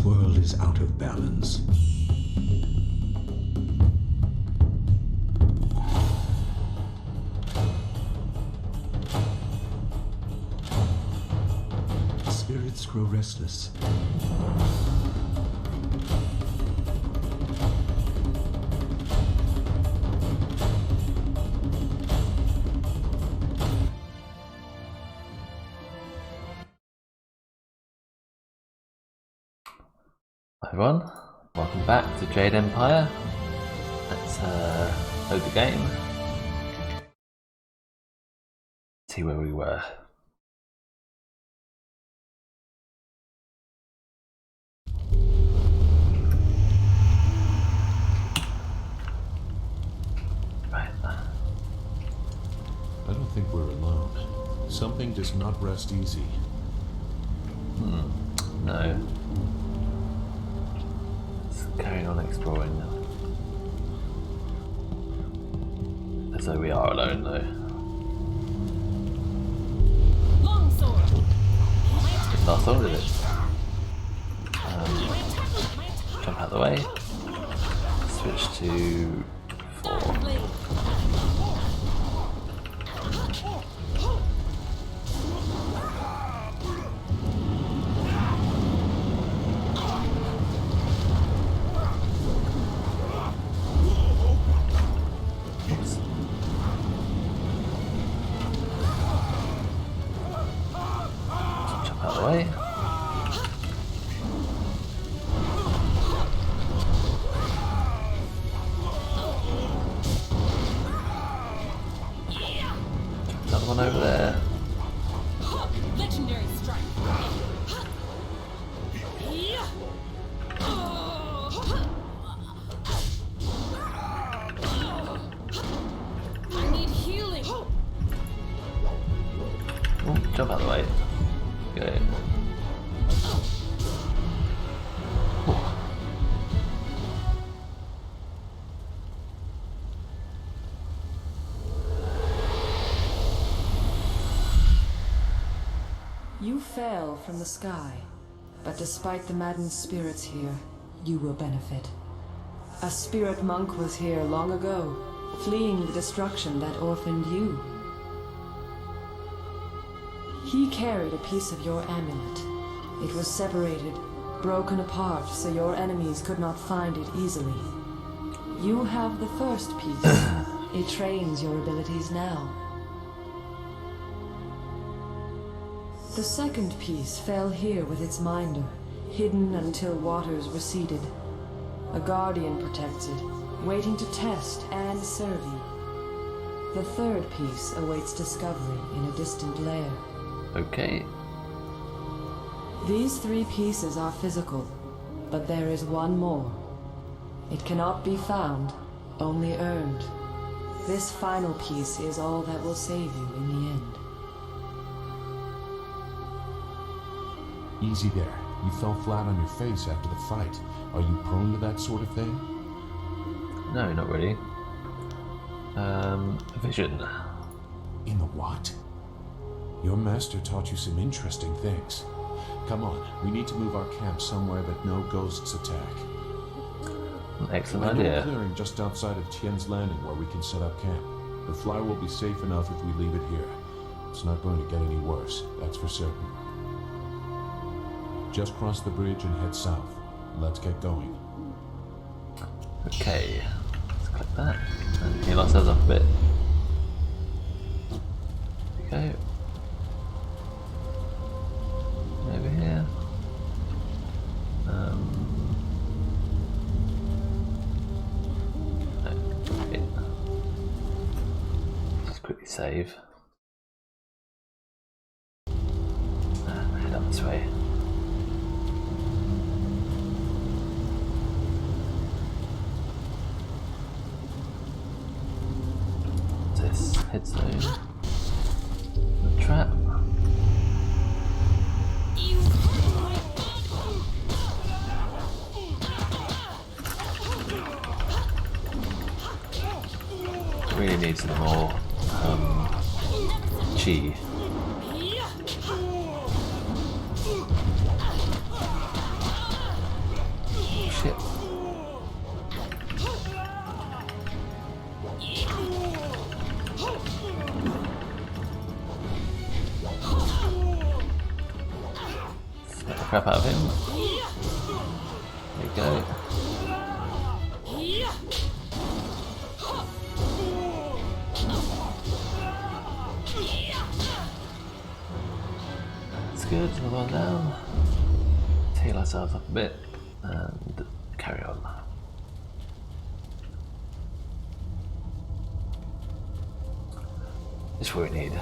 world is out of balance. Spirits grow restless. Hi everyone, welcome back to Jade Empire. Let's load the game. See where we were. Right. I don't think we're alone. Something does not rest easy. No. Carrying on exploring now. As though we are alone though. Didn't last long, did it? Jump out of the way. Switch to 4. Way. Another one over there. Legendary strike. I need healing. Oh, jump out of the way. Okay. You fell from the sky, but despite the maddened spirits here, you will benefit. A spirit monk was here long ago, fleeing the destruction that orphaned you. He carried a piece of your amulet. It was separated, broken apart, so your enemies could not find it easily. You have the first piece. It trains your abilities now. The second piece fell here with its minder, hidden until waters receded. A guardian protects it, waiting to test and serve you. The third piece awaits discovery in a distant lair. Okay. These 3 pieces are physical, but there is one more. It cannot be found, only earned. This final piece is all that will save you in the end. Easy there. You fell flat on your face after the fight. Are you prone to that sort of thing? No, not really. Vision. In the what? Your master taught you some interesting things. Come on, we need to move our camp somewhere that no ghosts attack. Excellent I know a idea. clearing just outside of Tien's Landing where we can set up camp. The flyer will be safe enough if we leave it here. It's not going to get any worse, that's for certain. Just cross the bridge and head south. Let's get going. Okay. Let's click that. And heal ourselves up a bit. There we go. Over here. Okay. Just quickly save. Head up this way. This head zone. The trap. Really need some more chi. shit. Smack the crap out of him. There you go. That's good, another one down. Tail ourselves up a bit and carry on. This is what we need.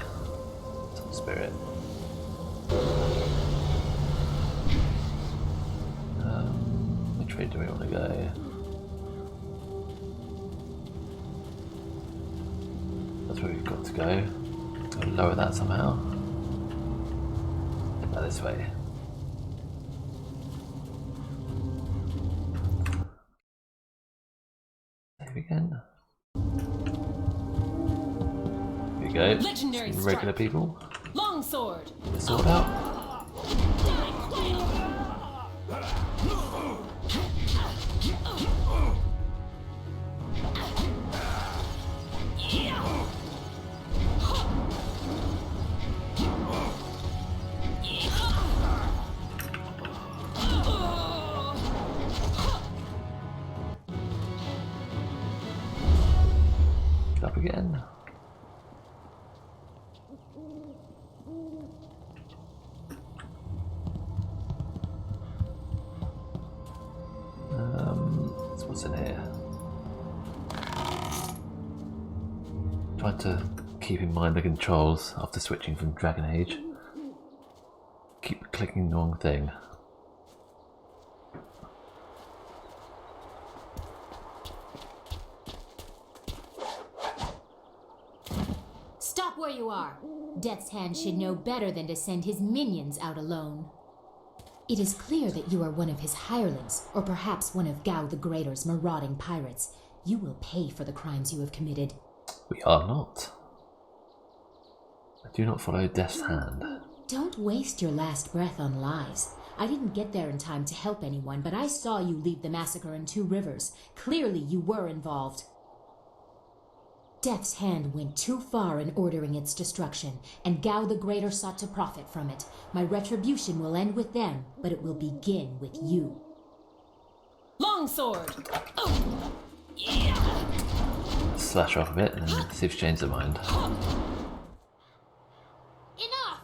Some spirit. Which way do we want to go? That's where we've got to go. Gotta lower that somehow. Now this way. Save again. Here we go. Legendary Some regular strike. people. Longsword. Get the sword out. Up again. So what's in here? Trying to keep in mind the controls after switching from Dragon Age. Keep clicking the wrong thing. Stop where you are. Death's Hand should know better than to send his minions out alone. It is clear that you are one of his hirelings, or perhaps one of Gao the Greater's marauding pirates. You will pay for the crimes you have committed. We are not. I do not follow Death's Hand. Don't waste your last breath on lies. I didn't get there in time to help anyone, but I saw you lead the massacre in Two Rivers. Clearly you were involved. Death's Hand went too far in ordering its destruction, and Gao the Greater sought to profit from it. My retribution will end with them, but it will begin with you. Longsword. Slash her off a bit and then see if she changes her mind. Enough.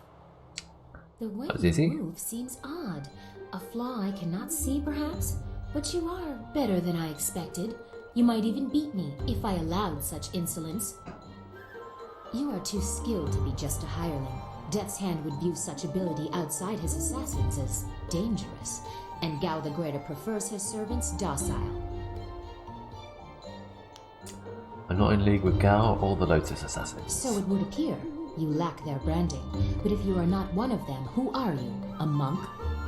The way That was you easy. move seems odd. A flaw I cannot see, perhaps? But you are better than I expected. You might even beat me, if I allowed such insolence. You are too skilled to be just a hireling. Death's Hand would view such ability outside his assassins as dangerous, and Gao the Greater prefers his servants docile. I'm not in league with Gao or the Lotus Assassins. So it would appear. You lack their branding. But if you are not one of them, who are you? A monk?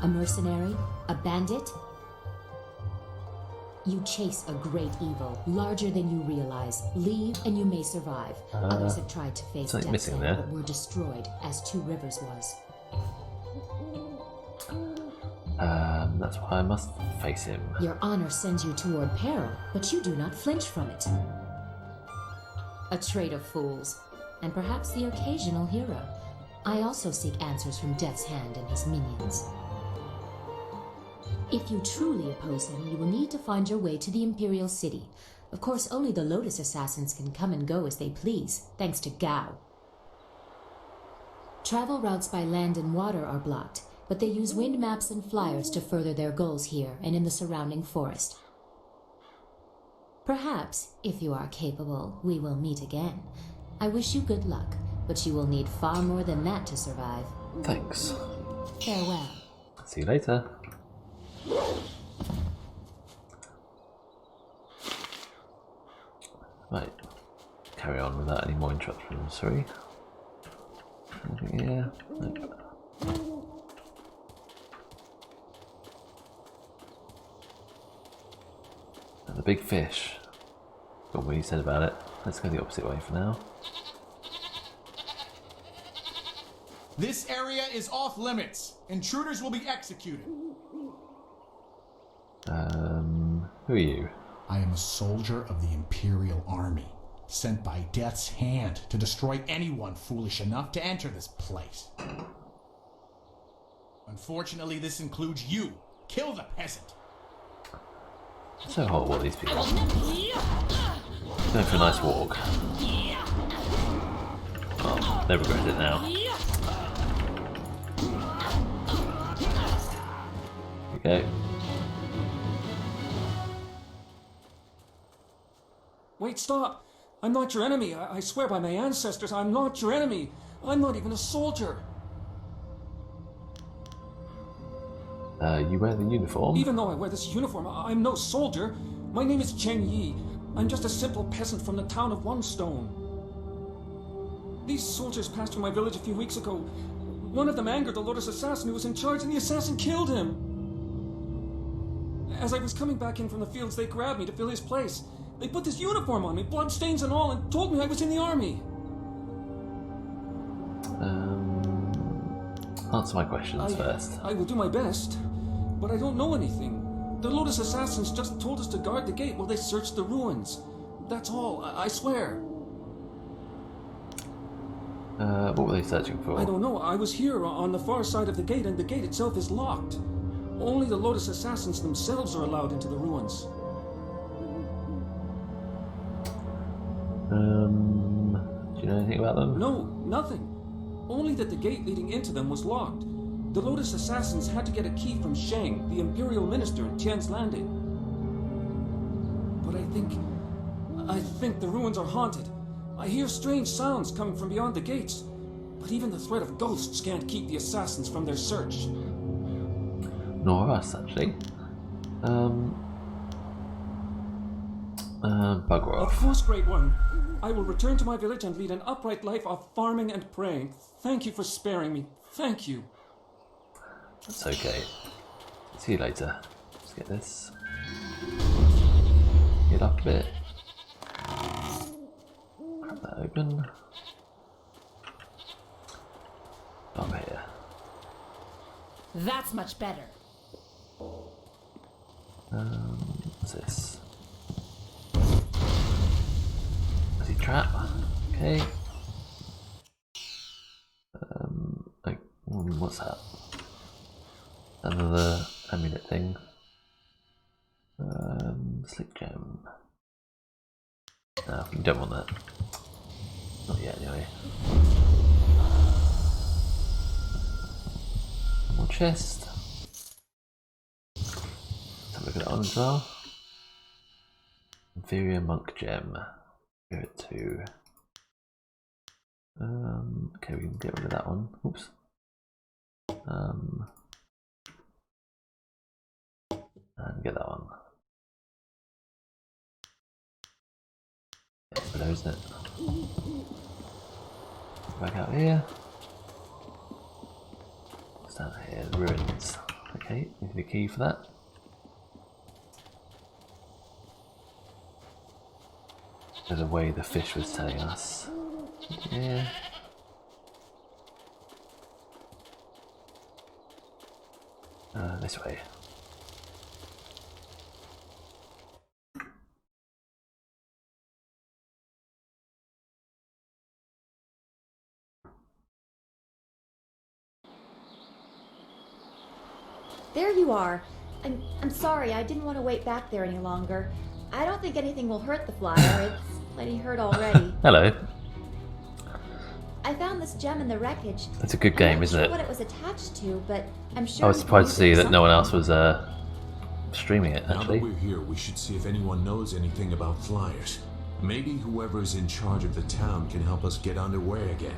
A mercenary? A bandit? You chase a great evil, larger than you realize. Leave and you may survive. Others have tried to face something Death's missing Hand, there. but were destroyed, as Two Rivers was. That's why I must face him. Your honor sends you toward peril, but you do not flinch from it. A trait of fools, and perhaps the occasional hero. I also seek answers from Death's Hand and his minions. If you truly oppose him, you will need to find your way to the Imperial City. Of course, only the Lotus Assassins can come and go as they please, thanks to Gao. Travel routes by land and water are blocked, but they use wind maps and flyers to further their goals here and in the surrounding forest. Perhaps, if you are capable, we will meet again. I wish you good luck, but you will need far more than that to survive. Thanks. Farewell. See you later. Right. Carry on without any more interruptions, sorry. Anything here? Nope. And the big fish. Got what he said about it. Let's go the opposite way for now. This area is off limits. Intruders will be executed. Who are you? I am a soldier of the Imperial Army, sent by Death's hand to destroy anyone foolish enough to enter this place. Unfortunately, this includes you. Kill the peasant. So horrible, these people. Going for a nice walk. Oh, they regret it now. Here we go. Wait, stop! I'm not your enemy. I swear by my ancestors, I'm not your enemy. I'm not even a soldier. You wear the uniform? Even though I wear this uniform, I'm no soldier. My name is Chen Yi. I'm just a simple peasant from the town of One Stone. These soldiers passed through my village a few weeks ago. One of them angered the Lotus assassin who was in charge, and the assassin killed him. As I was coming back in from the fields, they grabbed me to fill his place. They put this uniform on me, bloodstains and all, and told me I was in the army. Answer my questions first. I will do my best, but I don't know anything. The Lotus assassins just told us to guard the gate while they searched the ruins. That's all, I swear. What were they searching for? I don't know. I was here on the far side of the gate, and the gate itself is locked. Only the Lotus assassins themselves are allowed into the ruins. Do you know anything about them? No, nothing. Only that the gate leading into them was locked. The Lotus assassins had to get a key from Shang, the Imperial Minister in Tian's Landing. But I think the ruins are haunted. I hear strange sounds coming from beyond the gates. But even the threat of ghosts can't keep the assassins from their search. Nor us, actually. Bugger Of off. course, Great One. I will return to my village and lead an upright life of farming and praying. Thank you for sparing me. Thank you. That's okay. See you later. Let's get this. Get up a bit. Crack that open. Up here. That's much better. What's this? Fuzzy trap. Okay. What's that? Another amulet thing. Slick gem. No, you don't want that. Not yet, anyway. More chest. Let's have a look at that one as well. Inferior monk gem. Give it to. Okay, we can get rid of that one. Oops. And get that one. It's below, isn't it? Back out here. What's down here? The ruins. Okay, we need a key for that. There's a way the fish was telling us. Yeah. This way. There you are. I'm sorry, I didn't want to wait back there any longer. I don't think anything will hurt the flyer. It's plenty hurt already. Hello. I found this gem in the wreckage. It's a good game, I'm not isn't sure it? what it was attached to, but I'm sure I was we can surprised to use see it for that no one else something. was streaming it, Now that actually. we're here, we should see if anyone knows anything about flyers. Maybe whoever's in charge of the town can help us get underway again.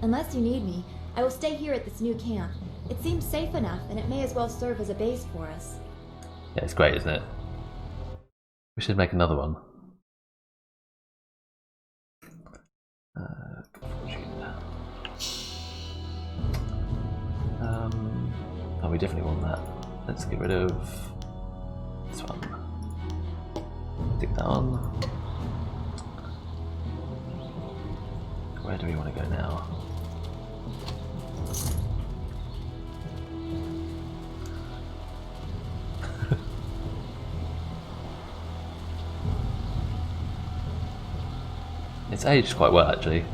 Unless you need me, I will stay here at this new camp. It seems safe enough, and it may as well serve as a base for us. Yeah, it's great, isn't it? We should make another one. Oh, we definitely want that. Let's get rid of this one. Stick that on. Where do we want to go now? It's aged quite well actually.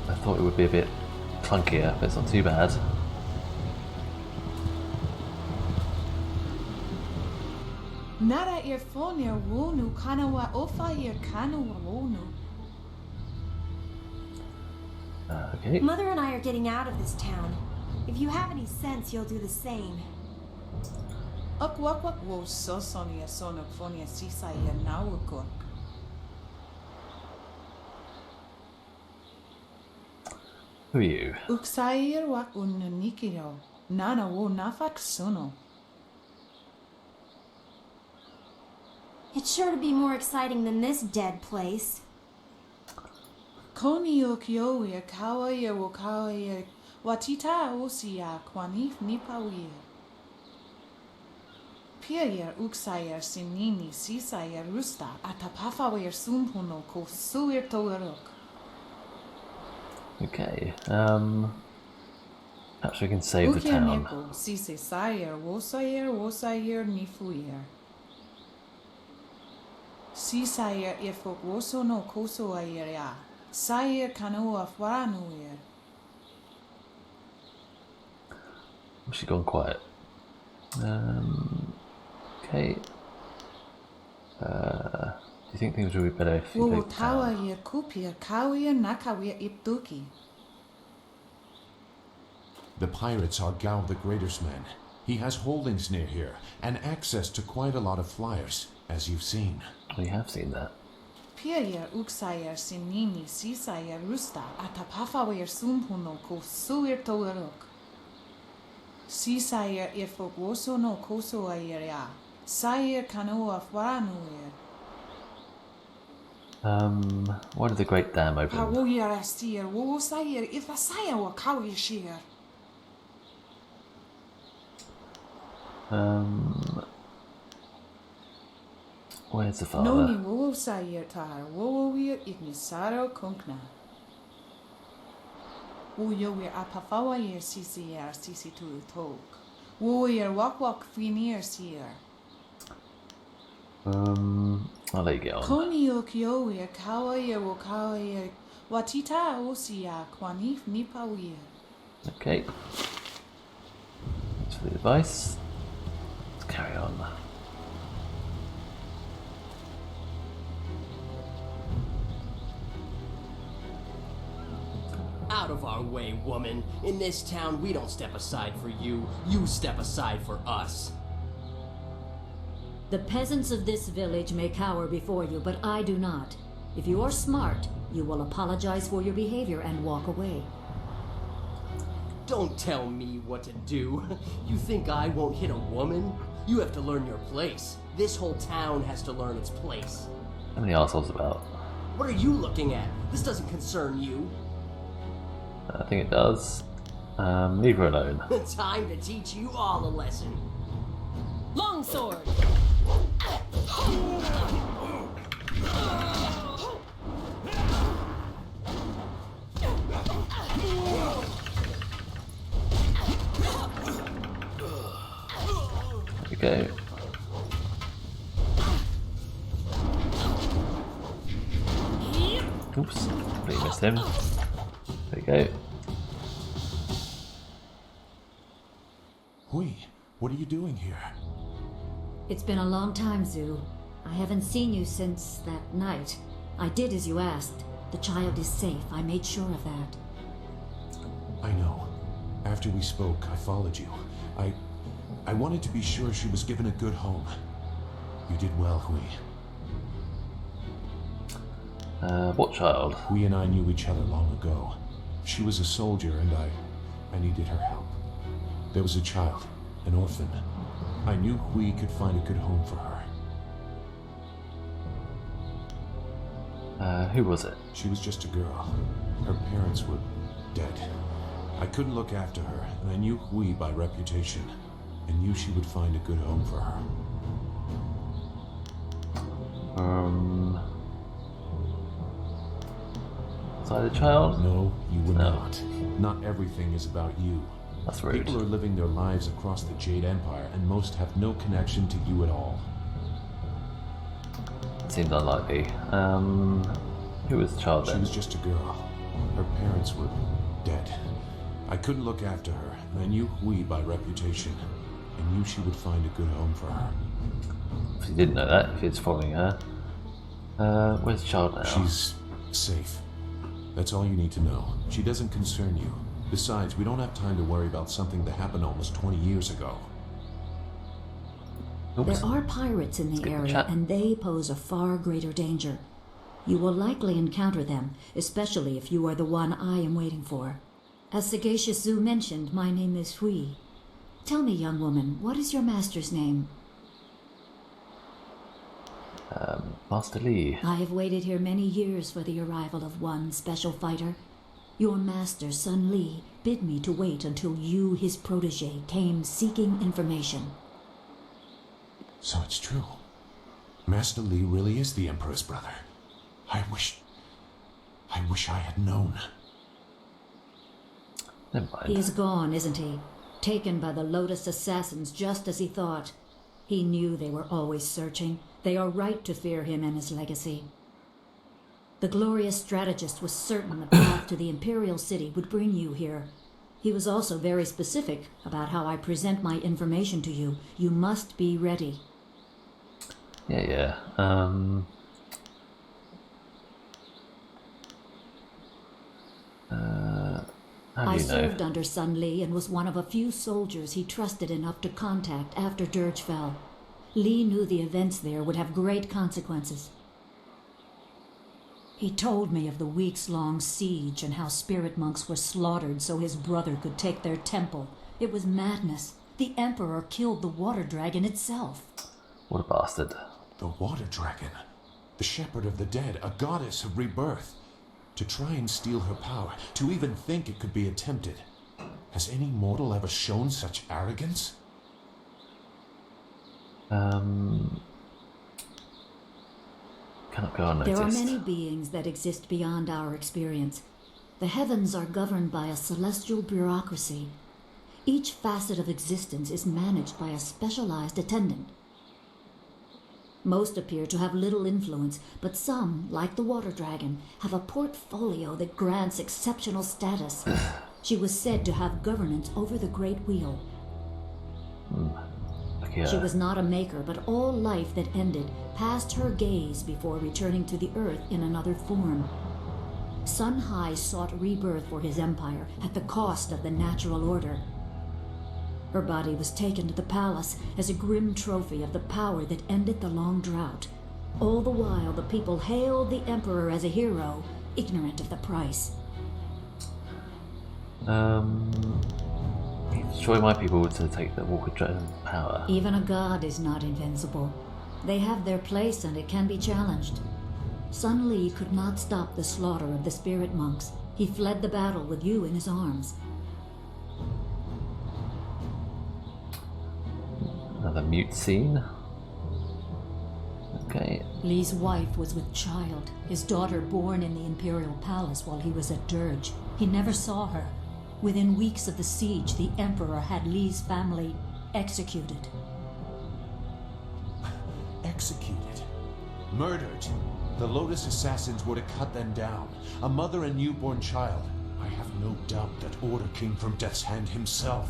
I thought it would be a bit clunkier, but it's not too bad. Nara earphonia wonu kanawa ofa ear kanawa wonu. Okay. Mother and I are getting out of this town. If you have any sense, you'll do the same. Akwak wo so sonia sonok fonia sisa ear nawukon. Who are you? Uksair wak unnikiro. Nana wo nafak sono. It's sure to be more exciting than this dead place. Koni okyo ear kawa ear wokawa ear watita osia kwanif nipawier. Pia ear uksair sinini sisa ear rusta atapafa ear sumpuno ko suir toerok. Okay. Perhaps we can save the town. Ukianeko sise sayer wosayer nifuyer. Sisayer ifok woso no koso ayer ya. Sayer kanoa faranuyer. She's gone quiet. Okay. Do you think things would be better if you Wo take the tawa town? yer kupier kawier nakawier iptuki. The pirates are Gao the Greater's men. He has holdings near here, and access to quite a lot of flyers, as you've seen. We have seen that. Pier uksayer sinini sisayer rusta atapafawer sumpuno ko suir toerok. Sisayer ifok woso no koso ayer ya. Sayer kanoa faranuyer. Why did the Great Dam open? Pawoyer astier wo sayer if a sayer wa kawi sheer. Where's the father? Noni wo sayer tar wo wir ignisaro konkna. Wo yo wir apafawa yer sisi tu tok. Wo yer wak finir sier. I'll let you get on. Koni okyo yer kawa yer wo kawa yer watita osia kwanif nipawier. Okay. Thanks for the advice. Let's carry on. Out of our way, woman. In this town, we don't step aside for you. You step aside for us. The peasants of this village may cower before you, but I do not. If you are smart, you will apologize for your behavior and walk away. Don't tell me what to do. You think I won't hit a woman? You have to learn your place. This whole town has to learn its place. How many arseholes about? What are you looking at? This doesn't concern you. I think it does. Leave her alone. Time to teach you all a lesson. Longsword! There we go. Oops, completely missed him. There you go. Hui, what are you doing here? It's been a long time, Zhu. I haven't seen you since that night. I did as you asked. The child is safe. I made sure of that. I know. After we spoke, I followed you. I wanted to be sure she was given a good home. You did well, Hui. What child? Hui and I knew each other long ago. She was a soldier and I needed her help. There was a child, an orphan. I knew Hui could find a good home for her. Who was it? She was just a girl. Her parents were dead. I couldn't look after her, and I knew Hui by reputation, and knew she would find a good home for her. Was I the child? No, you were No. not. Not everything is about you. That's rude. People are living their lives across the Jade Empire, and most have no connection to you at all. Seems unlikely. Who was the child She then? was just a girl. Her parents were dead. I couldn't look after her. I knew Hui by reputation. I knew she would find a good home for her. If you didn't know that, if it's following her. Where's the child now? She's safe. That's all you need to know. She doesn't concern you. Besides, we don't have time to worry about something that happened almost 20 years ago. There are pirates in the area, and they pose a far greater danger. You will likely encounter them, especially if you are the one I am waiting for. As Sagacious Zoo mentioned, my name is Hui. Tell me, young woman, what is your master's name? Master Lee. I have waited here many years for the arrival of one special fighter. Your master, Sun Li, bid me to wait until you, his protege, came seeking information. So it's true. Master Li really is the Emperor's brother. I wish I had known. Never mind. He is gone, isn't he? Taken by the Lotus assassins just as he thought. He knew they were always searching. They are right to fear him and his legacy. The glorious strategist was certain the path to the Imperial City would bring you here. He was also very specific about how I present my information to you. You must be ready. Yeah. How do I you know? served under Sun Li and was one of a few soldiers he trusted enough to contact after Dirge fell. Li knew the events there would have great consequences. He told me of the weeks-long siege and how spirit monks were slaughtered so his brother could take their temple. It was madness. The Emperor killed the water dragon itself. What a bastard. The water dragon. The shepherd of the dead, a goddess of rebirth. To try and steal her power, to even think it could be attempted. Has any mortal ever shown such arrogance? Cannot go unnoticed. There are many beings that exist beyond our experience. The heavens are governed by a celestial bureaucracy. Each facet of existence is managed by a specialized attendant. Most appear to have little influence, but some, like the water dragon, have a portfolio that grants exceptional status. She was said to have governance over the Great Wheel. She was not a maker, but all life that ended passed her gaze before returning to the earth in another form. Sun Hai sought rebirth for his empire at the cost of the natural order. Her body was taken to the palace as a grim trophy of the power that ended the long drought. All the while, the people hailed the Emperor as a hero, ignorant of the price. Destroy my people to take the Walker Dragon's power. Even a god is not invincible. They have their place and it can be challenged. Sun Li could not stop the slaughter of the spirit monks. He fled the battle with you in his arms. Another mute scene. Okay. Li's wife was with child, his daughter born in the Imperial Palace while he was at Dirge. He never saw her. Within weeks of the siege, the Emperor had Li's family executed. Executed? Murdered? The Lotus assassins were to cut them down. A mother and newborn child. I have no doubt that order came from Death's Hand himself.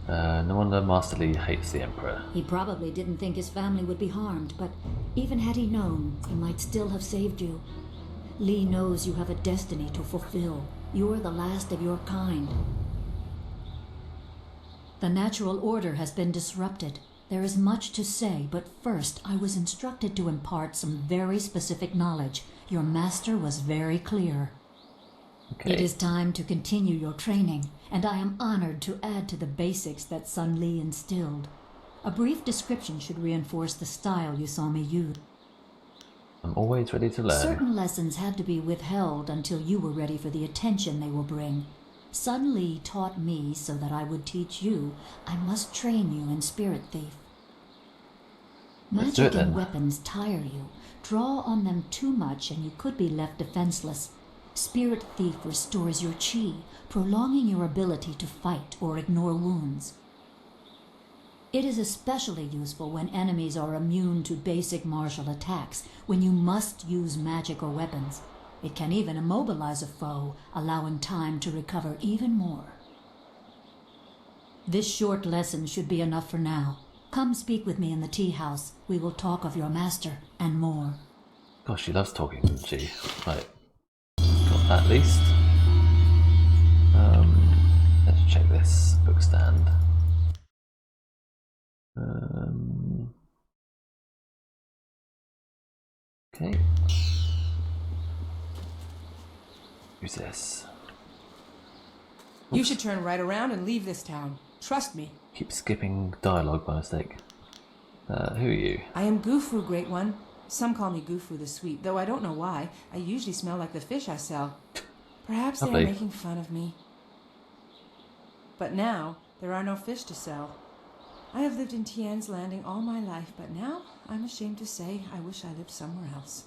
No wonder Master Li hates the Emperor. He probably didn't think his family would be harmed, but even had he known, he might still have saved you. Li knows you have a destiny to fulfill. You're the last of your kind. The natural order has been disrupted. There is much to say, but first I was instructed to impart some very specific knowledge. Your master was very clear. Okay. It is time to continue your training, and I am honored to add to the basics that Sun Li instilled. A brief description should reinforce the style you saw me use. I'm always ready to learn. Certain lessons had to be withheld until you were ready for the attention they will bring. Sun Li taught me so that I would teach you. I must train you in Spirit Thief. Let's do it Magic and then. weapons tire you. Draw on them too much and you could be left defenseless. Spirit Thief restores your chi, prolonging your ability to fight or ignore wounds. It is especially useful when enemies are immune to basic martial attacks, when you must use magic or weapons. It can even immobilize a foe, allowing time to recover even more. This short lesson should be enough for now. Come speak with me in the tea house. We will talk of your master and more. Gosh, she loves talking, doesn't she? Right. Got that at least. Let's check this book stand. Okay. Who's this? You should turn right around and leave this town. Trust me. Keep skipping dialogue by mistake. Who are you? I am Gufu, Great One. Some call me Gufu the Sweet, though I don't know why. I usually smell like the fish I sell. Perhaps they Lovely. are making fun of me. But now, there are no fish to sell. I have lived in Tien's Landing all my life, but now, I'm ashamed to say, I wish I lived somewhere else.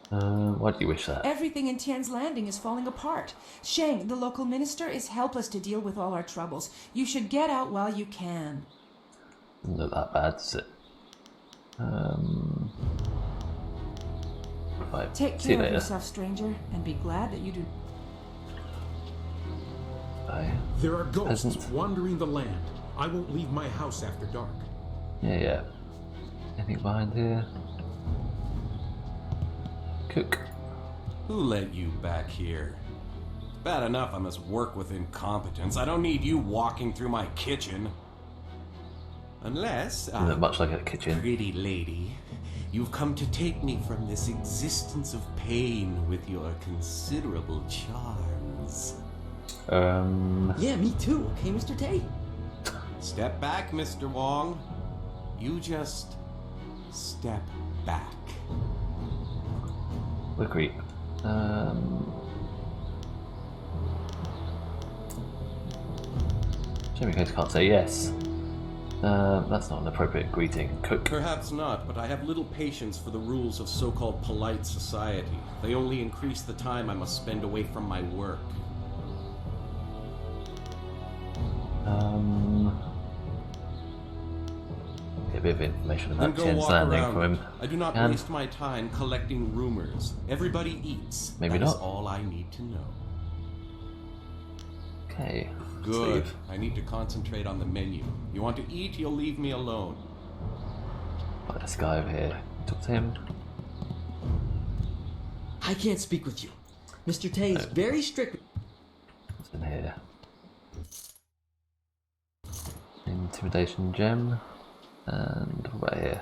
Why do you wish that? Everything in Tien's Landing is falling apart. Sheng, the local minister, is helpless to deal with all our troubles. You should get out while you can. Doesn't look that bad, does it? Right. Take See you care of later. yourself, stranger, and be glad that you do. Bye. There are ghosts Peasant. wandering the land. I won't leave my house after dark. Yeah. Anything behind here? Cook. Who let you back here? Bad enough I must work with incompetence. I don't need you walking through my kitchen. Unless, Doesn't look much like a kitchen. pretty lady, you've come to take me from this existence of pain with your considerable charms. Yeah, me too. Okay, Mr. Tay. Step back, Mr. Wong. You just step back. We're creep. Jamie Coates can't say yes. That's not an appropriate greeting. Cook. Perhaps not, but I have little patience for the rules of so-called polite society. They only increase the time I must spend away from my work. Get a bit of information Then about go Tien's walk Landing around. from him. I do not And waste my time collecting rumors. Everybody eats. Maybe That is not. all I need to know. Okay. let's Good. leave. I need to concentrate on the menu. You want to eat, you'll leave me alone. Got this guy over here. Talk to him. I can't speak with you. Mr. Tay is very strict. What's in here? Intimidation gem. And what about here?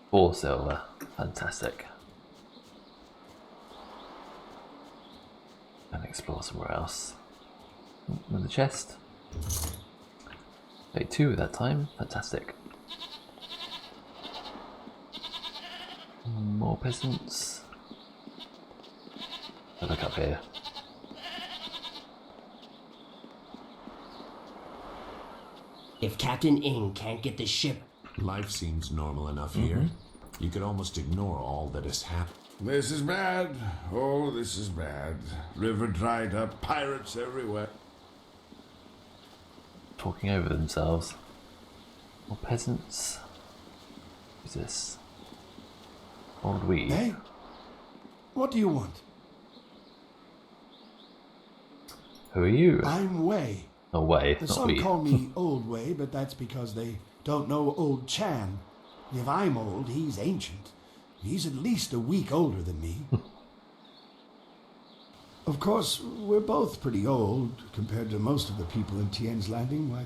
4 silver. Fantastic. And explore somewhere else. Another chest. 2 at that time. Fantastic. More peasants. I'll look up here. If Captain Ing can't get the ship... Life seems normal enough here. You could almost ignore all that has happened. This is bad. Oh, this is bad. River dried up, pirates everywhere. Talking over themselves. More peasants. Who's this? Old weed. Hey? What do you want? Who are you? I'm Wei. Oh, Wei, not Some we. call me Old Wei, but that's because they don't know Old Chan. If I'm old, he's ancient. He's at least a week older than me. Of course, we're both pretty old compared to most of the people in Tien's Landing. Why,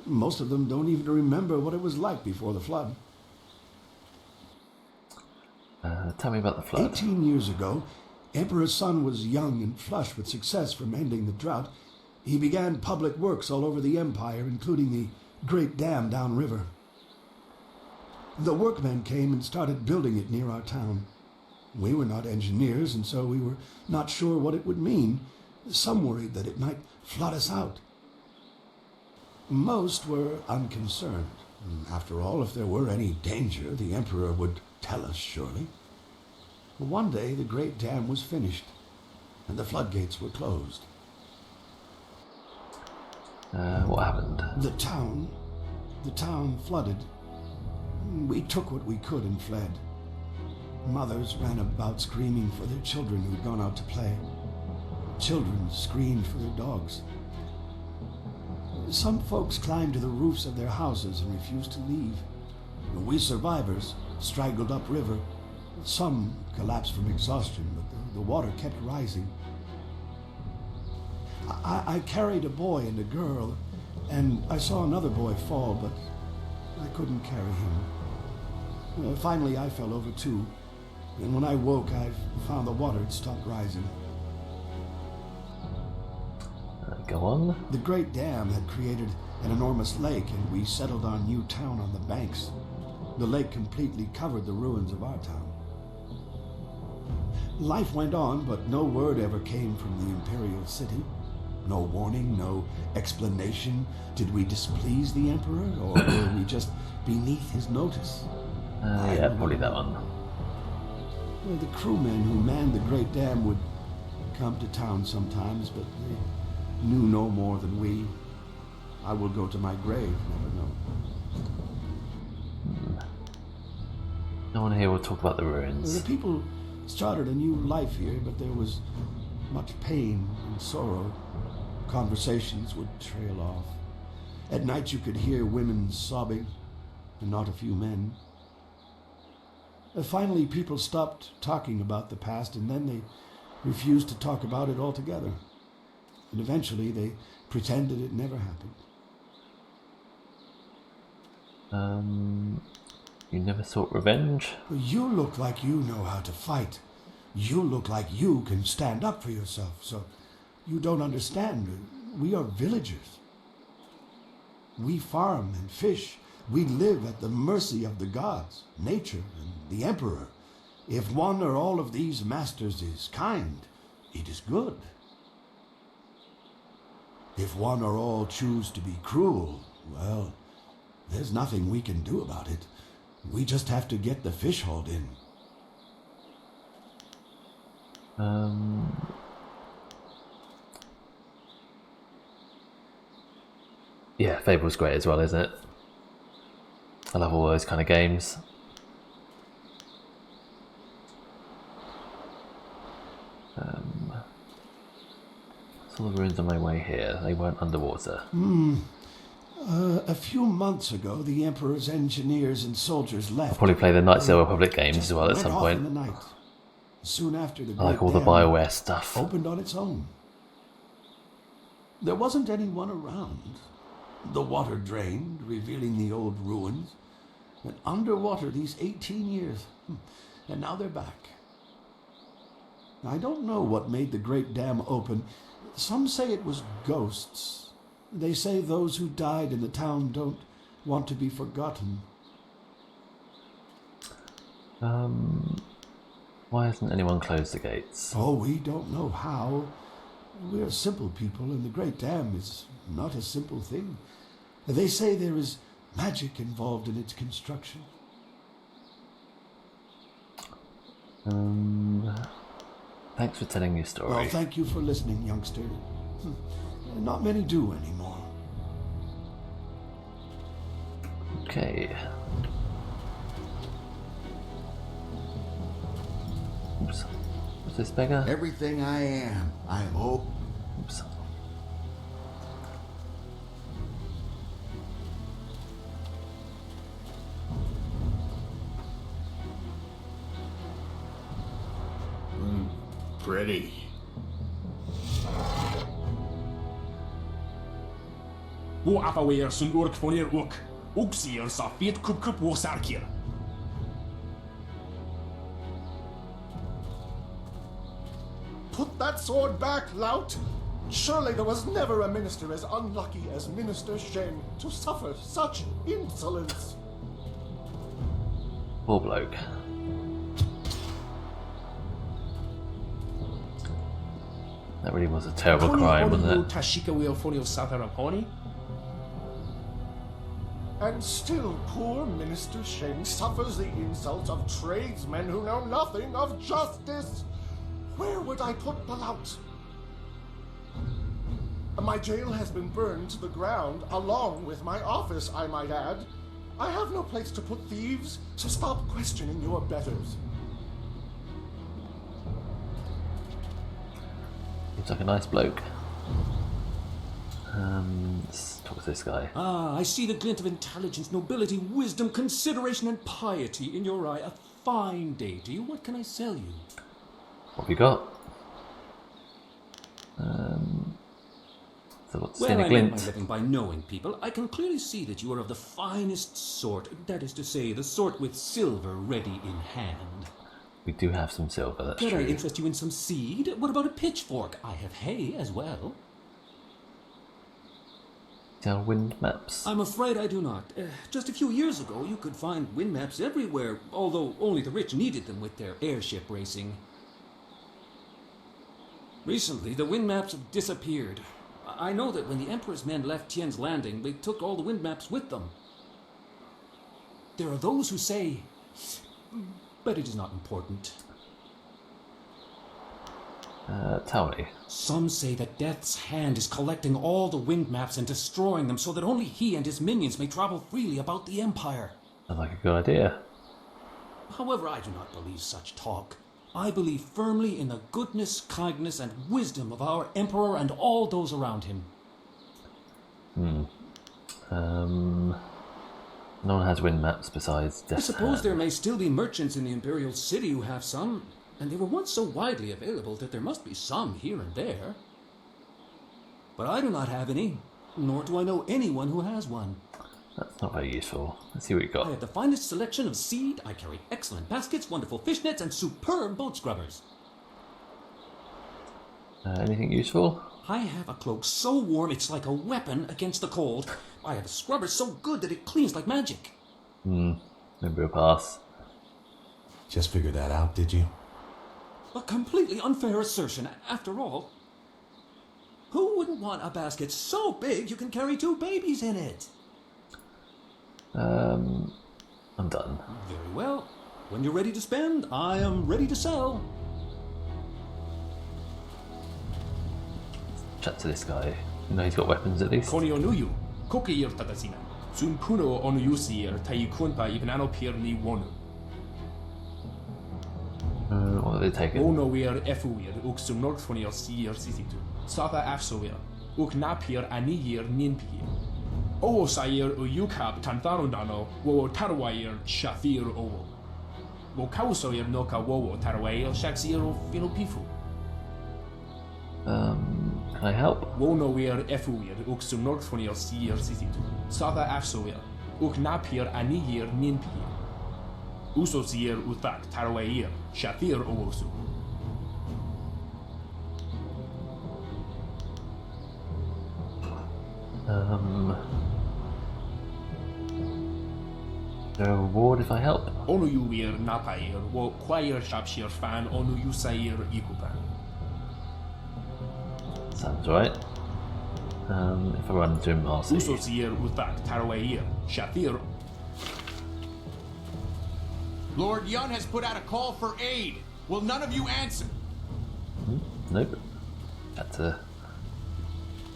most of them don't even remember what it was like before the flood. Tell me about the flood. 18 years ago, Emperor Sun was young and flushed with success from ending the drought. He began public works all over the empire, including the great dam downriver. The workmen came and started building it near our town. We were not engineers, and so we were not sure what it would mean. Some worried that it might flood us out. Most were unconcerned. After all, if there were any danger, the Emperor would tell us, surely. One day, the great dam was finished, and the floodgates were closed. What happened? The town flooded. We took what we could and fled. Mothers ran about screaming for their children who'd gone out to play. Children screamed for their dogs. Some folks climbed to the roofs of their houses and refused to leave. We survivors straggled upriver. Some collapsed from exhaustion, but the water kept rising. I carried a boy and a girl, and I saw another boy fall, but I couldn't carry him. Finally, I fell over too, and when I woke, I found the water had stopped rising. Go on. The Great Dam had created an enormous lake, and we settled our new town on the banks. The lake completely covered the ruins of our town. Life went on, but no word ever came from the imperial city. No warning, no explanation. Did we displease the Emperor, or were we just beneath his notice? Yeah, probably that one. The crewmen who manned the Great Dam would come to town sometimes, but they knew no more than we. I will go to my grave, never know. No one here will talk about the ruins. The people started a new life here, but there was much pain and sorrow. Conversations would trail off. At night you could hear women sobbing, and not a few men. Finally, people stopped talking about the past, and then they refused to talk about it altogether. And eventually they pretended it never happened. You never sought revenge? You look like you know how to fight. You look like you can stand up for yourself, so you don't understand. We are villagers. We farm and fish. We live at the mercy of the gods, nature, and the Emperor. If one or all of these masters is kind, it is good. If one or all choose to be cruel, well, there's nothing we can do about it. We just have to get the fish hauled in. Yeah, Fable's great as well, isn't it? I love all those kind of games. Saw the ruins on my way here. They weren't underwater. A few months ago, the Emperor's engineers and soldiers left. I'll probably play the Knights of the Old Republic games as well at some point. In the night. Soon after, the I like all the Dam BioWare stuff. opened on its own. There wasn't anyone around. The water drained, revealing the old ruins. And underwater these 18 years. And now they're back. I don't know what made the Great Dam open. Some say it was ghosts. They say those who died in the town don't want to be forgotten. Why hasn't anyone closed the gates? Oh, we don't know how. We're simple people, and the Great Dam is not a simple thing. They say there is magic involved in its construction. Thanks for telling your story. Well, thank you for listening, youngster. Not many do anymore. Okay. Oops. What's this beggar? Everything I am, I hope. Oops. Pretty. Wo apaweer sun urk fonir uk. Uxier safit kup wo sarkir. Put that sword back, lout! Surely there was never a minister as unlucky as Minister Shen to suffer such insolence. Poor bloke. That really was a terrible crime, wasn't it? And still poor Minister Shen suffers the insults of tradesmen who know nothing of justice. Where would I put the lout? My jail has been burned to the ground, along with my office, I might add. I have no place to put thieves, so stop questioning your betters. Looks like a nice bloke. Let's talk to this guy. Ah, I see the glint of intelligence, nobility, wisdom, consideration, and piety in your eye. A fine day to you. What can I sell you? What have you got? So what's Well, in a I make glint? my living by knowing people. I can clearly see that you are of the finest sort. That is to say, the sort with silver ready in hand. We do have some silver, that's Could true. I interest you in some seed? What about a pitchfork? I have hay as well. Our wind maps. I'm afraid I do not. Just a few years ago, you could find wind maps everywhere, although only the rich needed them with their airship racing. Recently, the wind maps have disappeared. I know that when the Emperor's men left Tien's Landing, they took all the wind maps with them. There are those who say, but it is not important. Tell me. Some say that Death's Hand is collecting all the wind maps and destroying them so that only he and his minions may travel freely about the Empire. Sounds like a good idea. However, I do not believe such talk. I believe firmly in the goodness, kindness, and wisdom of our Emperor and all those around him. No one has wind maps besides I Death's suppose Hand. there may still be merchants in the Imperial City who have some, and they were once so widely available that there must be some here and there. But I do not have any, nor do I know anyone who has one. That's not very useful. Let's see what you I got. have the finest selection of seed, I carry excellent baskets, wonderful fish nets, and superb boat scrubbers. Anything useful? I have a cloak so warm it's like a weapon against the cold. I have a scrubber so good that it cleans like magic. Maybe we'll pass. Just figured that out, did you? A completely unfair assertion. After all, who wouldn't want a basket so big you can carry 2 babies in it? I'm done. Very well. When you're ready to spend, I am ready to sell. Chat to this guy. You know he's got weapons at least. Konionuyu, Kokir Tatasina, Sunpuno Onuyusir, Taikunpa Ivanano Pirni Wonu. What are they taking? Onowir Efuir, Uxum Northfonir Seer Sisitu, Sata Afsowir, Uknapir Aniyir Ninpir. O Sayer Uyukab Tantarundano, Wo Tarwair Shafir Owo. Wo Kausoir Noka Wowo Tarwair Shaxir Filopifu. Can I help? Wonowir Efuir, Uxum Northfonir Seer Sisitu, Sata Afsowir, Uknapir Aniyir Ninpir. Usosir Uthak Tarwair, Shafir Owosu. Is there a reward if I help? Onuyuir Napair, Wo Quair Shapshir Fan Onuyusair Ikupan. Sounds right. If I run into him, I'll see. Usosir Uthak Tarwair, Shafir. Lord Yun has put out a call for aid. Will none of you answer? Nope. Chat to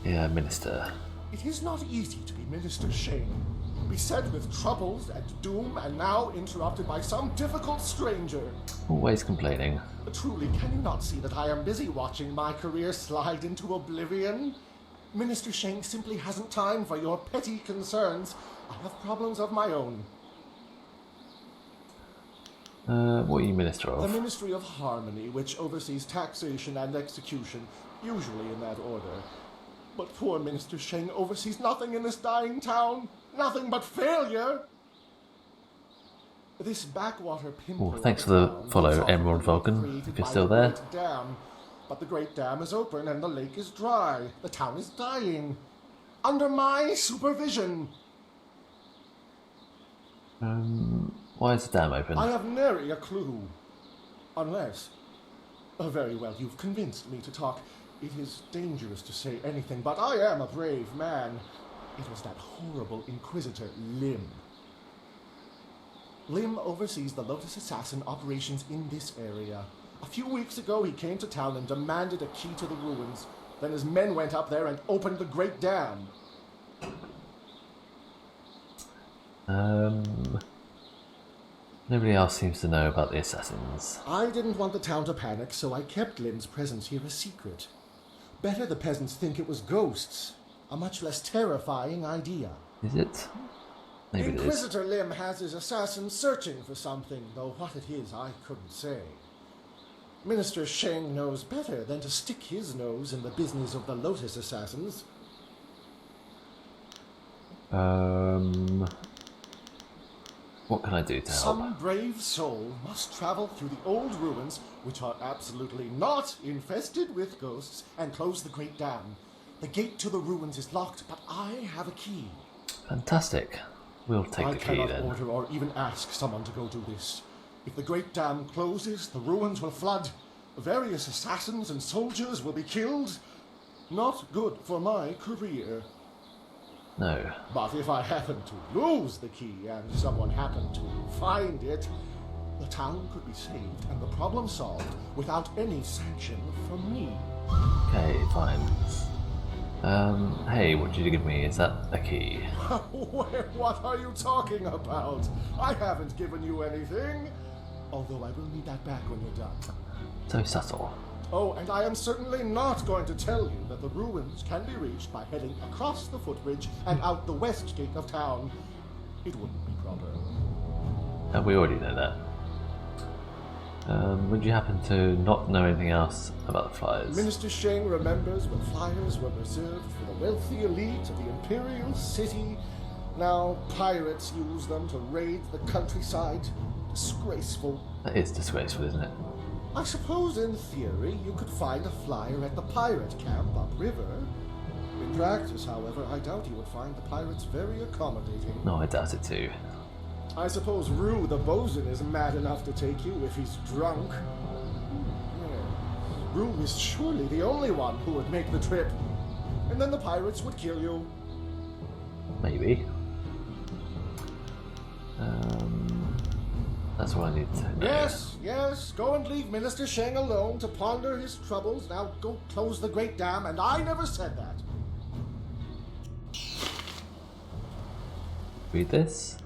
the minister. It is not easy to be Minister Shane. Beset with troubles and doom, and now interrupted by some difficult stranger. Always complaining. Truly, can you not see that I am busy watching my career slide into oblivion? Minister Shane simply hasn't time for your petty concerns. I have problems of my own. What are you minister The of? Ministry of Harmony, which oversees taxation and execution, usually in that order. But poor Minister Shane oversees nothing in this dying town. Nothing but failure. This backwater pimple. Thanks for the follow, Emerald Vulcan, if you're still there. Dam. But the Great Dam is open and the lake is dry. The town is dying. Under my supervision. Why is the dam open? I have nary a clue. Unless... Oh, very well, you've convinced me to talk. It is dangerous to say anything, but I am a brave man. It was that horrible Inquisitor, Lim. Lim oversees the Lotus Assassin operations in this area. A few weeks ago, he came to town and demanded a key to the ruins. Then his men went up there and opened the Great Dam. Nobody else seems to know about the assassins. I didn't want the town to panic, so I kept Lynn's presence here a secret. Better the peasants think it was ghosts. A much less terrifying idea. Is it? Maybe it is. Inquisitor Lim has his assassins searching for something, though what it is I couldn't say. Minister Sheng knows better than to stick his nose in the business of the Lotus assassins. What can I do to help? Some brave soul must travel through the old ruins, which are absolutely not infested with ghosts, and close the Great Dam. The gate to the ruins is locked, but I have a key. Fantastic. We'll take the key then. I cannot order or even ask someone to go do this. If the Great Dam closes, the ruins will flood. Various assassins and soldiers will be killed. Not good for my career. No. But if I happen to lose the key and someone happened to find it, the town could be saved and the problem solved without any sanction from me. Okay, fine. Hey, what did you give me? Is that a key? What are you talking about? I haven't given you anything. Although I will need that back when you're done. So subtle. Oh, and I am certainly not going to tell you that the ruins can be reached by heading across the footbridge and out the west gate of town. It wouldn't be proper. We already know that. Would you happen to not know anything else about the flyers? Minister Sheng remembers when flyers were reserved for the wealthy elite of the Imperial City. Now pirates use them to raid the countryside. Disgraceful. That is disgraceful, isn't it? I suppose in theory you could find a flyer at the pirate camp upriver. In practice, however, I doubt you would find the pirates very accommodating. No, I doubt it too. I suppose Rue the bosun is mad enough to take you if he's drunk. Yeah. Rue is surely the only one who would make the trip. And then the pirates would kill you. Maybe. That's what I need to know. Yes, go and leave Minister Sheng alone to ponder his troubles. Now go close the Great Dam, and I never said that. Read this.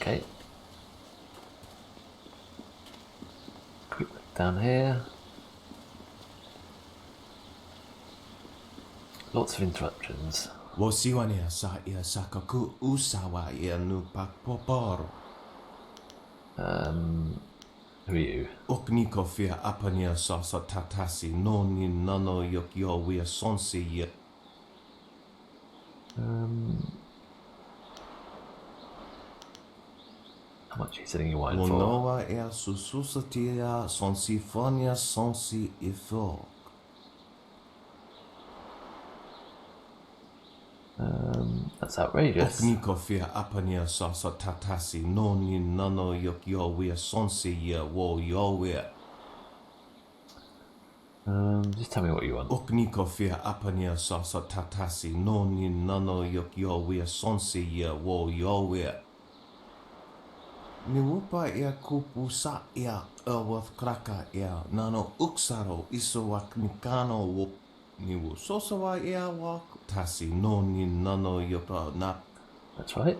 Okay. Quick look down here. Lots of interruptions. Wosiwania sa ia sakaku usawa ia nu pakpoporo. Who are you? Okniko fia apania sasa tatasi noni nano yokyo wia sonsi ia. How much are you selling your wine for? Wonoa ia sususatia sonsifonia sonsi ifo. That's outrageous. Okniko fia apania sasa tatasi noni nano yokyo wia sonsi ia wo yo wia. Just tell me what you want. Okniko fia apania sasa tatasi noni nano yokyo wia sonsi ia wo yo wia. Niwupa ia kupu sa ia Elworth kraka ia nano uksaro isowak nikano wo. Niwu sosawa ia wak tasi noni nano yopa na. That's right.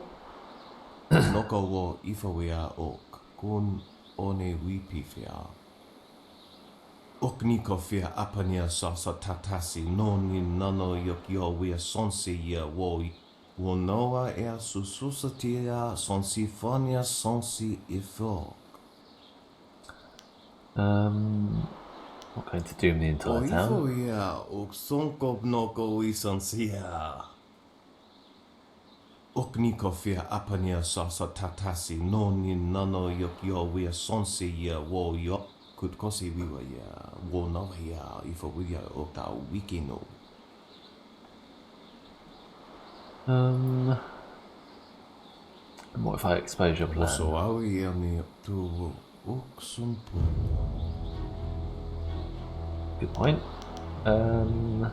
Noko wo ifawea ok kun one wipifia. Okniko fia apania sasa tatasi noni nano yokyo wia sonsi ia wo. Wonoa ea sususatia sonsifonia sonsi ifo. What going to doom the entire town? O ia uksonko noko isonsia. Okniko fia apania sasa tatasi noni nano yokyo wia sonsi ia wo yo. Kutkosi wiwa ia wo no ia ifo wia okta wikino. And what if I expose your plan? So are we on to Oxumpu? Good point. No.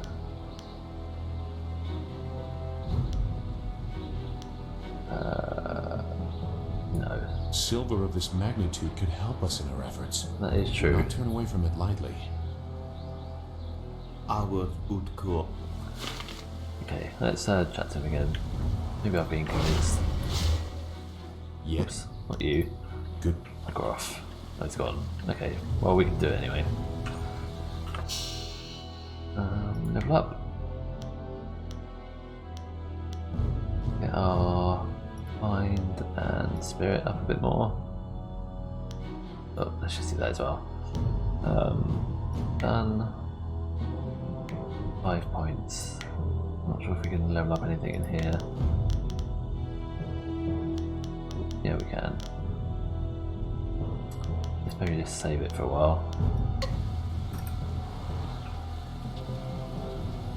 Silver of this magnitude could help us in our efforts. That is true. Do not turn away from it lightly. Okay, let's chat to him again. Maybe I've been convinced. Yes. Oops, not you. Good. Groff. Oh, he's gone. Okay, well we can do it anyway. Level up. Get our mind and spirit up a bit more. Oh, let's just do that as well. Done. 5 points. Not sure if we can level up anything in here. Yeah, we can. Let's maybe just save it for a while.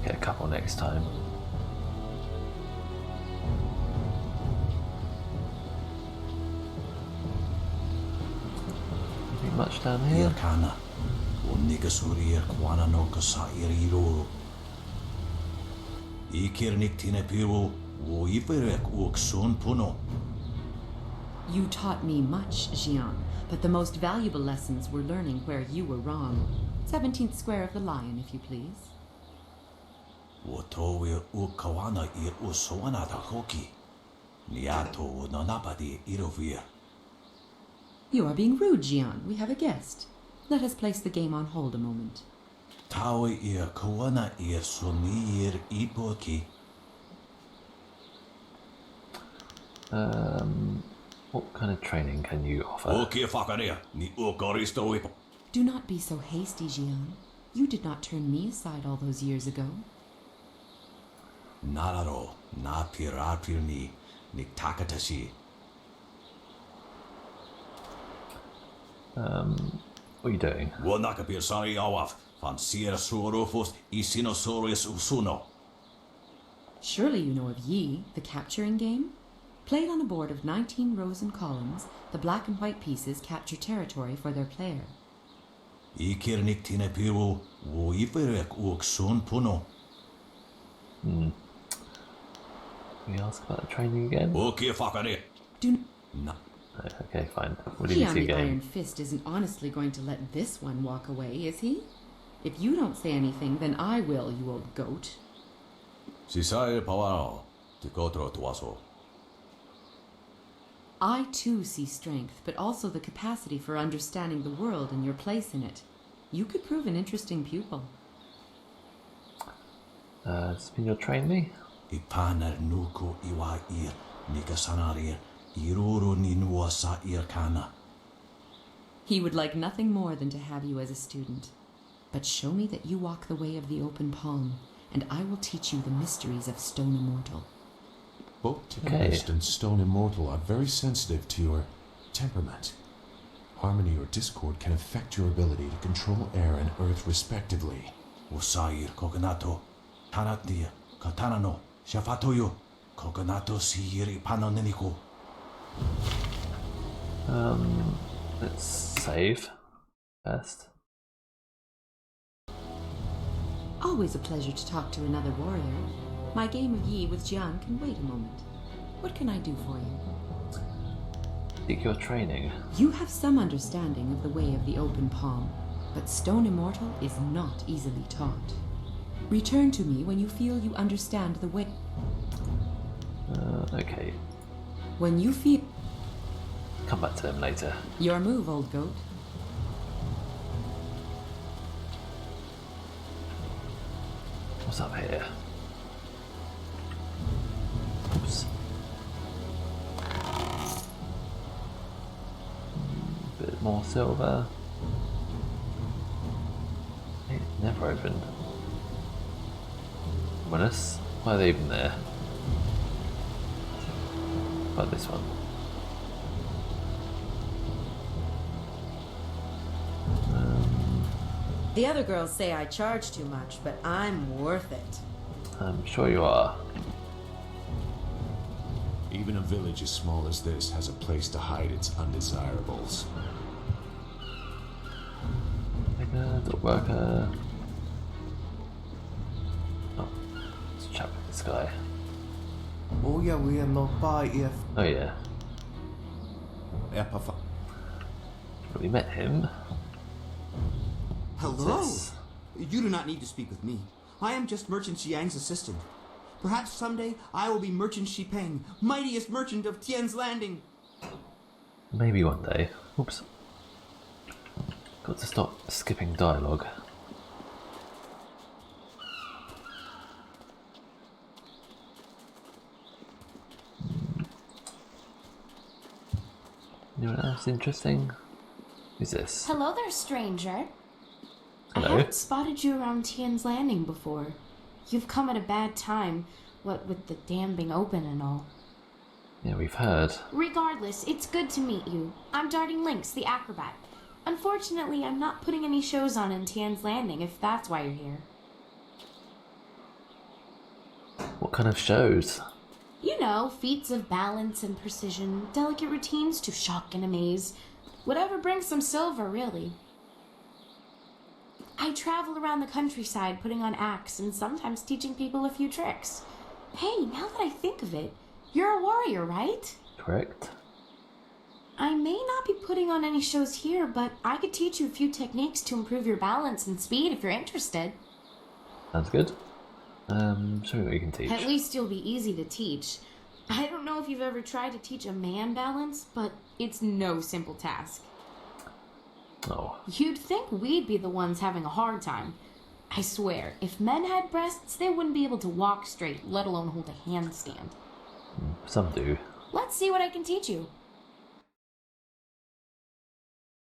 Get a couple next time. Nothing much down here. You taught me much, Jian, but the most valuable lessons were learning where you were wrong. 17th square of the lion, if you please. You are being rude, Jian. We have a guest. Let us place the game on hold a moment. What kind of training can you offer? Do not be so hasty, Jian. You did not turn me aside all those years ago. What are you doing? Surely you know of Yi, the capturing game? Played on a board of 19 rows and columns, the black and white pieces capture territory for their player. Can we ask about the training again? Do okay, fine. What do you need to the get? Iron Fist isn't honestly going to let this one walk away, is he? If you don't say anything, then I will, you old goat. I too see strength, but also the capacity for understanding the world and your place in it. You could prove an interesting pupil. Does it mean you'll train me? He would like nothing more than to have you as a student. But show me that you walk the way of the open palm, and I will teach you the mysteries of Stone Immortal. Both Tempest and Stone Immortal are very sensitive to your temperament. Harmony or discord can affect your ability to control air and earth respectively. Let's save first. Always a pleasure to talk to another warrior. My game of Yi with Jian can wait a moment. What can I do for you? Seek your training. You have some understanding of the way of the open palm, but Stone Immortal is not easily taught. Return to me when you feel you understand the way. Okay. When you feel... Come back to them later. Your move, old goat. What's up here? Oops. Bit more silver. It never opened. Ominous. Why are they even there? What about this one? The other girls say I charge too much, but I'm worth it. I'm sure you are. Even a village as small as this has a place to hide its undesirables. Dog worker. Oh, let's chat with this guy. Oh yeah, we are not by if. Oh yeah. We met him. Hello! Yes. You do not need to speak with me. I am just Merchant Xiang's assistant. Perhaps someday I will be Merchant Xipeng, mightiest merchant of Tian's Landing. Maybe one day. Oops. Got to stop skipping dialogue. Anyone else interesting? Who's this? Hello there, stranger. Hello. I haven't spotted you around Tian's Landing before. You've come at a bad time, what with the dam being open and all. Yeah, we've heard. Regardless, it's good to meet you. I'm Darting Lynx, the acrobat. Unfortunately, I'm not putting any shows on in Tian's Landing, if that's why you're here. What kind of shows? You know, feats of balance and precision, delicate routines to shock and amaze. Whatever brings some silver, really. I travel around the countryside putting on acts and sometimes teaching people a few tricks. Hey, now that I think of it, you're a warrior, right? Correct. I may not be putting on any shows here, but I could teach you a few techniques to improve your balance and speed if you're interested. Sounds good. Show me what you can teach. At least you'll be easy to teach. I don't know if you've ever tried to teach a man balance, but it's no simple task. Oh. You'd think we'd be the ones having a hard time. I swear, if men had breasts, they wouldn't be able to walk straight, let alone hold a handstand. Some do. Let's see what I can teach you.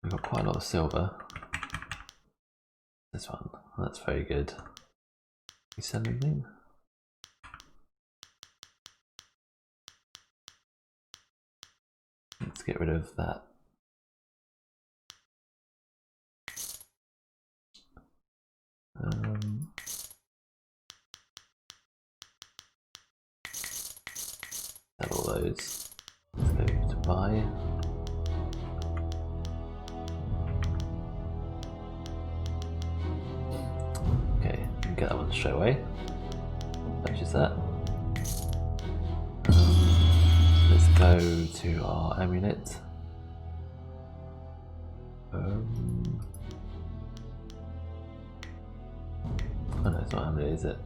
We've got quite a lot of silver. This one. That's very good. You sell anything? Let's get rid of that. Sell all those. Let's go to buy. Okay, you can get that one straight away. Purchase that. Let's go to our amulet. Oh no, it's not amulet, is it?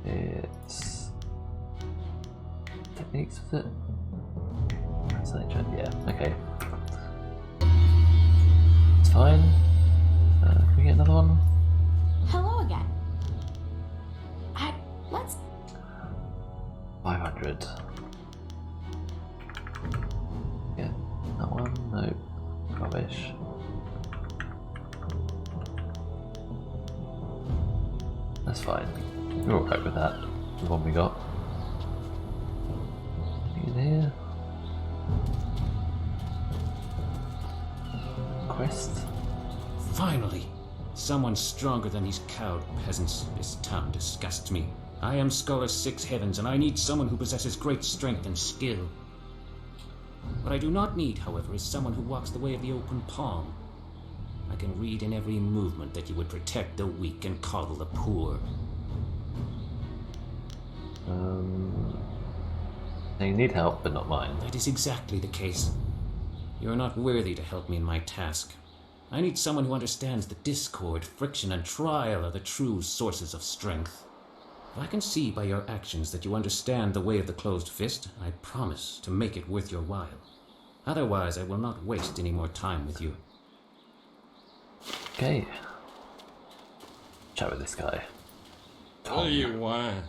It's techniques, is it? That's nature, yeah, okay. It's fine. Can we get another one? Hello again. Let's... 500. Yeah, that one? No. Rubbish. That's fine. We're alright with that. The one we got. In here. Quest. Finally! Someone stronger than these cowed peasants. This town disgusts me. I am Scholar Six Heavens, and I need someone who possesses great strength and skill. What I do not need, however, is someone who walks the way of the open palm. I can read in every movement that you would protect the weak and coddle the poor. You need help, but not mine. That is exactly the case. You are not worthy to help me in my task. I need someone who understands the discord, friction, and trial are the true sources of strength. If I can see by your actions that you understand the way of the closed fist, I promise to make it worth your while. Otherwise, I will not waste any more time with you. Okay. Chat with this guy. What do you want?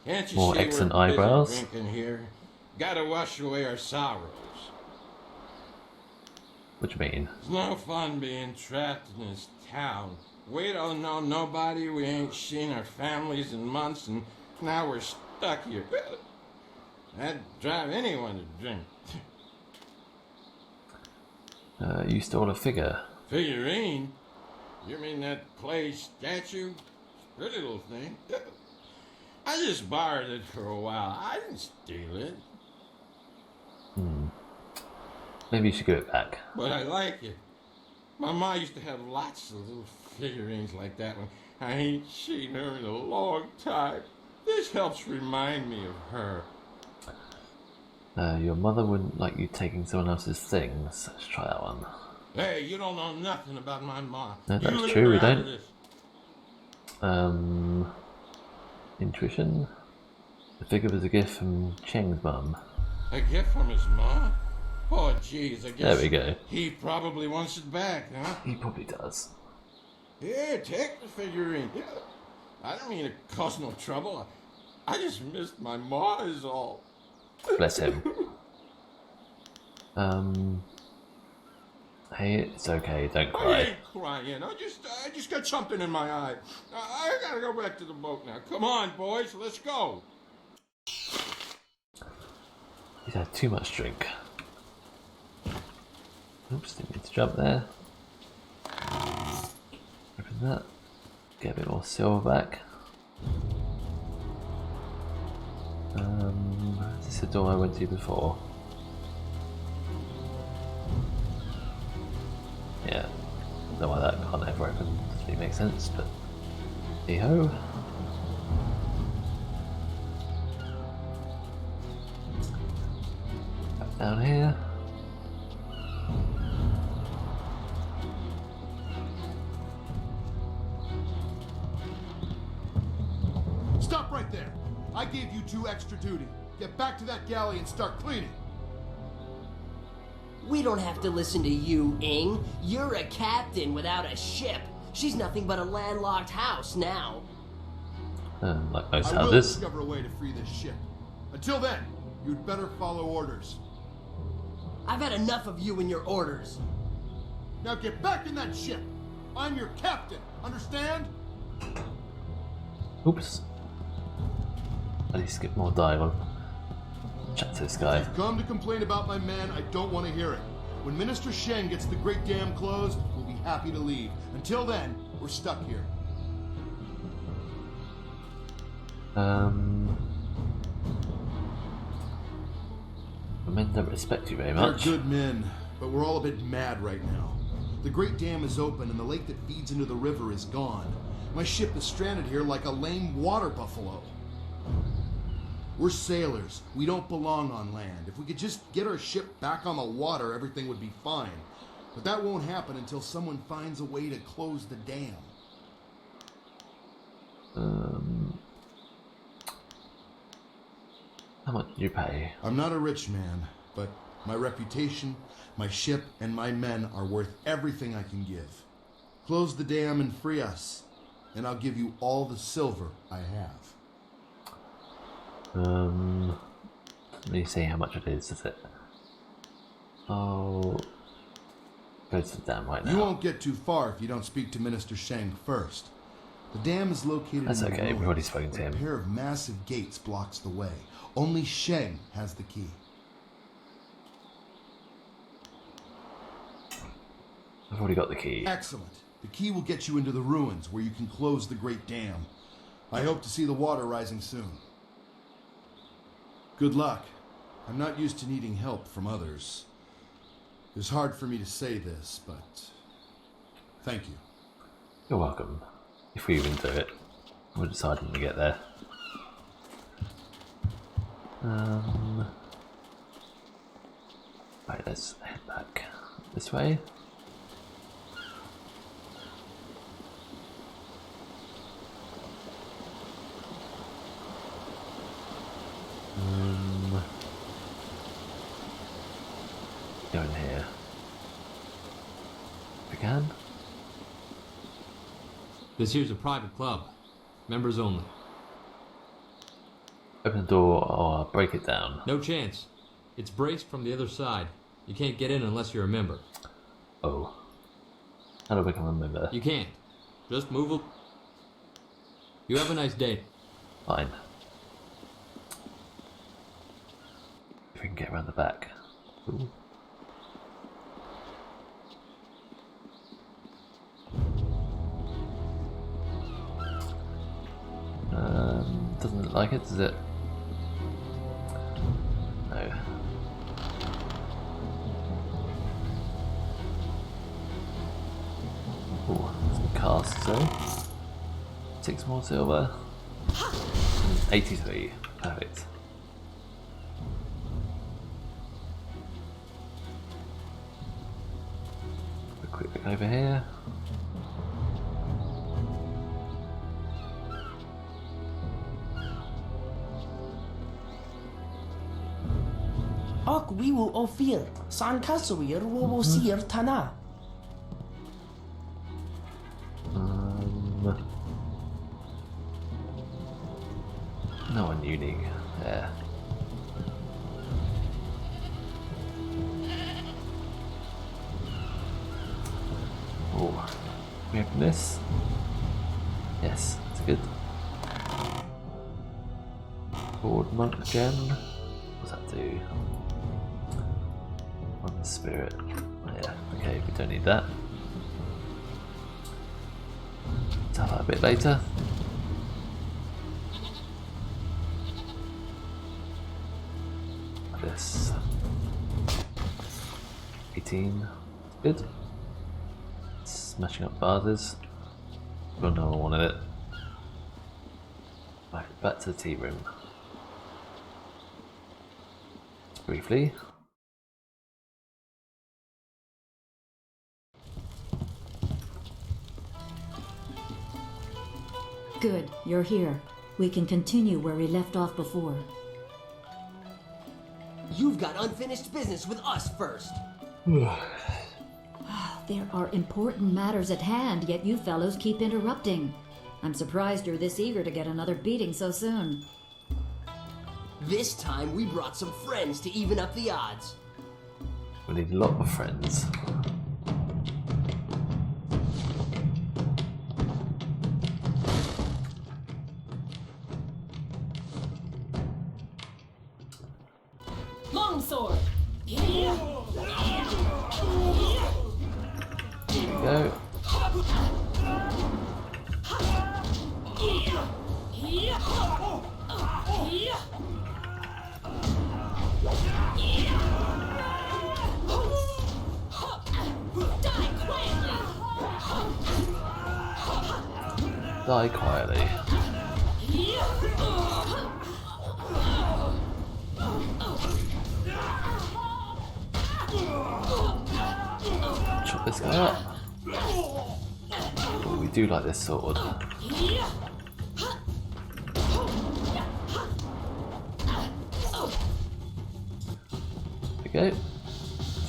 Can't you More see excellent we're busy eyebrows. drinking here? Gotta wash away our sorrows. What do you mean? It's no fun being trapped in this town. We don't know nobody, we ain't seen our families in months, and now we're stuck here. That'd drive anyone to drink. You stole a figure. Figurine? You mean that clay statue? Pretty little thing. I just borrowed it for a while. I didn't steal it. Maybe you should give it back. But I like it. My ma used to have lots of little figurines like that one. I ain't seen her in a long time. This helps remind me of her. Your mother wouldn't like you taking someone else's things. Let's try that one. Hey, you don't know nothing about my mom. No, You that's leave true, her we out of don't. this. Intuition. The figure was a gift from Cheng's mum. A gift from his mom? Oh, jeez, I guess There we go. he probably wants it back, huh? He probably does. Here, take the figurine. Yeah. I don't mean to cause no trouble. I just missed my ma is all. Bless him. Hey, it's okay, don't I cry. ain't crying. I just got something in my eye. I gotta go back to the boat now. Come on, boys, let's go. He's had too much drink. Oops, didn't mean to jump there. Open that. Get a bit more silver back. Is this the door I went to before? Yeah. Don't know why that can't ever open. Doesn't really make sense, but hey ho. Back down here. Stop right there! I gave you 2 extra duty. Get back to that galley and start cleaning. We don't have to listen to you, Ing. You're a captain without a ship. She's nothing but a landlocked house now. Like most I will houses. discover a way to free this ship. Until then, you'd better follow orders. I've had enough of you and your orders. Now get back in that ship. I'm your captain. Understand? Oops. I need to skip more dialogue. Chat to this guy. If you've come to complain about my men, I don't want to hear it. When Minister Sheng gets the Great Dam closed, we'll be happy to leave. Until then, we're stuck here. The men don't respect you very much. They're good men, but we're all a bit mad right now. The Great Dam is open and the lake that feeds into the river is gone. My ship is stranded here like a lame water buffalo. We're sailors. We don't belong on land. If we could just get our ship back on the water, everything would be fine. But that won't happen until someone finds a way to close the dam. How much did you pay? I'm not a rich man, but my reputation, my ship, and my men are worth everything I can give. Close the dam and free us, and I'll give you all the silver I have. Let me see how much it is it? Oh, go to the dam right now. You won't get too far if you don't speak to Minister Sheng first. The dam is located That's in the okay, we've ruins, already spoken to but him. A pair of massive gates blocks the way. Only Sheng has the key. I've already got the key. Excellent. The key will get you into the ruins where you can close the Great Dam. I hope to see the water rising soon. Good luck. I'm not used to needing help from others. It's hard for me to say this, but thank you. You're welcome. If we even do it. We'll decide when we get there. Right, let's head back this way. Go in here. If we can. This here's a private club. Members only. Open the door or I'll break it down. No chance. It's braced from the other side. You can't get in unless you're a member. Oh. How do I become a member? You can't. Just move up. You have a nice day. Fine. If we can get around the back. Ooh. Doesn't look like it, does it? No. Ooh, some casts though. 6 more silver. 83. Perfect. Quick over here. Ok wiwu ofir, san kasawir wowo sir tana. No one unique. Yeah. Oh, we open this. Yes, it's good. Forward monk again. What's that do? On the spirit. Oh, yeah, okay, we don't need that. Let's have that a bit later. This 18, good. Smashing up vases. Got another one of it. Back to the tea room. Briefly. Good, you're here. We can continue where we left off before. You've got unfinished business with us first. There are important matters at hand, yet you fellows keep interrupting. I'm surprised you're this eager to get another beating so soon. This time we brought some friends to even up the odds. We need a lot of friends. Longsword. There we go. Die quietly. Chop this guy up. Oh, we do like this sword. There we go.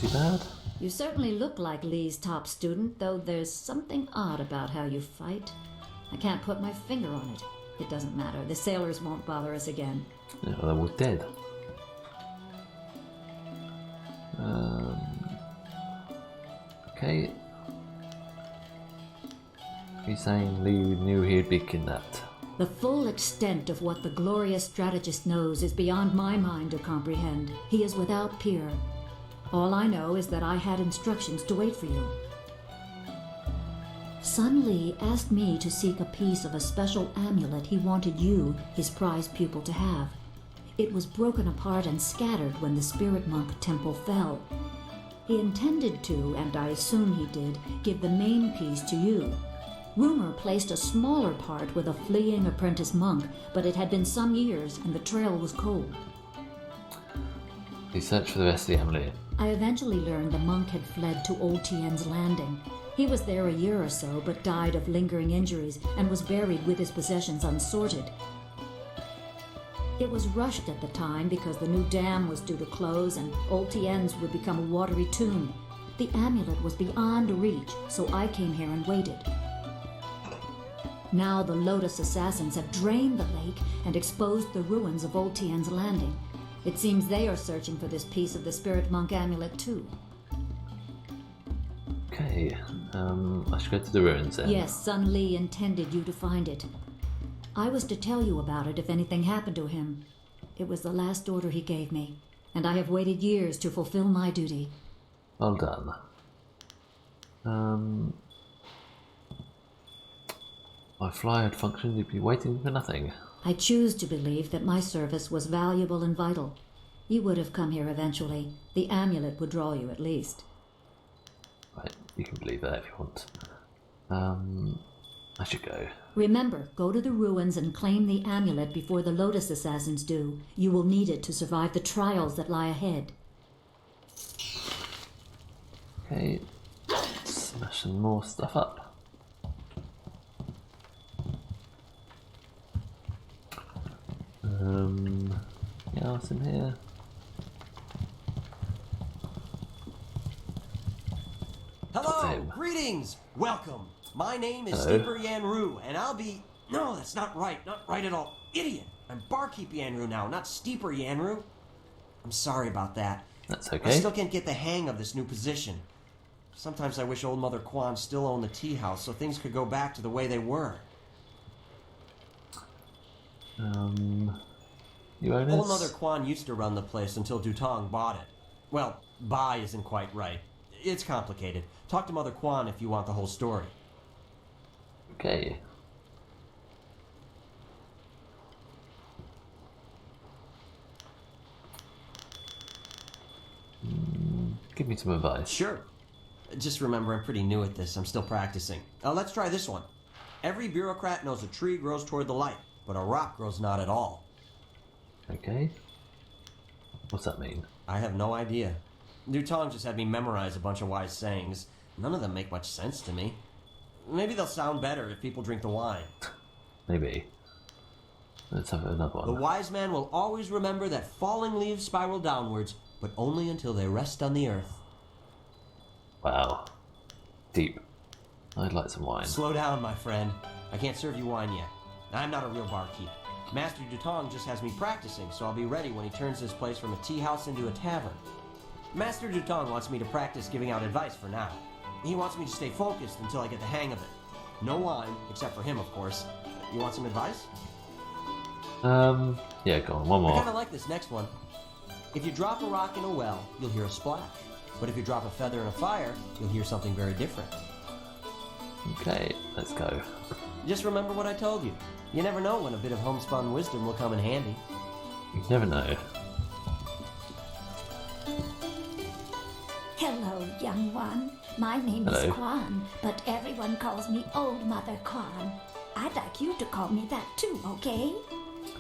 Too bad. You certainly look like Lee's top student, though there's something odd about how you fight. I can't put my finger on it. It doesn't matter. The sailors won't bother us again. Yeah, well, they're all dead. Okay. He's saying Lee knew he'd be kidnapped. The full extent of what the glorious strategist knows is beyond my mind to comprehend. He is without peer. All I know is that I had instructions to wait for you. Sun Lee asked me to seek a piece of a special amulet he wanted you, his prize pupil, to have. It was broken apart and scattered when the spirit monk temple fell. He intended to, and I assume he did, give the main piece to you. Rumor placed a smaller part with a fleeing apprentice monk, but it had been some years and the trail was cold. He searched for the rest of the amulet. I eventually learned the monk had fled to Old Tien's Landing. He was there a year or so, but died of lingering injuries and was buried with his possessions unsorted. It was rushed at the time because the new dam was due to close and Old Tien's would become a watery tomb. The amulet was beyond reach, so I came here and waited. Now the Lotus assassins have drained the lake and exposed the ruins of Old Tien's Landing. It seems they are searching for this piece of the spirit monk amulet too. Okay, I should go to the ruins then. Yes, Sun Lee intended you to find it. I was to tell you about it if anything happened to him. It was the last order he gave me, and I have waited years to fulfill my duty. Well done. My fly had functioned, you'd be waiting for nothing. I choose to believe that my service was valuable and vital. You would have come here eventually. The amulet would draw you at least. Right, you can believe that if you want. I should go. Remember, go to the ruins and claim the amulet before the Lotus assassins do. You will need it to survive the trials that lie ahead. Okay, let's Smash some more stuff up. Anything else in here? Hello, greetings, welcome. My name is Hello. Steeper Yanru, and I'll be... No, that's not right at all. Idiot. I'm Barkeep Yanru now, not Steeper Yanru. I'm sorry about that. That's I okay. still can't get the hang of this new position. Sometimes I wish Old Mother Kwan still owned the tea house so things could go back to the way they were. You own Old it? Mother Kwan used to run the place until Dutong bought it. Well, buy isn't quite right. It's complicated. Talk to Mother Kwan if you want the whole story. Okay. Give me some advice. Sure. Just remember, I'm pretty new at this. I'm still practicing. Let's try this one. Every bureaucrat knows a tree grows toward the light, but a rock grows not at all. Okay. What's that mean? I have no idea. Dutong just had me memorize a bunch of wise sayings. None of them make much sense to me. Maybe they'll sound better if people drink the wine. Maybe. Let's have another one. The wise man will always remember that falling leaves spiral downwards, but only until they rest on the earth. Wow. Deep. I'd like some wine. Slow down, my friend. I can't serve you wine yet. I'm not a real barkeep. Master Dutong just has me practicing, so I'll be ready when he turns this place from a tea house into a tavern. Master Dutong wants me to practice giving out advice for now. He wants me to stay focused until I get the hang of it. No wine, except for him, of course. You want some advice? Yeah, go on, one I more. kind of like this next one. If you drop a rock in a well, you'll hear a splash. But if you drop a feather in a fire, you'll hear something very different. Okay, let's go. Just remember what I told you. You never know when a bit of homespun wisdom will come in handy. You never know. Hello, young one. My name Hello. is Kwan, but everyone calls me Old Mother Kwan. I'd like you to call me that too, okay?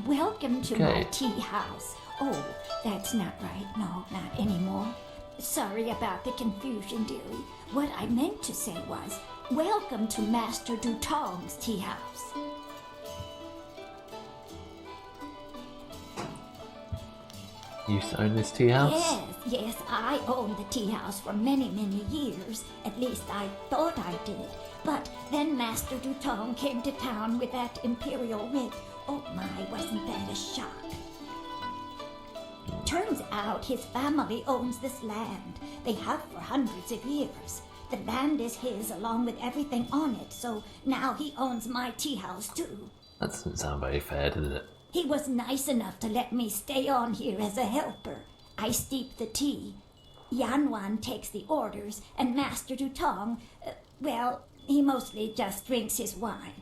Welcome to my Okay. tea house. Oh, that's not right. No, not anymore. Sorry about the confusion, dearie. What I meant to say was, welcome to Master Dutong's tea house. You used to own this tea house? Yes, I owned the tea house for many, many years. At least I thought I did. But then Master Dutong came to town with that imperial writ. Oh my, wasn't that a shock? Turns out his family owns this land. They have for hundreds of years. The land is his along with everything on it, so now he owns my tea house too. That doesn't sound very fair, does it? He was nice enough to let me stay on here as a helper. I steep the tea. Yanwan takes the orders, and Master Dutong, well, he mostly just drinks his wine.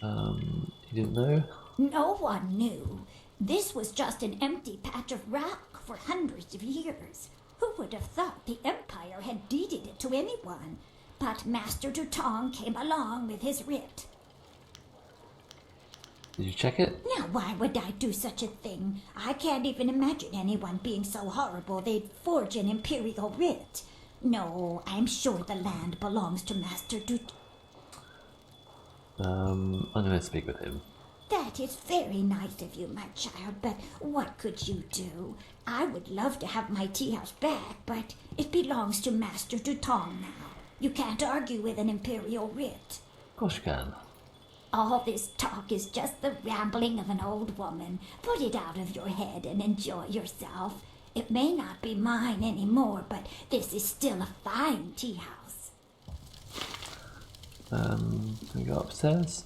You didn't know? No one knew. This was just an empty patch of rock for hundreds of years. Who would have thought the Empire had deeded it to anyone? But Master Dutong came along with his writ. Did you check it? Now, why would I do such a thing? I can't even imagine anyone being so horrible they'd forge an imperial writ. No, I'm sure the land belongs to Master Dut... I'm gonna speak with him. That is very nice of you, my child, but what could you do? I would love to have my tea house back, but it belongs to Master Dutong now. You can't argue with an imperial writ. Of course you can. All this talk is just the rambling of an old woman. Put it out of your head and enjoy yourself. It may not be mine anymore, but this is still a fine tea house. Can we go upstairs?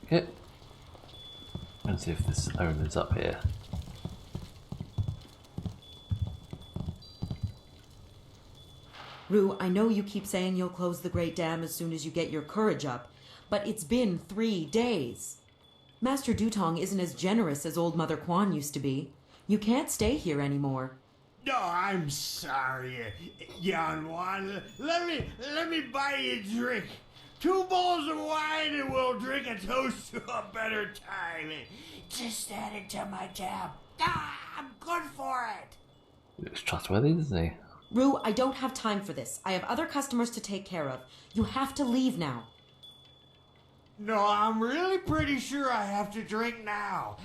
Okay. Let's see if this owner's up here. Rue, I know you keep saying you'll close the Great Dam as soon as you get your courage up, but it's been 3 days. Master Dutong isn't as generous as old Mother Kwan used to be. You can't stay here anymore. No, I'm sorry, Yanwan. Let me buy you a drink. 2 bowls of wine and we'll drink a toast to a better time. Just add it to my tab. I'm good for it. He looks trustworthy, doesn't he? Rue, I don't have time for this. I have other customers to take care of. You have to leave now. No, I'm really pretty sure I have to drink now.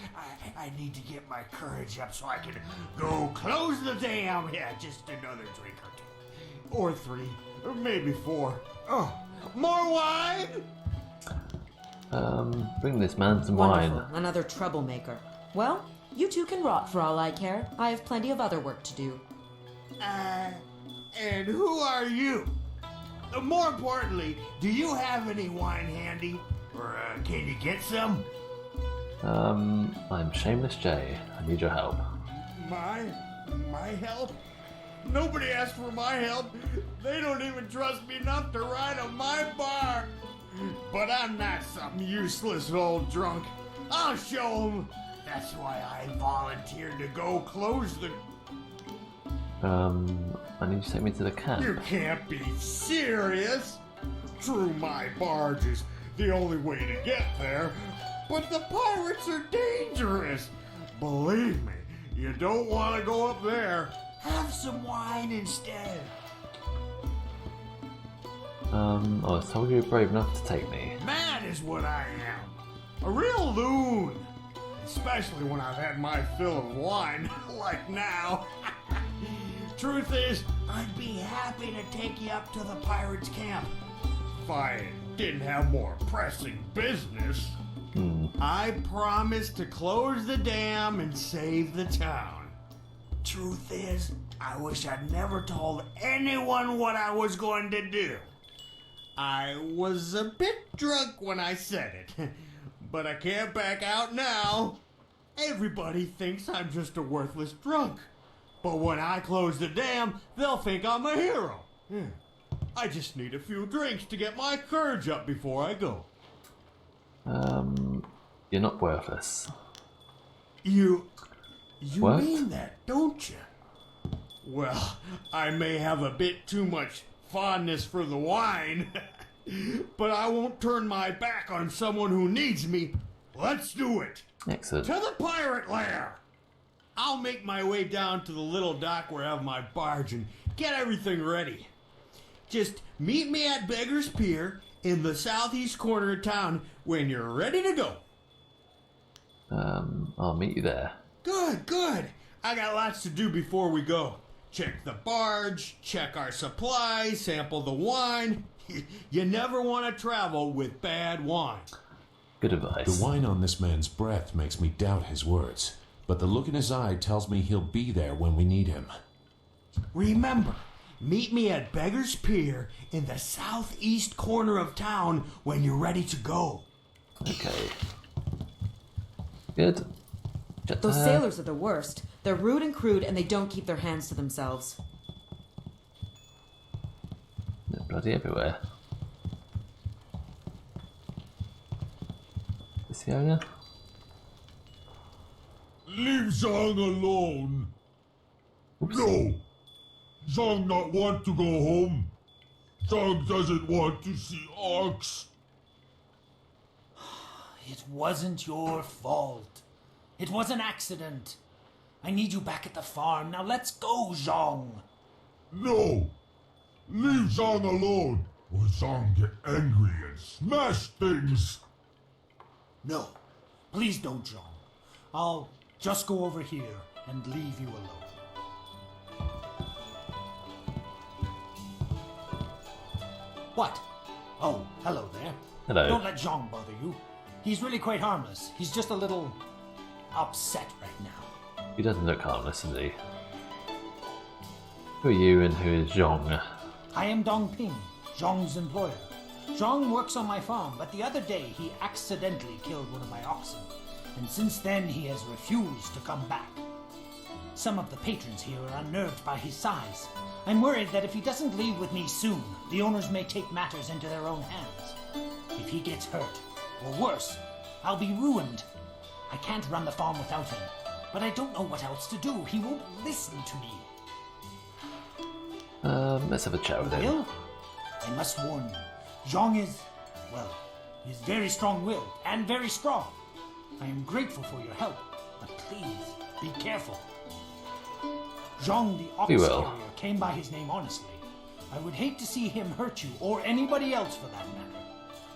I need to get my courage up so I can go close the dam. Yeah, just another drink or two. Or 3. Or maybe 4. Oh, more wine? Bring this man some Wonderful. wine. Another troublemaker. Well, you two can rot for all I care. I have plenty of other work to do. And who are you? More importantly, do you have any wine handy? Or can you get some? I'm Shameless J. I need your help. My help? Nobody asked for my help. They don't even trust me enough to ride on my bar. But I'm not some useless old drunk. I'll show them. That's why I volunteered to go close the... I need you to take me to the camp. You can't be serious. True, my barge is the only way to get there, but the pirates are dangerous. Believe me, you don't want to go up there. Have some wine instead. I was told you were brave enough to take me. Mad is what I am. A real loon. Especially when I've had my fill of wine, like now. Truth is, I'd be happy to take you up to the pirates' camp. If I didn't have more pressing business. I promised to close the dam and save the town. Truth is, I wish I'd never told anyone what I was going to do. I was a bit drunk when I said it, but I can't back out now. Everybody thinks I'm just a worthless drunk. But when I close the dam, they'll think I'm a hero. I just need a few drinks to get my courage up before I go. You're not worthless. You What? mean that, don't you? Well, I may have a bit too much fondness for the wine, but I won't turn my back on someone who needs me. Let's do it. Excellent. To the pirate lair. I'll make my way down to the little dock where I have my barge and get everything ready. Just meet me at Beggar's Pier in the southeast corner of town when you're ready to go. I'll meet you there. Good. I got lots to do before we go. Check the barge, check our supplies, sample the wine. You never want to travel with bad wine. Good advice. The wine on this man's breath makes me doubt his words, but the look in his eye tells me he'll be there when we need him. Remember, meet me at Beggar's Pier in the southeast corner of town when you're ready to go. Okay. Good. Those sailors are the worst. They're rude and crude, and they don't keep their hands to themselves. They're bloody everywhere. Is the owner? Leave Zhang alone. No. Zhang not want to go home. Zhang doesn't want to see orcs. It wasn't your fault. It was an accident. I need you back at the farm. Now let's go, Zhang. No. Leave Zhang alone, or Zhang get angry and smash things. No. Please don't, Zhang. I'll just go over here and leave you alone. What? Oh, hello there. Hello. Don't let Zhang bother you. He's really quite harmless. He's just a little upset right now. He doesn't look harmless, does he? Who are you and who is Zhong? I am Dong Ping, Zhang's employer. Zhang works on my farm, but the other day he accidentally killed one of my oxen, and since then he has refused to come back. Some of the patrons here are unnerved by his size. I'm worried that if he doesn't leave with me soon, the owners may take matters into their own hands. If he gets hurt, or worse, I'll be ruined. I can't run the farm without him, but I don't know what else to do. He won't listen to me. Let's have a chat with him. Will? I must warn you, Zhang is, well, he's very strong-willed and very strong. I am grateful for your help, but please, be careful. Zhang the Ox We will. Carrier came by his name honestly. I would hate to see him hurt you, or anybody else for that matter.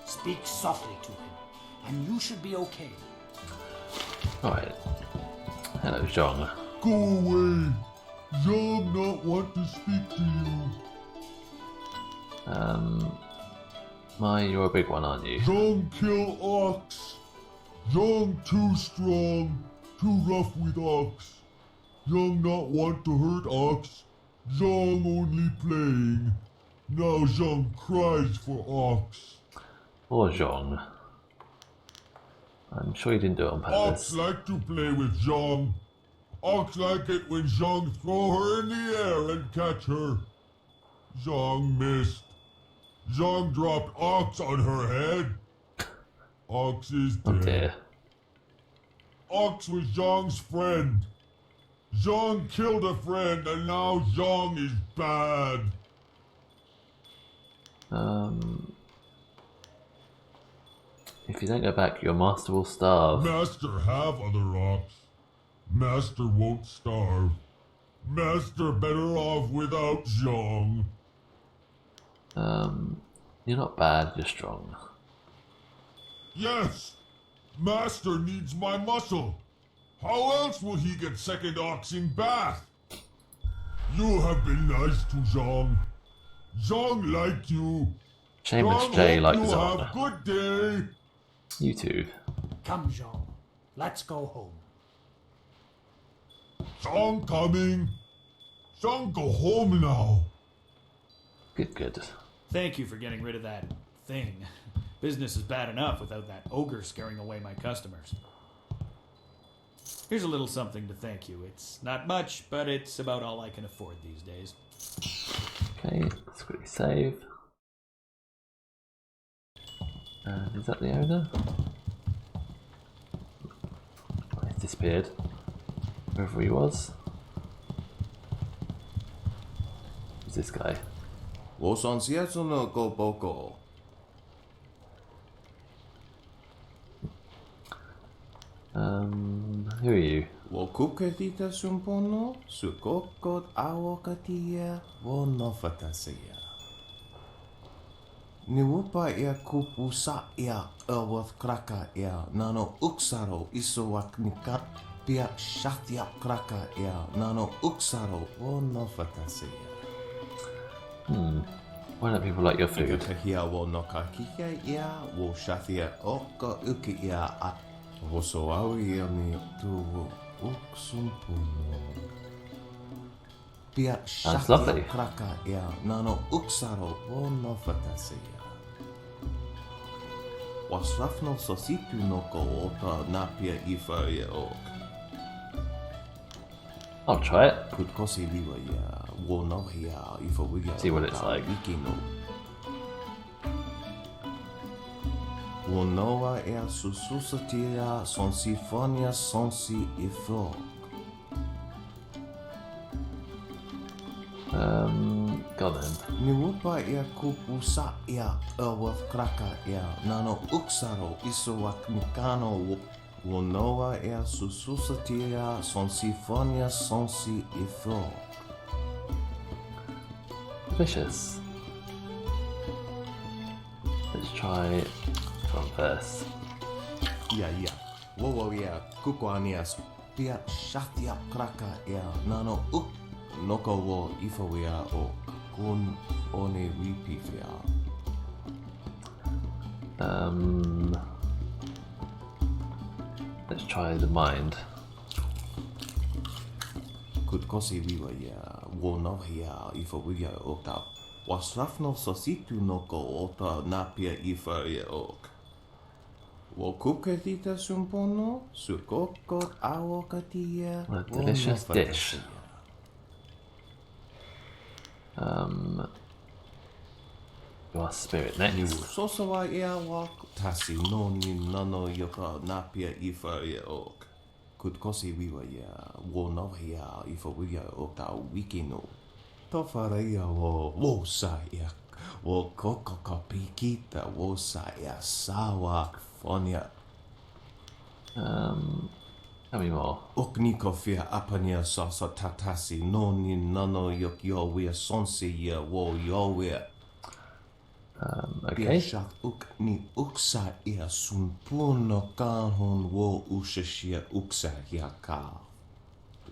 Speak softly to him, and you should be okay. Alright. Hello, Zhang. Go away. Zhang not want to speak to you. You're a big one, aren't you? Zhang kill Ox. Zhang too strong, too rough with Ox. Zhang not want to hurt Ox. Zhang only playing. Now Zhang cries for Ox. Or Zhang. I'm sure you didn't do it on Ox purpose. like to play with Zhang. Ox like it when Zhang throw her in the air and catch her. Zhang missed. Zhang dropped Ox on her head. Ox is dead. Oh dear. Ox was Zhang's friend. Zhang killed a friend and now Zhang is bad. If you don't go back, your master will starve. Master have other Ox. Master won't starve. Master better off without Zhang. You're not bad, you're strong. Yes! Master needs my muscle. How else will he get second Ox in bath? You have been nice to Zhang. Zhang liked you. Shameless Zhang J hope likes you Zhang. have good day. You too. Come, Zhang. Let's go home. Zhang coming. Zhang go home now. Good, good. Thank you for getting rid of that thing. Business is bad enough without that ogre scaring away my customers. Here's a little something to thank you. It's not much, but it's about all I can afford these days. Okay, let's quickly save. And is that the owner? Oh, he's disappeared. Wherever he was. Who's this guy? Wo son cierto no go boko. Who are you? Wo kuketita sumpono, su kokot awokatia, wo nofatasia. Ni wupa ia kupu sa ia erworth kraka ia, nano uksaro isowak nikat pia shatia kraka ia, nano uksaro wo nofatasia. Why don't people like your food? Hia wo nokakia ia, wo shatia oka uki ia at. Woso awi ia mi tu uksumpuno. Pia That's lovely. shatia kraka ia, nano uksaro wo nofatasia. Wasrafno sositu no ko ota napia ifa ia ok. I'll try it. Kutkosi liwa ia, wo no ia ifa wiga. See what it's like. Wikino. Wo noa ea sususatia son sifonia sonsi ifo. Go then. Ni wupa ea kupu sa ea erworth kraka ea, nano uksaro isowak mikano wo noa ea sususatia son sifonia sonsi ifo. Delicious. Let's try from first. Yeah. Wo ea kukoanias pia shatia kraka ea, nano noko wo ifawea o kun one ripifia. Let's try the mind. Kutkosi wiwa ia, wo no hia ifawea o ta. Wasrafno sositu noko ota napia ifa ia ok. Wo kuketita sumpono, su kokot awokatia. A delicious dish. Your spirit next. Sosawa ea wak tasi no ni nano yoka napia ifa ia ok. Kutkosi wiwa ia, wo no hia ifa wia o ta wikino. Tofara ia wo sa ia, wo kokokopikita wo sa ia sawa fonia. Tell me more. Ukniko fia apania sasa tatasi no ni nano yok yo wea sonsi ya wo yo wea. Okay. Shak ukni uksa ia sumpuno kahon wo ushashia uksa yaka.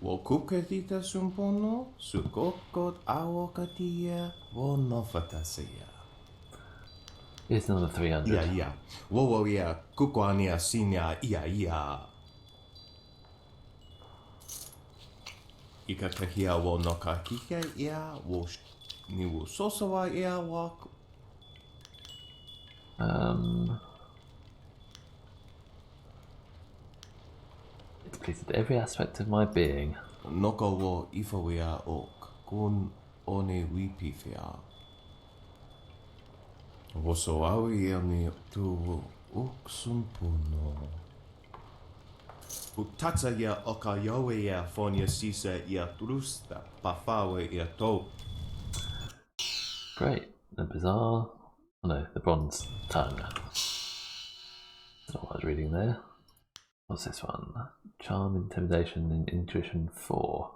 Wo kuketita sumpuno sukokot awokatia wo nofatasea. It's another 300. Yeah. Wo ia kukwania sinya ia. Ikakahia wo no kakike ia wo ni wo sosawa ia wa. It's completed every aspect of my being. Noko wo ifawea ok kun one wipifea. Wo so awi ami tu wo uksumpuno. Utatsa ya oka yowe ya fonia sisa ya trusta pafawe ya to. Great. The bizarre. Oh no, the bronze tongue. That's not what I was reading there. What's this one? Charm, intimidation, and intuition 4.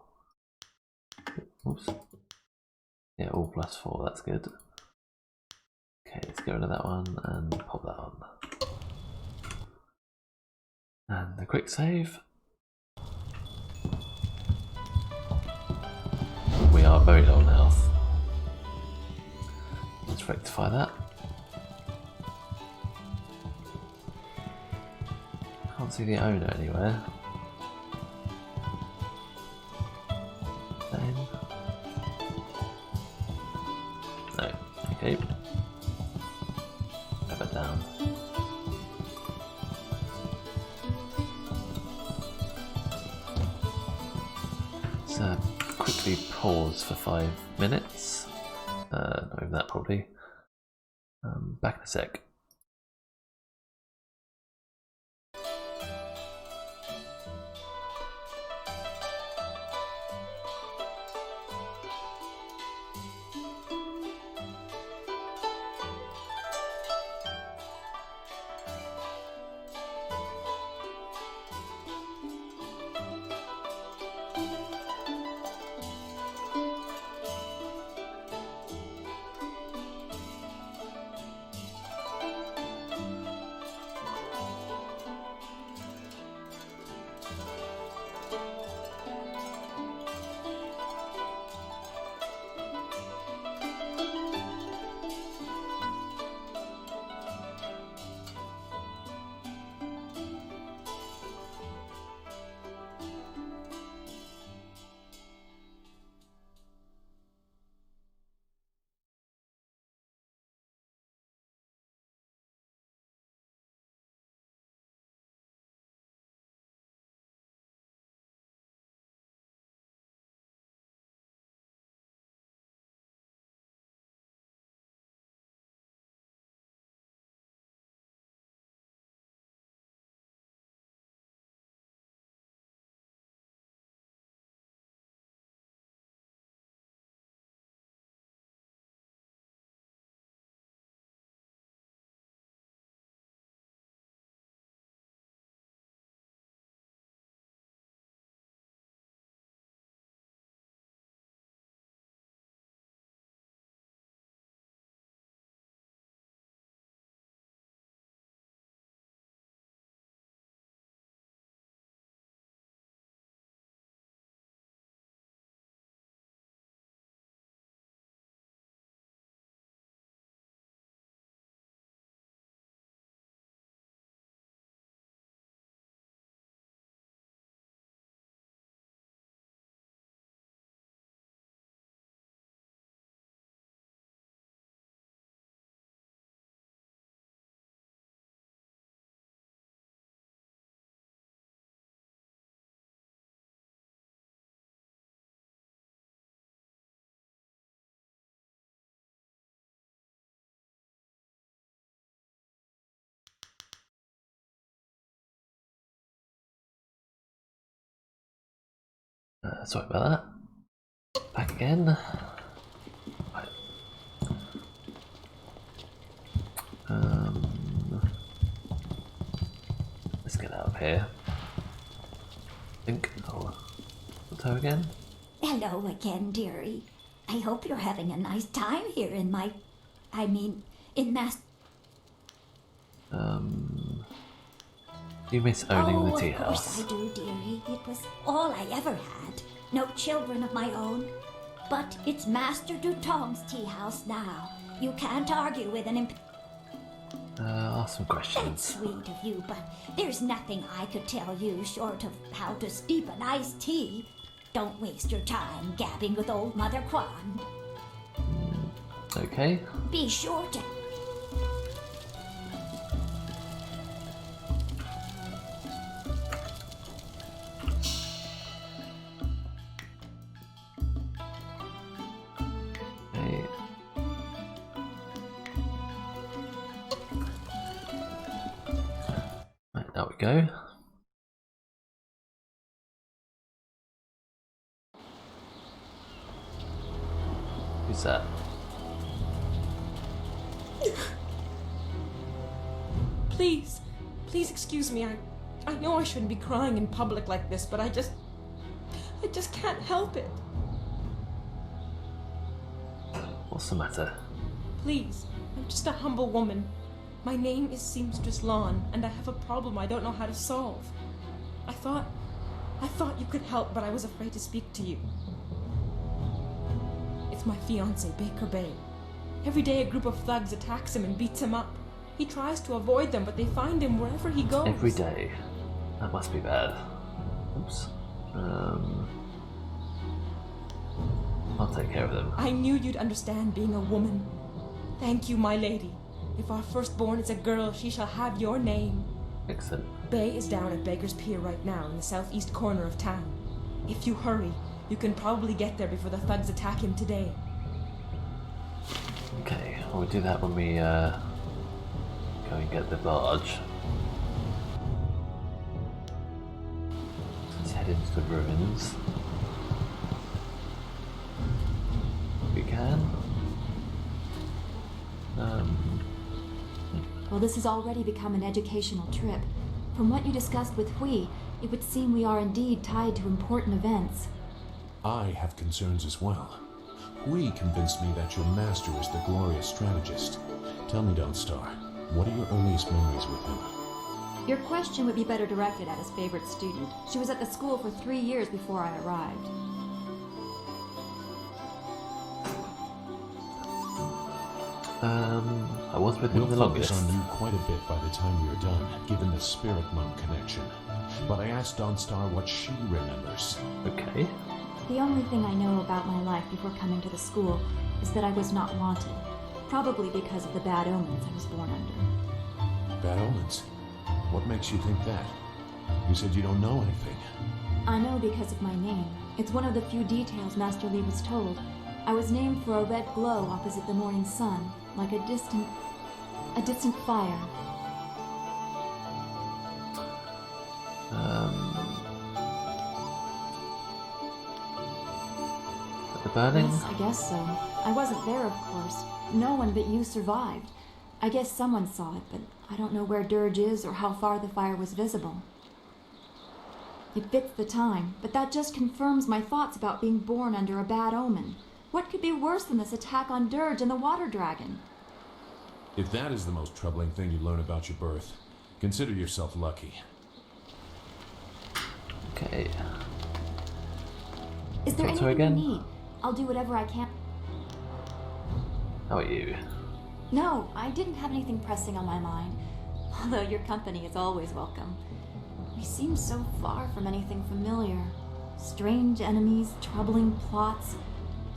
Oops. Yeah, all +4. That's good. Okay, let's get rid of that one and pop that on. And a quick save. We are very low on health. Let's rectify that. Can't see the owner anywhere. Then. No. Okay. Have it down. So quickly pause for 5 minutes. Not even that probably. Back in a sec. Sorry about that. Back again. Right. Let's get out of here. again. Hello again, dearie. I hope you're having a nice time here in in Mass. You miss owning the tea Of course house. I do, dearie. It was all I ever had. No children of my own. But it's Master Dutong's tea house now. You can't argue with an Ask some questions. That's sweet of you, but there's nothing I could tell you short of how to steep an iced tea. Don't waste your time gabbing with old Mother Kwan. Okay. Be sure to... Okay. Right, there we go. Who's that? Please, please excuse me. I know I shouldn't be crying in public like this, but I just can't help it. What's the matter? Please, I'm just a humble woman. My name is Seamstress Lawn, and I have a problem I don't know how to solve. I thought you could help, but I was afraid to speak to you. It's my fiancé, Baker Bay. Every day a group of thugs attacks him and beats him up. He tries to avoid them, but they find him wherever he goes. Every day. That must be bad. Oops. I'll take care of them. I knew you'd understand being a woman. Thank you, my lady. If our firstborn is a girl, she shall have your name. Excellent. Bay is down at Beggar's Pier right now in the southeast corner of town. If you hurry, you can probably get there before the thugs attack him today. Okay, well, we'll do that when we go and get the barge. Let's head into the ruins. We can. Well, this has already become an educational trip. From what you discussed with Hui, it would seem we are indeed tied to important events. I have concerns as well. Hui convinced me that your master is the glorious strategist. Tell me, Dawnstar, what are your earliest memories with him? Your question would be better directed at his favorite student. She was at the school for 3 years before I arrived. I was with him the longest. We'll focus on you quite a bit by the time we are done, given the spirit monk connection. But I asked Dawnstar what she remembers. Okay. The only thing I know about my life before coming to the school is that I was not wanted. Probably because of the bad omens I was born under. Bad omens? What makes you think that? You said you don't know anything. I know because of my name. It's one of the few details Master Li was told. I was named for a red glow opposite the morning sun, like a distant fire. The burning? Yes, I guess so. I wasn't there, of course. No one but you survived. I guess someone saw it, but I don't know where Dirge is or how far the fire was visible. It fits the time, but that just confirms my thoughts about being born under a bad omen. What could be worse than this attack on Dirge and the water dragon? If that is the most troubling thing you learn about your birth, consider yourself lucky. Okay. Is there Talk to her anything again? you need? I'll do whatever I can. How are you? No, I didn't have anything pressing on my mind. Although your company is always welcome. We seem so far from anything familiar. Strange enemies, troubling plots.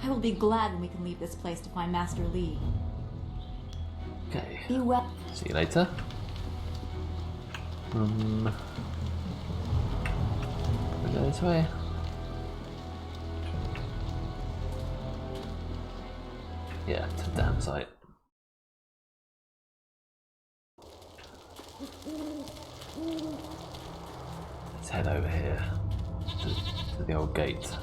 I will be glad when we can leave this place to find Master Li. Okay. Be well. See you later. We go this way. Yeah, to the dam site. Let's head over here to the old gate.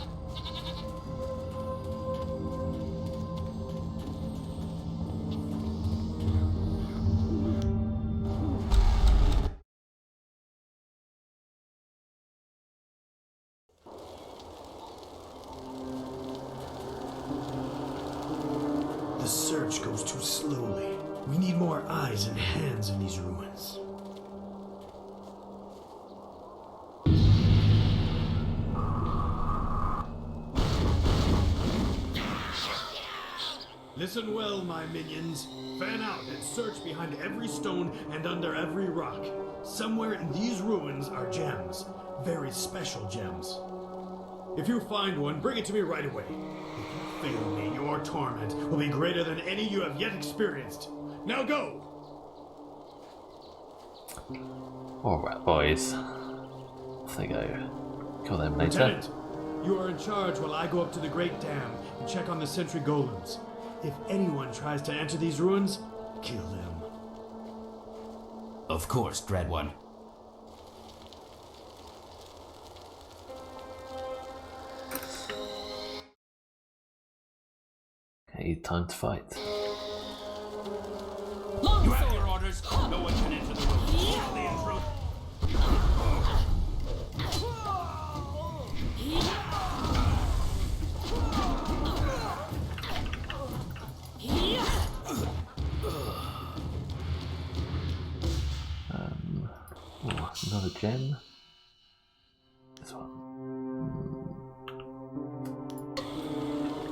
The search goes too slowly. We need more eyes and hands in these ruins. Listen well, my minions. Fan out and search behind every stone and under every rock. Somewhere in these ruins are gems. Very special gems. If you find one, bring it to me right away. If you fail me, your torment will be greater than any you have yet experienced. Now go! Alright, boys. Off they go. Kill them later. Lieutenant, you are in charge while I go up to the Great Dam and check on the sentry golems. If anyone tries to enter these ruins, kill them. Of course, Dread One. Okay, time to fight. You have your orders. No one can enter the room. Kill the intruder. Another gem. This one.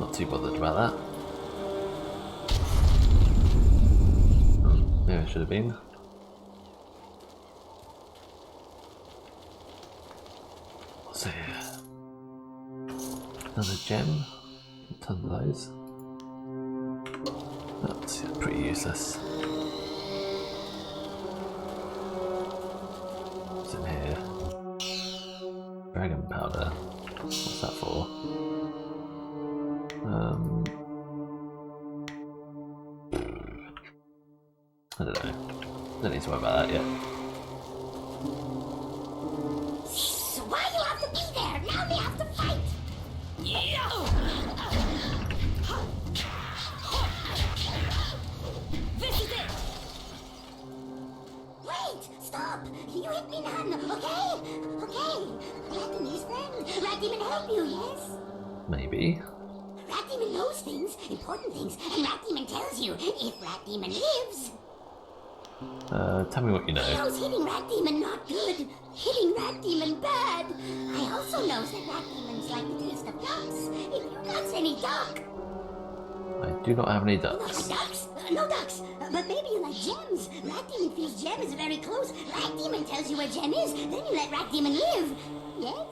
Not too bothered about that. There it should have been. What's here? Another gem. Tons of those. That's pretty useless. What's in here? Dragon powder. What's that for? I don't know. Don't need to worry about that yet. So why you have to be there? Now we have to fight! Yeah! This is it! Wait! Stop! You hit me none, okay? Okay. Rat Demon's friend. Rat Demon help you, yes? Maybe. Rat Demon knows things, important things, and Rat Demon tells you if Rat Demon lives. Tell me what you He know. knows hitting Rat Demon not good, hitting Rat Demon bad. I also knows that Rat Demons like the taste of ducks. If you got any duck. I do not have any No ducks. ducks? No ducks. But maybe you like gems. Rat Demon feels gem is very close. Rat Demon tells you where gem is. Then you let Rat Demon live. Yes?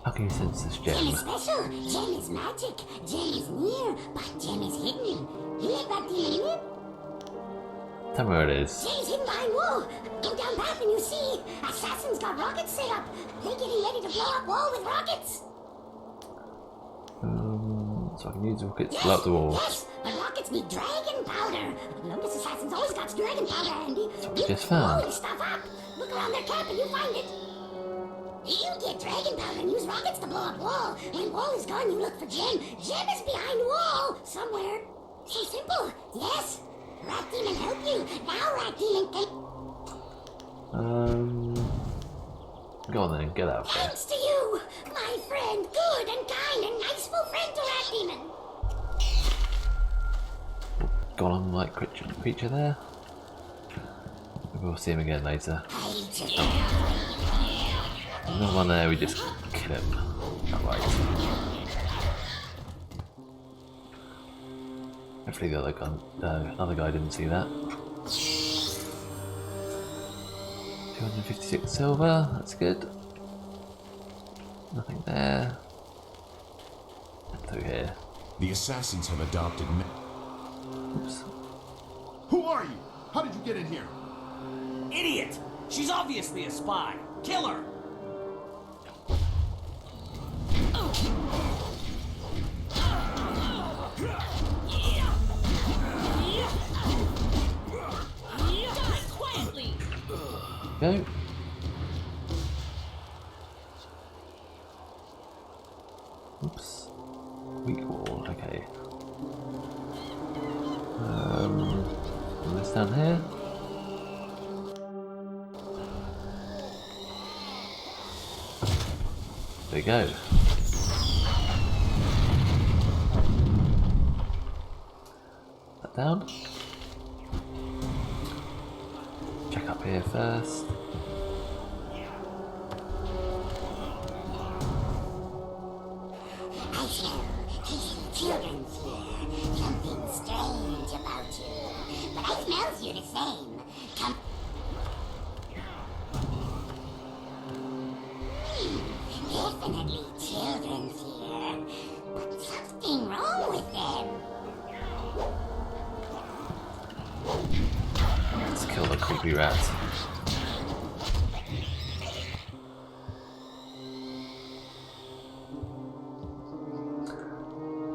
How can you sense this Gem gem? is special. Gem is magic. Gem is near, but gem is hidden. You let Rat Demon live. Tell me where it is. Gem's hidden behind wall. Go down path and you see. Assassins got rockets set up. They're getting ready to blow up wall with rockets. So I can use rockets to blow up the wall. Yes, but rockets need dragon powder. Notice assassins always got dragon powder handy. we just found. Blowing stuff up. Look around their camp and you find it. You get dragon powder and use rockets to blow up wall. When wall is gone, you look for gem. Gem is behind wall somewhere. So simple. Yes. Rat Demon help you. Now Rat Demon can... Go on then, get out of there. Thanks to you, my friend. Good and kind and niceful friend to Rat Demon. Gone on like creature there. Maybe we'll see him again later. Another one there, we just kill him. Alright. Hopefully the other guy didn't see that. 256 silver, that's good. Nothing there. Through here. The assassins have adopted Oops. Who are you? How did you get in here? Idiot! She's obviously a spy. Kill her! Quietly. Go. Oops. Weak wall, okay. This down here. There we go. down. Check up here first. I smell children's here. Something strange about you. But I smells you the same. Come. Definitely children's here. But something wrong with them. Let's kill the creepy rat.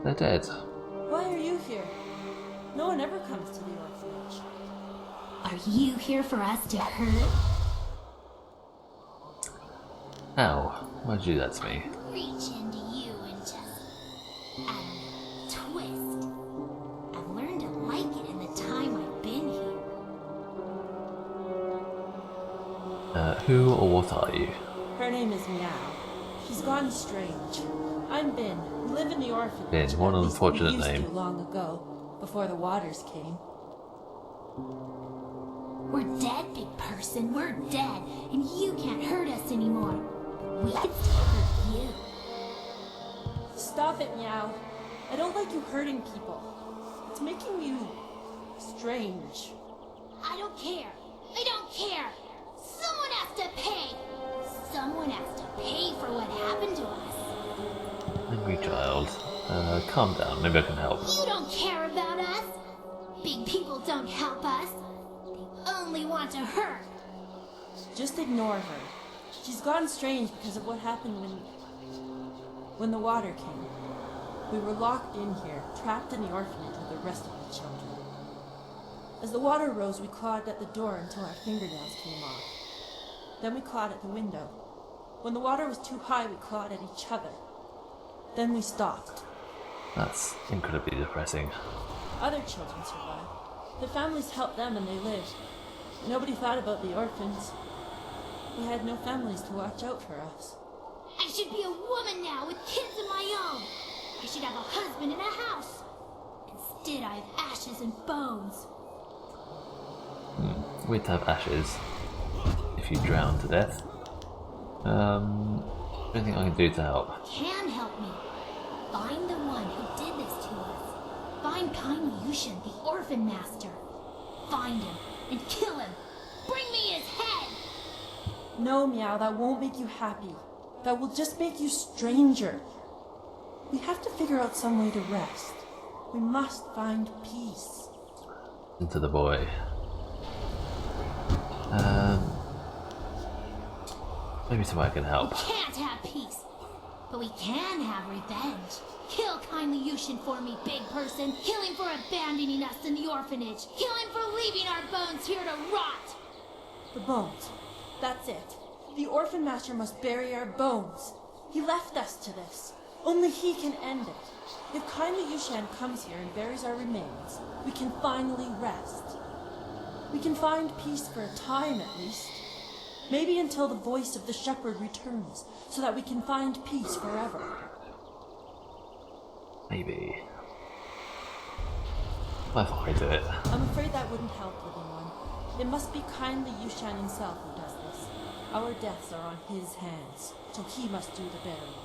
They're dead. Why are you here? No one ever comes to the orphanage. Are you here for us to hurt? Ow, why'd you do that to me? Reach into you and just, I don't know, twist. I've learned to like it in the time I've been here. Who or what are you? Her name is Meow. She's gone strange. I'm Bin. We live in the orphanage. Bin, one At least we unfortunate used name. to long ago, before the waters came. We're dead, big person. We're dead. And you can't hurt us anymore. We can still hurt you. Stop it, Meow. I don't like you hurting people. It's making you strange. I don't care. I don't care. Someone has to pay. Someone has to pay for what happened to us. Angry child. Calm down, maybe I can help. You don't care about us. Big people don't help us. They only want to hurt. Just ignore her. She's gone strange because of what happened when the water came. We were locked in here, trapped in the orphanage with the rest of the children. As the water rose, we clawed at the door until our fingernails came off. Then we clawed at the window. When the water was too high, we clawed at each other. Then we stopped. That's incredibly depressing. Other children survived. Their families helped them and they lived. Nobody thought about the orphans. We had no families to watch out for us. I should be a woman now with kids of my own. I should have a husband and a house. Instead, I have ashes and bones. We'd have ashes if you drown to death. Anything I can do to help? Can help me. Find the one who did this to us. Find Kind Yushin, the orphan master. Find him and kill him. Bring me his head. No, Meow, that won't make you happy. That will just make you stranger. We have to figure out some way to rest. We must find peace. Into the boy. Maybe somebody can help. We can't have peace, but we can have revenge. Kill Kindly Yushin for me, big person. Kill him for abandoning us in the orphanage. Kill him for leaving our bones here to rot. The bones. That's it. The orphan master must bury our bones. He left us to this. Only he can end it. If Kindly Yushan comes here and buries our remains, we can finally rest. We can find peace for a time at least. Maybe until the voice of the shepherd returns, so that we can find peace forever. Maybe. I thought I'd do it. I'm afraid that wouldn't help, living one. It must be Kindly Yushan himself who does this. Our deaths are on his hands, so he must do the burying.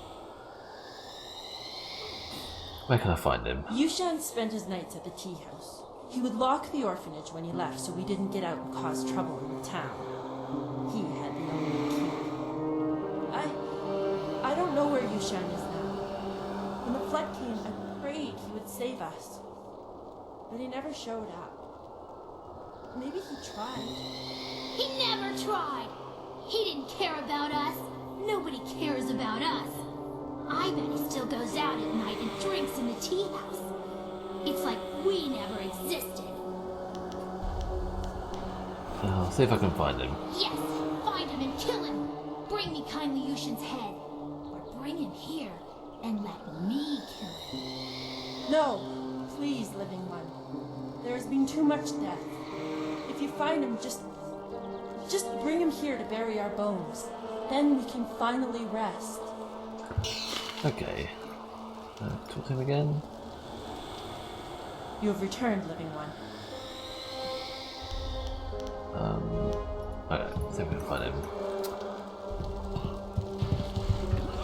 Where can I find him? Yushan spent his nights at the tea house. He would lock the orphanage when he left so we didn't get out and cause trouble in the town. He had the only key. I don't know where Yushan is now. When the flood came, I prayed he would save us. But he never showed up. Maybe he tried. He never tried. He didn't care about us. Nobody cares about us. I bet he still goes out at night and drinks in the tea house. It's like we never existed. I'll see if I can find him. Yes, find him and kill him. Bring me Kindly Yushin's head. Or bring him here and let me kill him. No, please, living one. There has been too much death. If you find him, just bring him here to bury our bones. Then we can finally rest. Okay. Talk to him again. You have returned, living one. Okay, let's see if we can find him.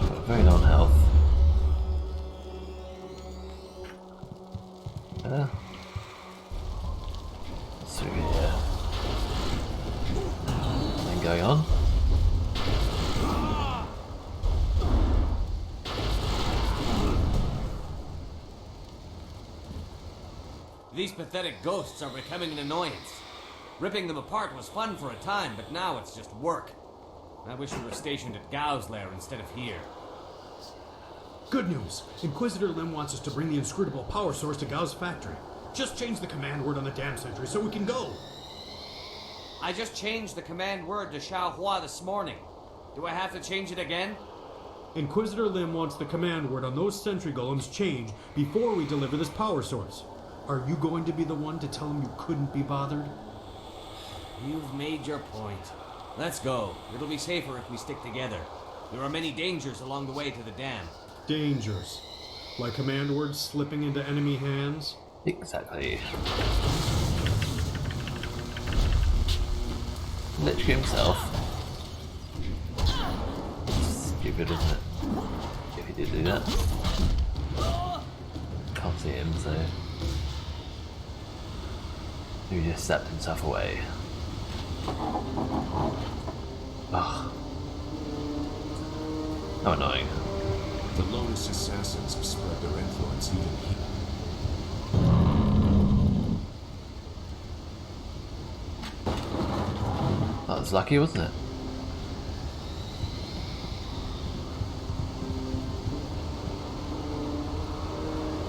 Got very low on health. Through here. Anything going on? These pathetic ghosts are becoming an annoyance. Ripping them apart was fun for a time, but now it's just work. I wish we were stationed at Gao's lair instead of here. Good news. Inquisitor Lim wants us to bring the inscrutable power source to Gao's factory. Just change the command word on the dam sentry so we can go. I just changed the command word to Xiaohua this morning. Do I have to change it again? Inquisitor Lim wants the command word on those sentry golems changed before we deliver this power source. Are you going to be the one to tell him you couldn't be bothered? You've made your point. Let's go. It'll be safer if we stick together. There are many dangers along the way to the dam. Dangers? Like command words slipping into enemy hands? Exactly. Literally himself. Stupid, isn't it? If he did do that. Can't see him, so... He just stepped himself away. Ugh. How annoying. The Lotus assassins have spread their influence even here. That was lucky, wasn't it?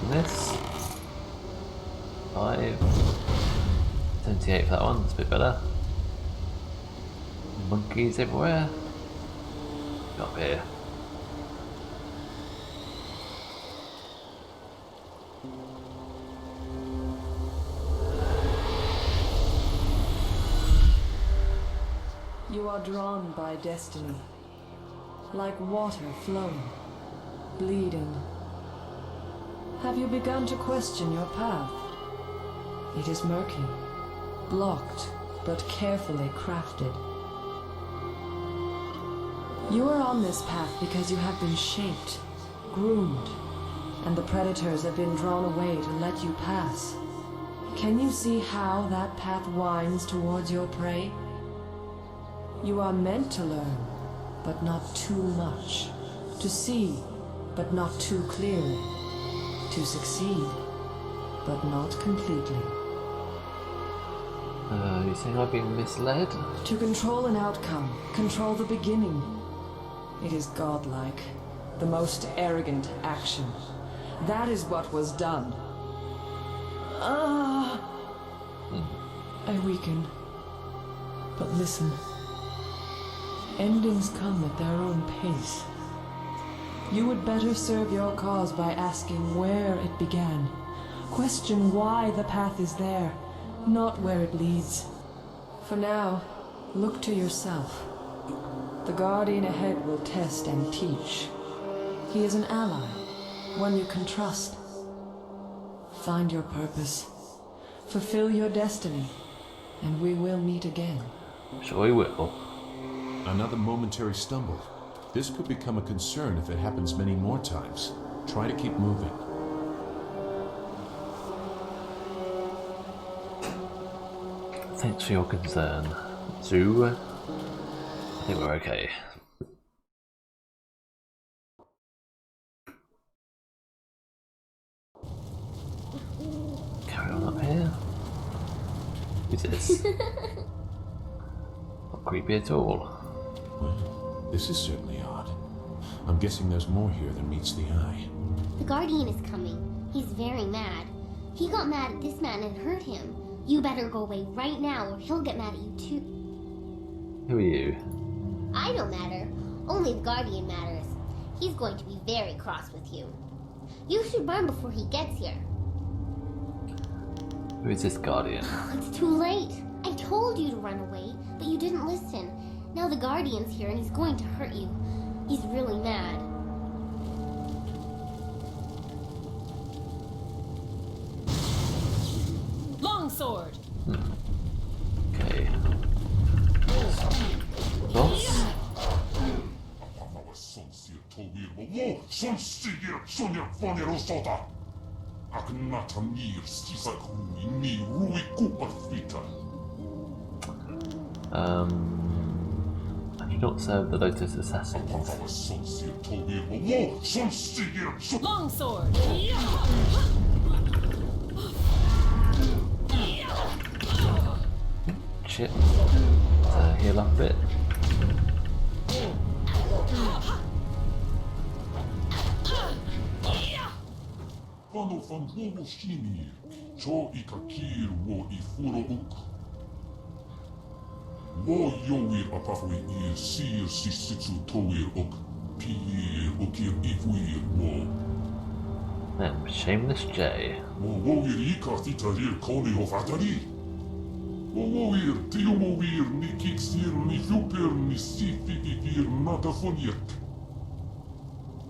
And this 5 78 for that one, that's a bit better. Monkeys everywhere. Up here. You are drawn by destiny, like water flowing, bleeding. Have you begun to question your path? It is murky, blocked, but carefully crafted. You are on this path because you have been shaped, groomed, and the predators have been drawn away to let you pass. Can you see how that path winds towards your prey? You are meant to learn, but not too much. To see, but not too clearly. To succeed, but not completely. You saying I've been misled? To control an outcome, control the beginning. It is godlike, the most arrogant action. That is what was done. I weaken. But listen. Endings come at their own pace. You would better serve your cause by asking where it began. Question why the path is there, not where it leads. For now, look to yourself. The guardian ahead will test and teach. He is an ally, one you can trust. Find your purpose, fulfill your destiny, and we will meet again. Sure we will. Another momentary stumble. This could become a concern if it happens many more times. Try to keep moving. Thanks for your concern, Zoo. I think we're okay. Carry on up here. Who's this? Not creepy at all. Well, this is certainly odd. I'm guessing there's more here than meets the eye. The Guardian is coming. He's very mad. He got mad at this man and hurt him. You better go away right now or he'll get mad at you too. Who are you? I don't matter. Only the Guardian matters. He's going to be very cross with you. You should run before he gets here. Who is this Guardian? It's too late. I told you to run away, but you didn't listen. Now the Guardian's here and he's going to hurt you. He's really mad. son sigir sonja vanero sota. Ak nata mir sisa hui ni rui kupar fita. I do not serve the Lotus Assassins. Longsword! Shit. Heal up a bit. Vano van homo shini, cho ikakir wo ifuro uk. Wo yowir apafui ir sir sisitsu towir ok, piir okir ifuir wo. Shameless J. Wo wowir ikathita rir koni of atari. Wo wowir tiomovir ni kiksir ni super ni sifikikir natafoniak.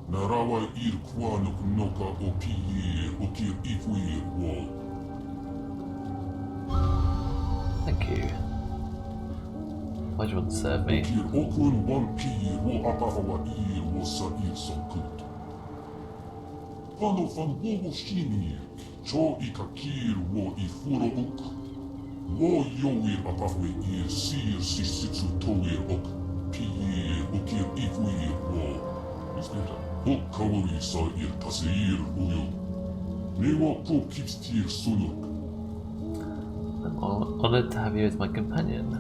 Narawa ir kwanuk noka o piir okir ifuir wo. Thank you. Why do you want to serve me? Okir okun one piir wo apahawa ir wo sa ir sonkut. Vano van wowo shinir, cho ikakir wo ifuro uk. Wo yowir apahwe ir sir sisitsu towir ok, piir okir ifuir wo. Hok kawawi sa ir taseir uyo. Newa ko kipstir sunuk. I'm honored to have you as my companion.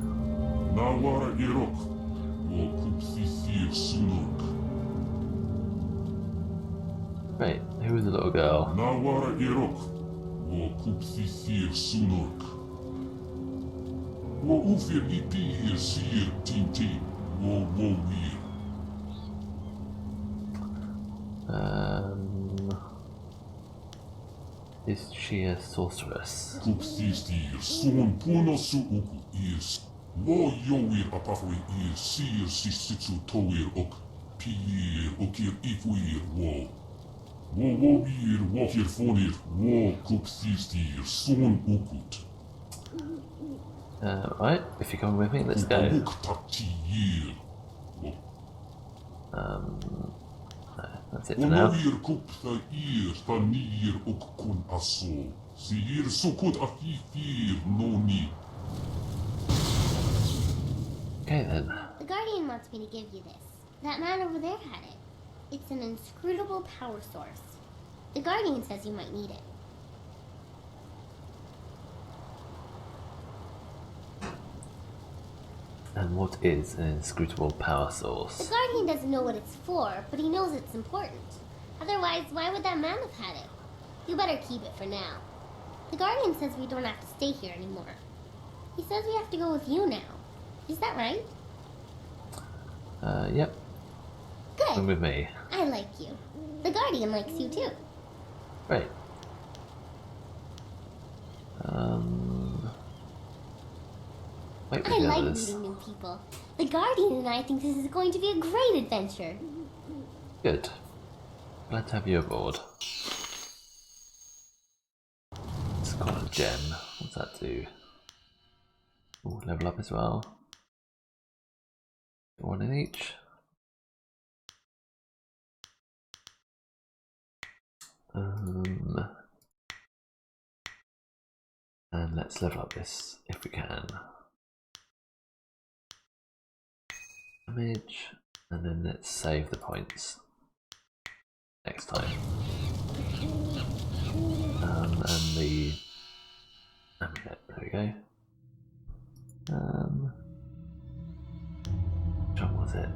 Nawara irok, wo kupsisir sunuk. Right, who was the little girl? Nawara irok, wo kupsisir sunuk. Wo ufir ipir sir tintin, wo wir. Is she a sorceress? Kupsistir son puno su uku is. Wo yowir apafwe ir sir sisitsu towir ok, piir okir ifuir wo. Wo wir wokir fonir, wo kupsistir son ukut. Right, if you're coming with me, let's go. That's it for now. Olovir kupta ir tanir ok kun aso. Sir sukut afifir noni. Okay then. The Guardian wants me to give you this. That man over there had it. It's an inscrutable power source. The Guardian says you might need it. And what is an inscrutable power The source? Guardian doesn't know what it's for, but he knows it's important. Otherwise, why would that man have had it? You better keep it for now. The Guardian says we don't have to stay here anymore. He says we have to go with you now. Is that right? Yep. Good. Come with me. I like you. The Guardian likes you too. Right. Wait with I the like others. meeting new people. The Guardian and I think this is going to be a great adventure. Good. Glad to have you aboard. Let's call it a gem. What's that do? Ooh, level up as well. One in each. And let's level up this if we can. Damage, and then let's save the points next time. And the amulet, there we go. Which one was it?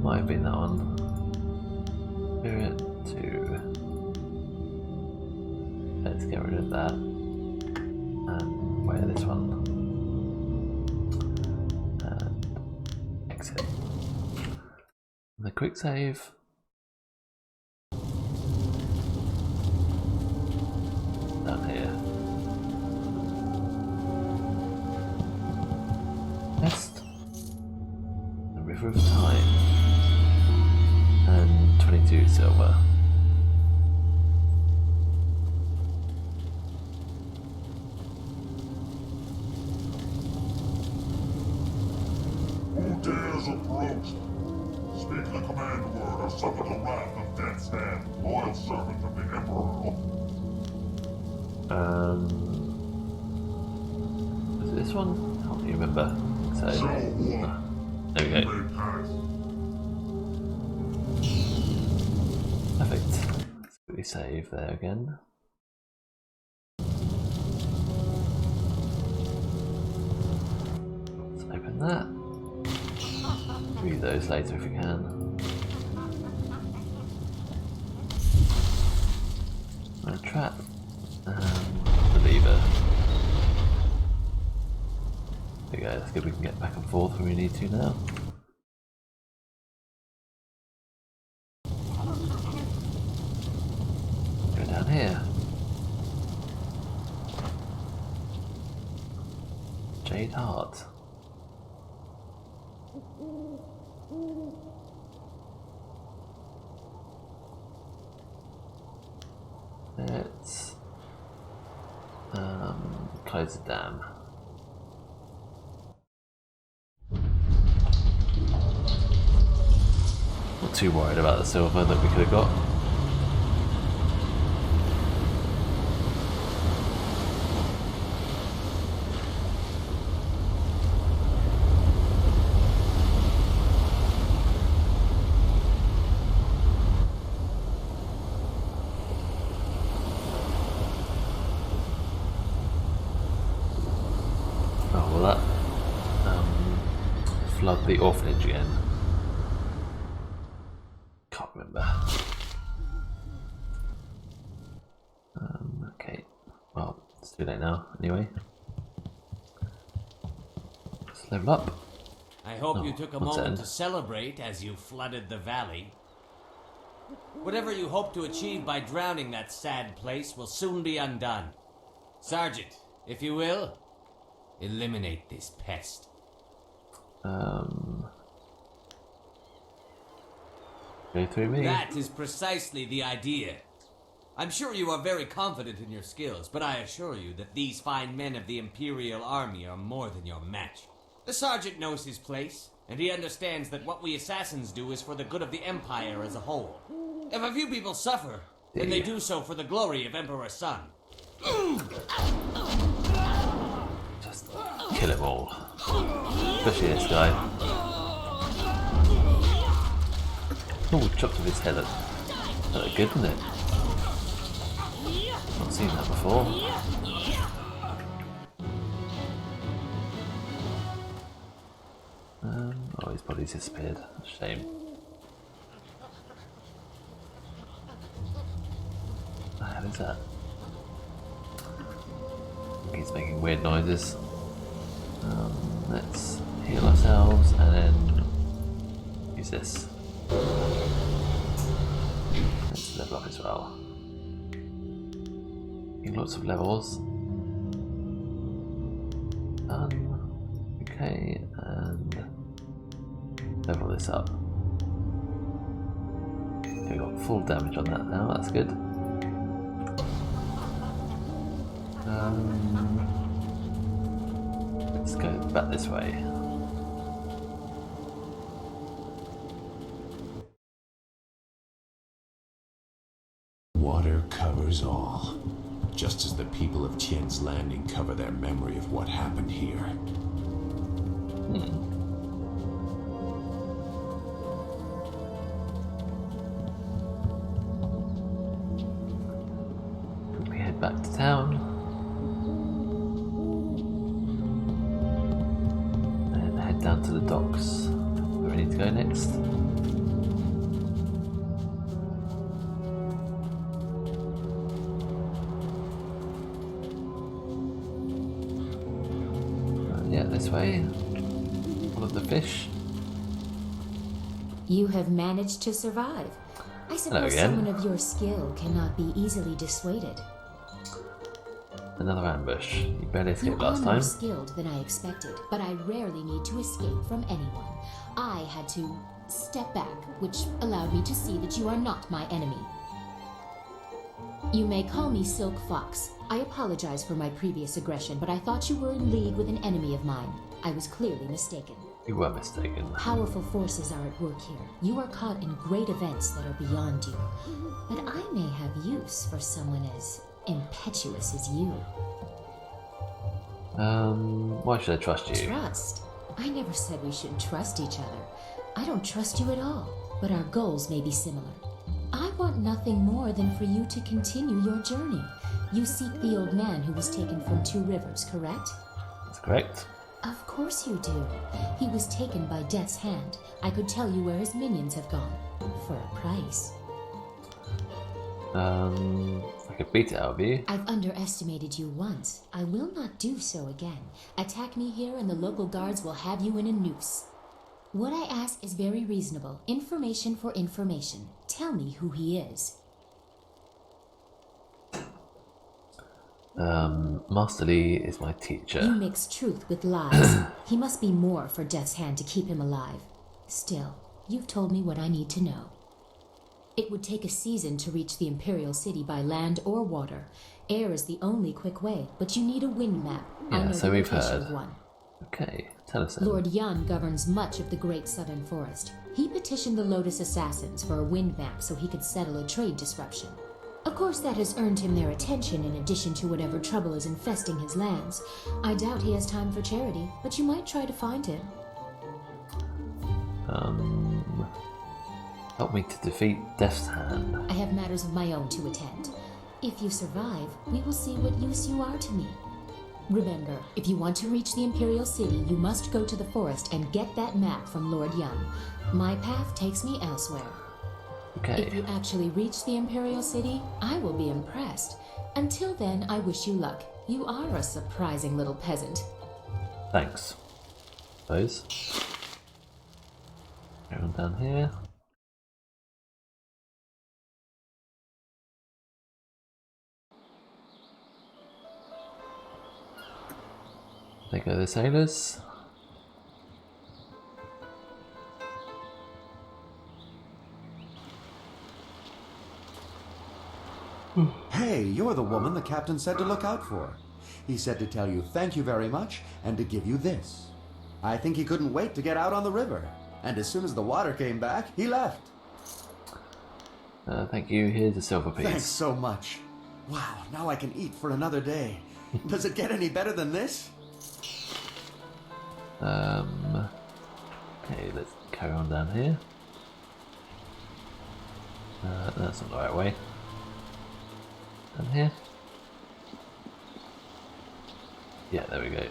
Might have been that one. Spirit 2. Let's get rid of that. And where this one? And exit. And the quick save. Down here. Next. The River of Time. And 22 silver. dares approach? Speak the command word or suffer the wrath of Death's Hand, loyal servant of the Emperor. Was it this one? I can't really remember. So, there we go. Perfect. Let's quickly save there again. Let's open that. Read those later if we can. A trap. The lever. There we go, that's good, we can get back and forth when we need to now. Go down here. Jade Heart. Let's close the dam. Not too worried about the silver that we could have got. Oh, will that flood the orphanage again? Can't remember. Okay, well, it's too late now, anyway. Let's level up. I hope you took a moment to celebrate as you flooded the valley. Whatever you hope to achieve by drowning that sad place will soon be undone. Sergeant, if you will, eliminate this pest. Go through me. That is precisely the idea. I'm sure you are very confident in your skills, but I assure you that these fine men of the Imperial Army are more than your match. The Sergeant knows his place, and he understands that what we assassins do is for the good of the Empire as a whole. If a few people suffer, then they do so for the glory of Emperor Sun. Just kill him all. Especially this guy. Oh, chopped off his head. That looked good, didn't it? Not seen that before. Oh, his body's disappeared. Shame. What the hell is that? He's making weird noises. Let's heal ourselves and then use this. Let's level up as well. Lots of levels. Okay, and level this up. Okay, we've got full damage on that now, that's good. Let's go back this way. Water covers all, just as the people of Tien's Landing cover their memory of what happened here. We head back to town. And head down to the docks. Where we need to go next. Yeah, this way. Follow the fish. You have managed to survive. I suppose someone of your skill cannot be easily dissuaded. Another ambush. You barely escaped last You are time. more skilled than I expected, but I rarely need to escape from anyone. I had to step back, which allowed me to see that you are not my enemy. You may call me Silk Fox. I apologize for my previous aggression, but I thought you were in league with an enemy of mine. I was clearly mistaken. You were mistaken. Powerful forces are at work here. You are caught in great events that are beyond you. But I may have use for someone as impetuous as you. Why should I trust you? Trust? I never said we shouldn't trust each other. I don't trust you at all, but our goals may be similar. I want nothing more than for you to continue your journey. You seek the old man who was taken from Two Rivers, correct? That's correct. Of course you do. He was taken by Death's hand. I could tell you where his minions have gone. For a price. I could beat it out of you. I've underestimated you once. I will not do so again. Attack me here and the local guards will have you in a noose. What I ask is very reasonable. Information for information. Tell me who he is. Master Lee is my teacher. You mix truth with lies. He must be more for Death's hand to keep him alive. Still, you've told me what I need to know. It would take a season to reach the Imperial City by land or water. Air is the only quick way, but you need a wind map. I know so the we've location heard. of one. Okay, tell us then. Lord Yan governs much of the Great Southern Forest. He petitioned the Lotus Assassins for a wind map so he could settle a trade disruption. Of course, that has earned him their attention in addition to whatever trouble is infesting his lands. I doubt he has time for charity, but you might try to find him. Help me to defeat Death's Hand. I have matters of my own to attend. If you survive, we will see what use you are to me. Remember, if you want to reach the Imperial City, you must go to the forest and get that map from Lord Yan. My path takes me elsewhere. Okay. If you actually reach the Imperial City, I will be impressed. Until then, I wish you luck. You are a surprising little peasant. Thanks. Suppose. Going down here. There go the sailors. Hey, you're the woman the captain said to look out for. He said to tell you thank you very much and to give you this. I think he couldn't wait to get out on the river. And as soon as the water came back, he left. Thank you. Here's a silver piece. Thanks so much. Wow, now I can eat for another day. Does it get any better than this? Okay, let's carry on down here. That's not the right way. Down here. Yeah, there we go.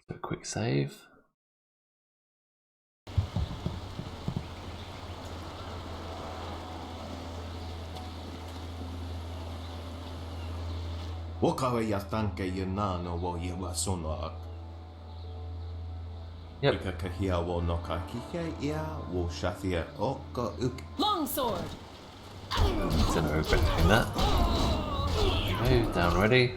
So quick save. Wakawe ya tanke ya nano wo ya wa sonoak. Yep. Ika kahia wo no ka kike ia wo shathia oka uk. Longsword! Didn't regret doing that. Okay, down ready.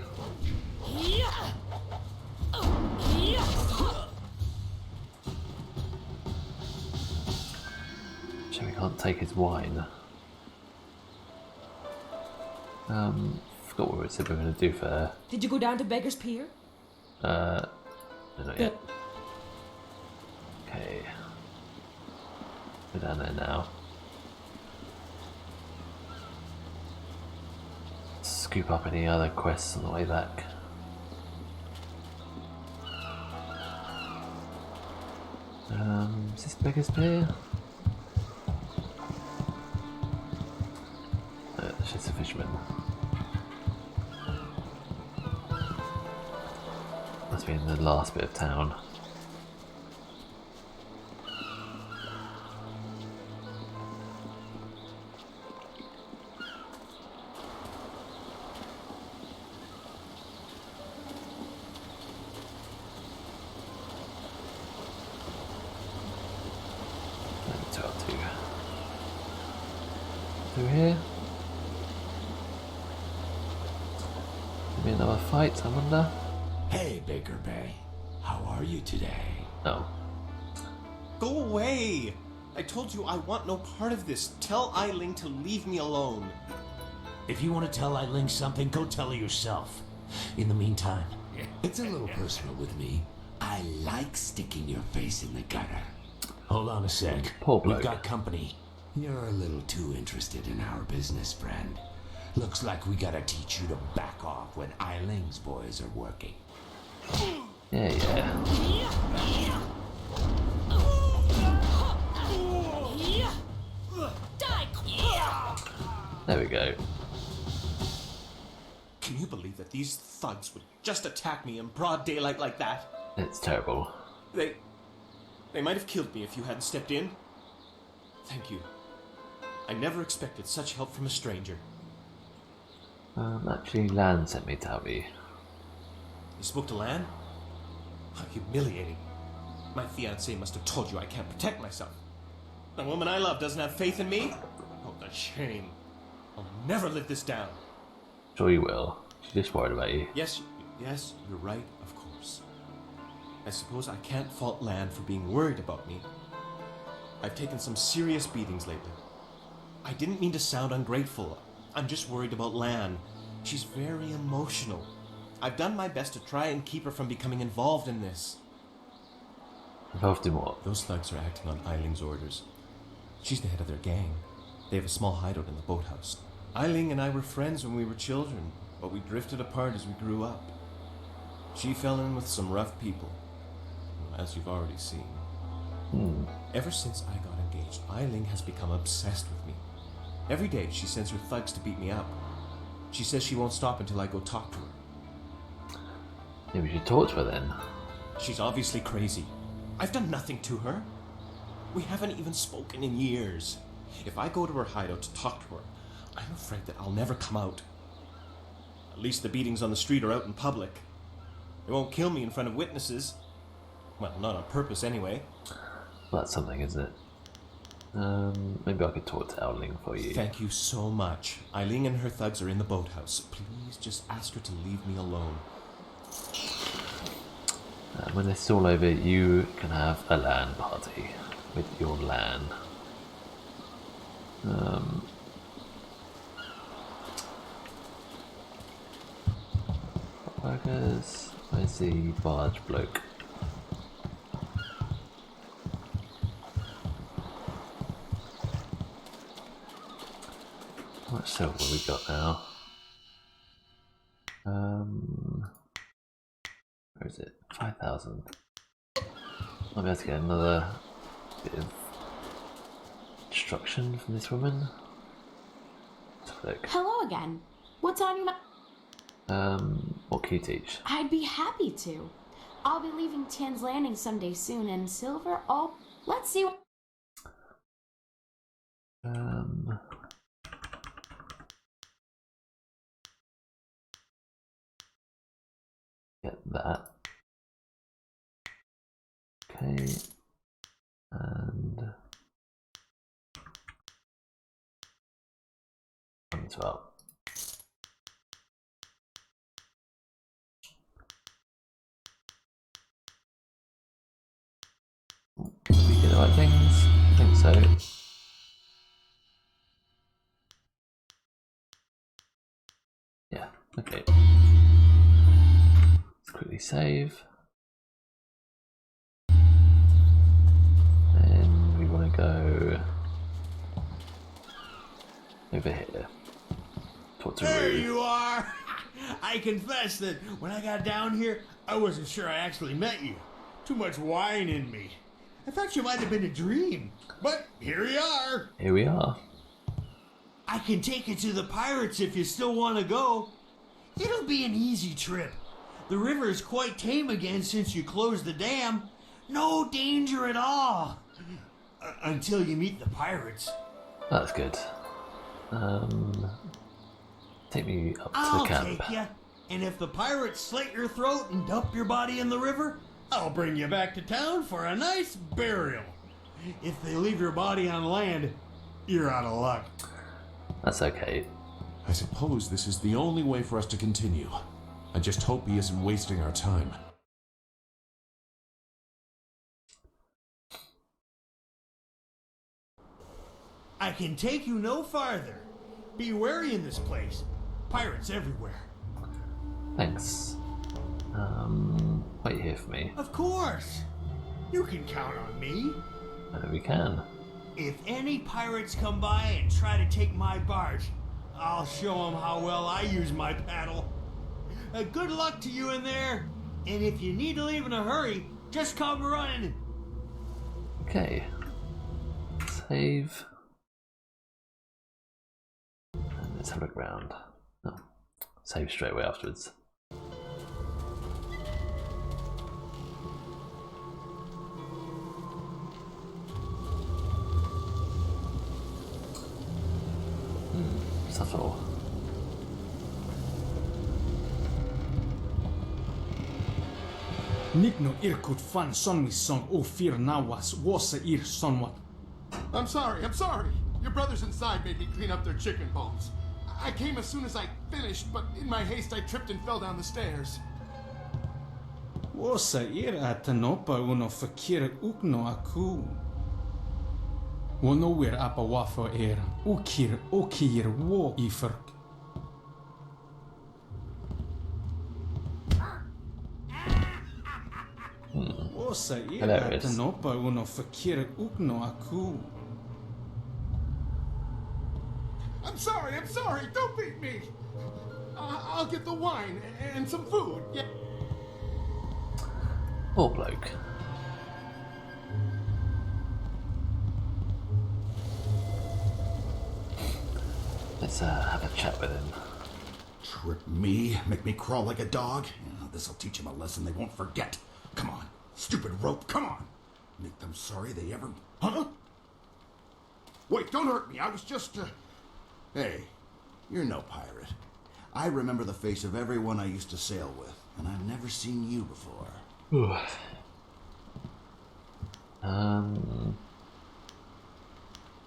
Shame we can't take his wine. Forgot what we said we were going to do for... Did you go down to Beggar's Pier? No, not yet. Okay. Go down there now. Scoop up any other quests on the way back. Is this Beggar's Pier? No, that's just a fisherman. Must be in the last bit of town. Through here. Maybe another fight, I wonder. Hey, Baker Bay. How are you today? Oh. Go away! I told you I want no part of this. Tell Eiling to leave me alone. If you want to tell Eiling something, go tell her yourself. In the meantime... It's a little personal with me. I like sticking your face in the gutter. Hold on a sec. We've got company. You're a little too interested in our business, friend. Looks like we gotta teach you to back off when Eiling's boys are working. Yeah. There we go. Can you believe that these thugs would just attack me in broad daylight like that? It's terrible. They might have killed me if you hadn't stepped in. Thank you. I never expected such help from a stranger. Actually, Lan sent me to help you. You spoke to Lan? How humiliating. My fiancée must have told you I can't protect myself. The woman I love doesn't have faith in me? Oh, the shame. I'll never live this down. Sure you will. She's just worried about you. Yes, you're right, of course. I suppose I can't fault Lan for being worried about me. I've taken some serious beatings lately. I didn't mean to sound ungrateful. I'm just worried about Lan. She's very emotional. I've done my best to try and keep her from becoming involved in this. Involved in what? Those thugs are acting on Eiling's orders. She's the head of their gang. They have a small hideout in the boathouse. Eiling and I were friends when we were children, but we drifted apart as we grew up. She fell in with some rough people, as you've already seen. Ever since I got engaged, Eiling has become obsessed with me. Every day she sends her thugs to beat me up. She says she won't stop until I go talk to her. Maybe you should talk to her then. She's obviously crazy. I've done nothing to her. We haven't even spoken in years. If I go to her hideout to talk to her, I'm afraid that I'll never come out. At least the beatings on the street are out in public. They won't kill me in front of witnesses. Well, not on purpose anyway. Well, that's something, isn't it? Maybe I could talk to Eiling for you. Thank you so much. Eiling and her thugs are in the boathouse. Please just ask her to leave me alone. When this is all over, you can have a LAN party with your LAN. Workers, where's the barge bloke? How much silver we got now? Where is it? 5,000. I'll be able to get another bit of instruction from this woman. Let's have a look. Hello again. What's on your mind? What can you teach? I'd be happy to. I'll be leaving Tian's Landing someday soon, and Silver, let's see what... Get that. Okay. And... as well. Did we get the right things? I think so. Yeah, okay. Let's quickly save. And we want to go over here. Talk to There Rue. you are! I confess that when I got down here, I wasn't sure I actually met you. Too much wine in me. I thought you might have been a dream, but here you are. Here we are. I can take you to the pirates if you still want to go. It'll be an easy trip. The river is quite tame again since you closed the dam. No danger at all. Until you meet the pirates. That's good. Take me up to I'll the camp. take you. And if the pirates slit your throat and dump your body in the river, I'll bring you back to town for a nice burial. If they leave your body on land, you're out of luck. That's okay. I suppose this is the only way for us to continue. I just hope he isn't wasting our time. I can take you no farther. Be wary in this place. Pirates everywhere. Thanks. Wait here for me. Of course. You can count on me. We can. If any pirates come by and try to take my barge, I'll show them how well I use my paddle. Good luck to you in there. And if you need to leave in a hurry, just come running. Okay. Save. And let's have a look around. No. Save straight away afterwards. Subtle. Nikno irkut fan sonwison o fir nawas wasa ir sonwat. I'm sorry. Your brothers inside made me clean up their chicken bones. I came as soon as I finished, but in my haste I tripped and fell down the stairs. Wasa ir atanopa uno fakir ukno aku. Wono wir apa wafa er ukir okir wo iferk. Wasa ir atanopa uno fakir ukno aku. I'm sorry. Don't beat me. I'll get the wine and some food. Yeah. Poor bloke. Let's have a chat with him. Trip me? Make me crawl like a dog? This'll teach him a lesson they won't forget. Come on. Stupid rope, come on. Make them sorry they ever... Huh? Wait, don't hurt me. I was just... Hey, you're no pirate. I remember the face of everyone I used to sail with, and I've never seen you before.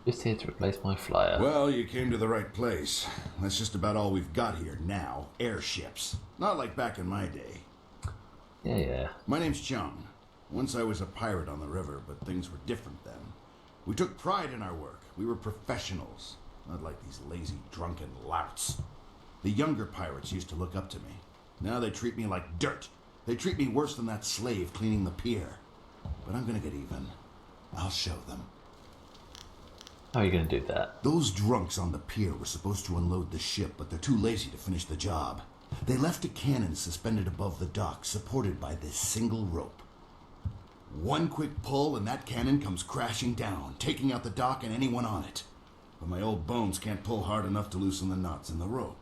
Just here to replace my flyer. Well, you came to the right place. That's just about all we've got here now. Airships. Not like back in my day. Yeah. My name's Chung. Once I was a pirate on the river, but things were different then. We took pride in our work. We were professionals. Not like these lazy, drunken louts. The younger pirates used to look up to me. Now they treat me like dirt. They treat me worse than that slave cleaning the pier. But I'm gonna get even. I'll show them. How are you going to do that? Those drunks on the pier were supposed to unload the ship, but they're too lazy to finish the job. They left a cannon suspended above the dock, supported by this single rope. One quick pull and that cannon comes crashing down, taking out the dock and anyone on it. But my old bones can't pull hard enough to loosen the knots in the rope.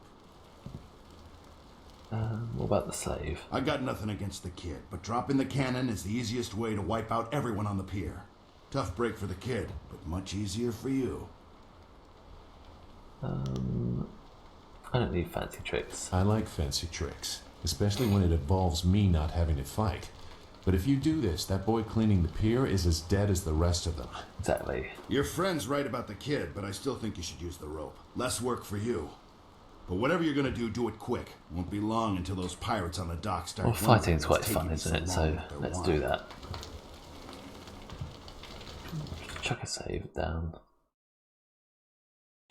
What about the slave? I got nothing against the kid, but dropping the cannon is the easiest way to wipe out everyone on the pier. Tough break for the kid, but much easier for you. I don't need fancy tricks. I like fancy tricks, especially when it involves me not having to fight. But if you do this, that boy cleaning the pier is as dead as the rest of them. Exactly. Your friend's right about the kid, but I still think you should use the rope. Less work for you. But whatever you're gonna do it quick. Won't be long until those pirates on the dock start. Well, fighting's quite fun, isn't it? So let's do that. Chuck a save down.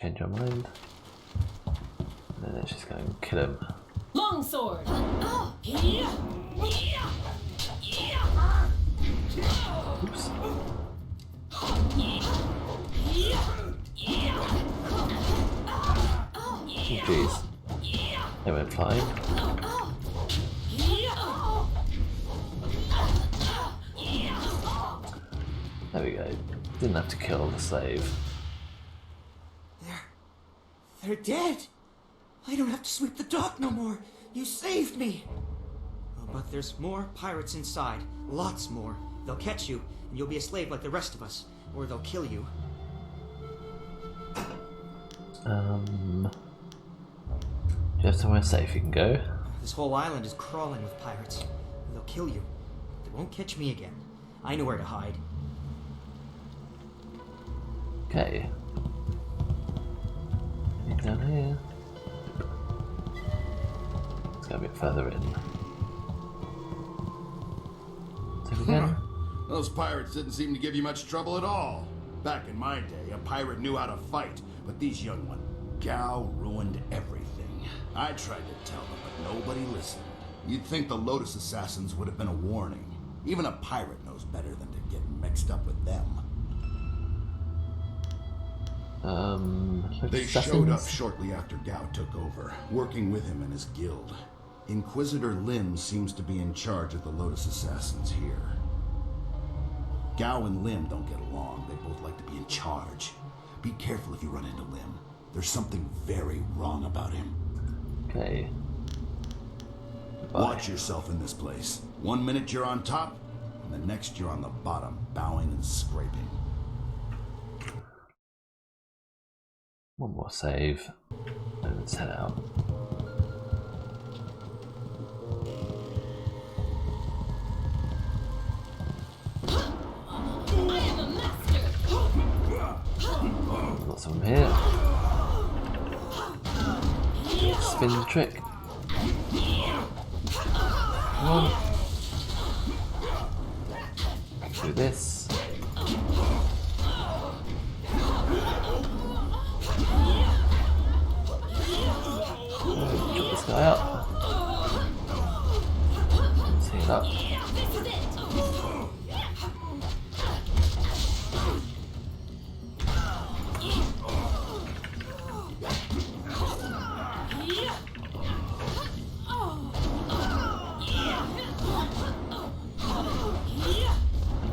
Change our mind. And then let's just go and kill him. Longsword! Oops. Oh, jeez. They went flying. There we go. Didn't have to kill the slave. They're dead. I don't have to sweep the dock no more. You saved me. But there's more pirates inside. Lots more. They'll catch you, and you'll be a slave like the rest of us. Or they'll kill you. Do you have somewhere safe you can go? This whole island is crawling with pirates. They'll kill you. They won't catch me again. I know where to hide. Okay. Anything down here? Let's go a bit further in. Save again. Those pirates didn't seem to give you much trouble at all. Back in my day, a pirate knew how to fight, but these young ones, Gao ruined everything. I tried to tell them, but nobody listened. You'd think the Lotus Assassins would have been a warning. Even a pirate knows better than to get mixed up with them. They showed up shortly after Gao took over, working with him and his guild. Inquisitor Lim seems to be in charge of the Lotus Assassins here. Gao and Lim don't get along. They both like to be in charge. Be careful if you run into Lim. There's something very wrong about him. Okay. Watch yourself in this place. 1 minute you're on top, and the next you're on the bottom, bowing and scraping. One more save, and let's head out. Lots of them here. Spin the trick. Come on. Do this. Chop this guy up. Let's heal up.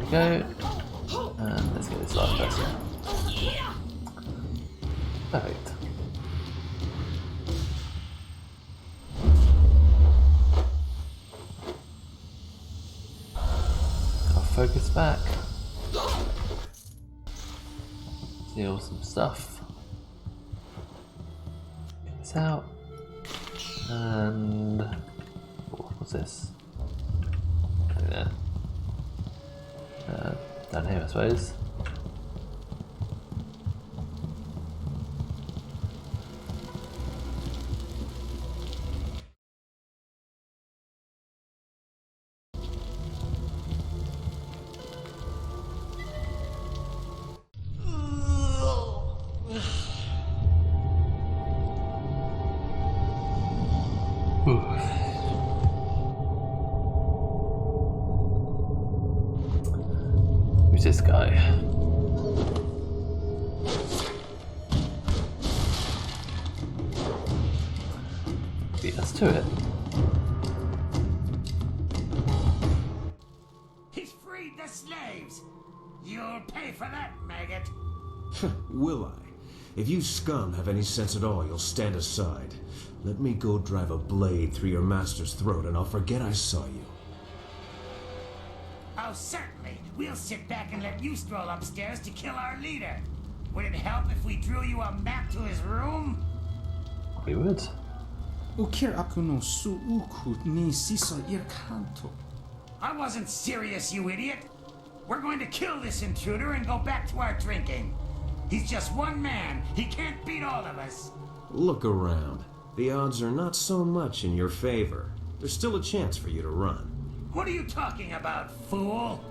There we go. And let's get this last person. Perfect. I'll focus back. Steal some stuff. Get this out. And what's this? There. Down here, I suppose. Who's this guy? Beat us to it. He's freed the slaves. You'll pay for that, maggot. Will I? If you scum have any sense at all, you'll stand aside. Let me go drive a blade through your master's throat and I'll forget I saw you. Oh, certainly. We'll sit back and let you stroll upstairs to kill our leader. Would it help if we drew you a map to his room? We would. Ukir aku no su'uku ni sisa irkanto. I wasn't serious, you idiot. We're going to kill this intruder and go back to our drinking. He's just one man. He can't beat all of us. Look around. The odds are not so much in your favor. There's still a chance for you to run. What are you talking about, fool?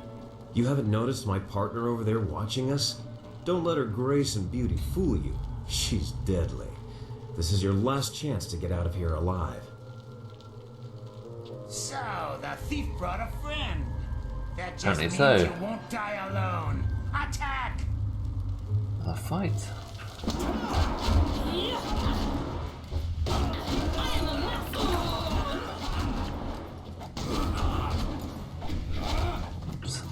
You haven't noticed my partner over there watching us? Don't let her grace and beauty fool you. She's deadly. This is your last chance to get out of here alive. So, the thief brought a friend. That just Apparently means so. you won't die alone. Attack! A fight. Oops.